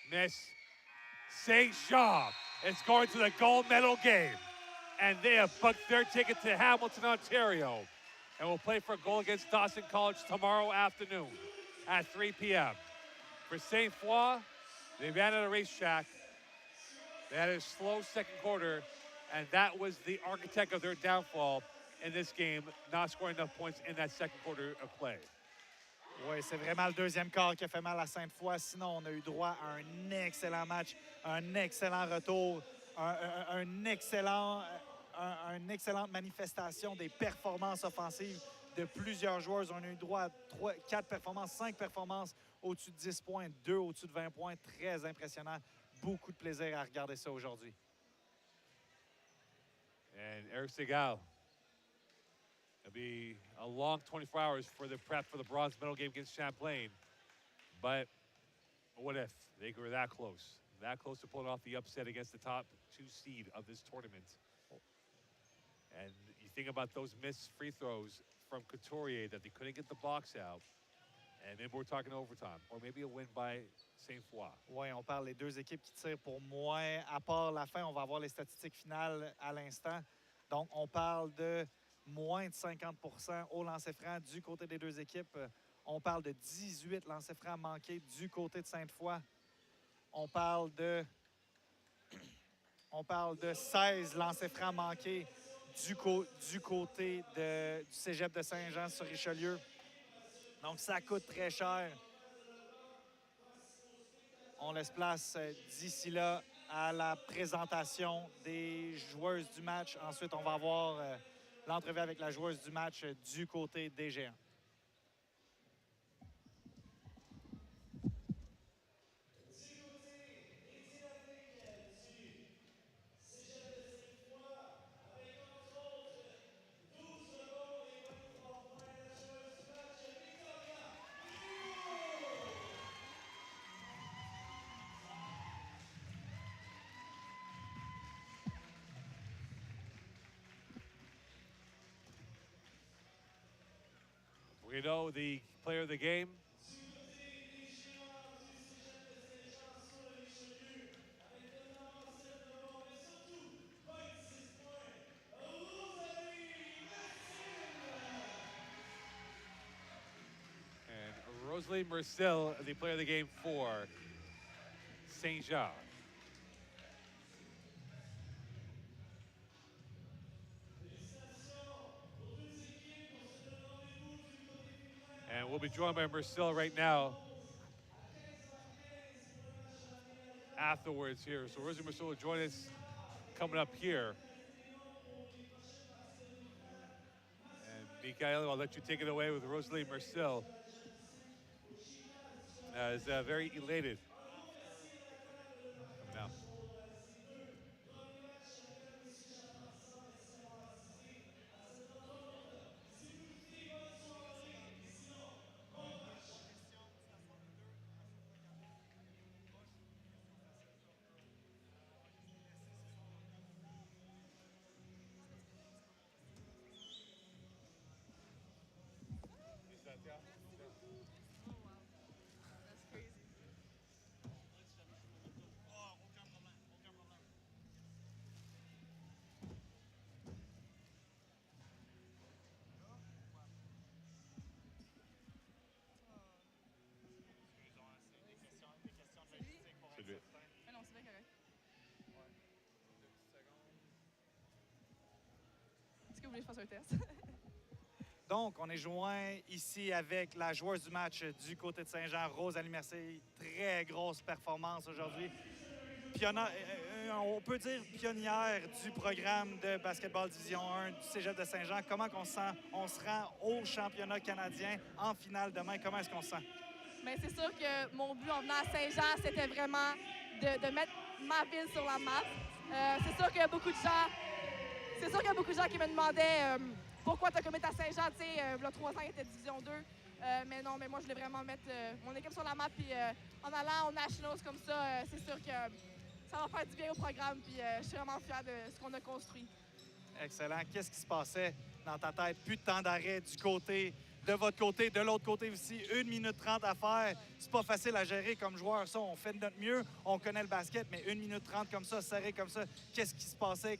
Miss. St. Jean is going to the gold medal game. And they have booked their ticket to Hamilton, Ontario. And will play for a goal against Dawson College tomorrow afternoon at 3 p.m. For Sainte-Foy, they ran at a racetrack. They had a slow second quarter, and that was the architect of their downfall in this game, not scoring enough points in that second quarter of play. Oui, c'est vraiment le deuxième quart qui a fait mal à Sainte-Foy. Sinon, on a eu droit à un excellent match, un excellent retour, une excellente manifestation des performances offensives de plusieurs joueurs. On a eu droit à 4 performances, 5 performances au-dessus de 10 points, 2 au-dessus de 20 points. Très impressionnant. Beaucoup de plaisir à regarder ça aujourd'hui. And RSEQ, it'll be a long 24 hours for the prep for the bronze medal game against Champlain. But what if they were that close to pulling off the upset against the top 2 seed of this tournament? And you think about those missed free throws from Couturier that they couldn't get the box out. And maybe we're talking overtime, or maybe a win by Sainte-Foy. Oui, on parle des deux équipes qui tirent pour moins. À part la fin, on va avoir les statistiques finales à l'instant. Donc, on parle de moins de 50 au lancer franc du côté des deux équipes. On parle de 18 lancers francs manqués du côté de Sainte-Foy. On parle de 16 lancers francs manqués du côté du cégep de Saint-Jean-sur-Richelieu. Donc, ça coûte très cher. On laisse place d'ici là à la présentation des joueuses du match. Ensuite, on va avoir l'entrevue avec la joueuse du match du côté des Géants. We know the player of the game. And Rosalie Mercil, the player of the game for Saint Jean. And we'll be joined by Mercil right now afterwards here. So Rosalie Mercil will join us coming up here. And Mikael, I'll let you take it away with Rosalie Mercil. Is very elated. Now. Ah non, c'est bien correct. Est-ce que vous voulez que je fasse un test? Donc, on est joint ici avec la joueuse du match du côté de Saint-Jean, Rosalie Mercil. Très grosse performance aujourd'hui. On peut dire pionnière du programme de basketball Division 1 du cégep de Saint-Jean. Comment on se sent? On se rend au championnat canadien en finale demain. Comment est-ce qu'on se sent? Bien, c'est sûr que mon but en venant à Saint-Jean, c'était vraiment de mettre ma ville sur la map. C'est sûr qu'il y a beaucoup de gens qui me demandaient pourquoi tu as commis à Saint-Jean. Tu sais, il y a 3 ans, il était Division 2. Mais non, mais moi, je voulais vraiment mettre mon équipe sur la map. Puis en allant aux Nationals comme ça, c'est sûr que ça va faire du bien au programme. Puis je suis vraiment fière de ce qu'on a construit. Excellent. Qu'est-ce qui se passait dans ta tête? Plus de temps d'arrêt du côté, de votre côté, de l'autre côté aussi. 1 minute 30 à faire. C'est pas facile à gérer comme joueur. Ça, on fait de notre mieux. On connaît le basket, mais 1 minute 30 comme ça, serré comme ça. Qu'est-ce qui se passait?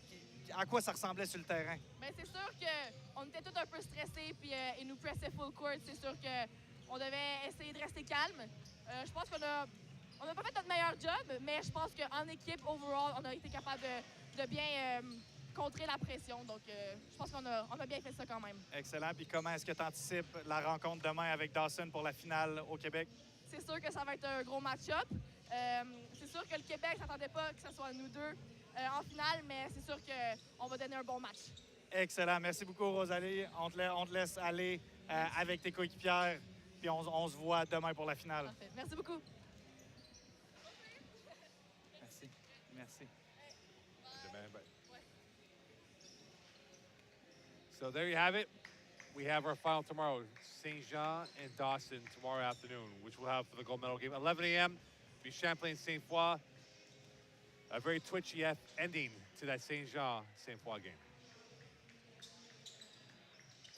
À quoi ça ressemblait sur le terrain? Bien, c'est sûr qu'on était tous un peu stressés, puis ils nous pressaient full court. C'est sûr qu'on devait essayer de rester calme. Je pense qu'on n'a pas fait notre meilleur job, mais je pense qu'en équipe, overall, on a été capable de bien contrer la pression. Donc, je pense qu'on a bien fait ça quand même. Excellent. Puis comment est-ce que tu anticipes la rencontre demain avec Dawson pour la finale au Québec? C'est sûr que ça va être un gros match-up. C'est sûr que le Québec ne s'attendait pas que ce soit nous deux en finale, mais c'est sûr qu'on va donner un bon match. Excellent. Merci beaucoup, Rosalie. On te laisse aller avec tes coéquipières, puis on se voit demain pour la finale. Parfait. Merci beaucoup. Merci. Merci. So there you have it. We have our final tomorrow, St. Jean and Dawson tomorrow afternoon, which we'll have for the gold medal game. 11 a.m. be Champlain Sainte-Foy. A very twitchy ending to that St. Jean Sainte-Foy game.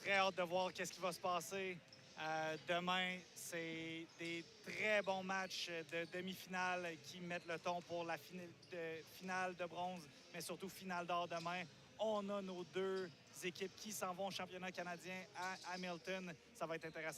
Très hâte de voir qu'est-ce qui va se passer. Demain, c'est des très bons matchs de demi-finale qui mettent le ton pour la finale de bronze, mais surtout finale d'or demain. On a nos deux équipes qui s'en vont au championnat canadien à Hamilton. Ça va être intéressant.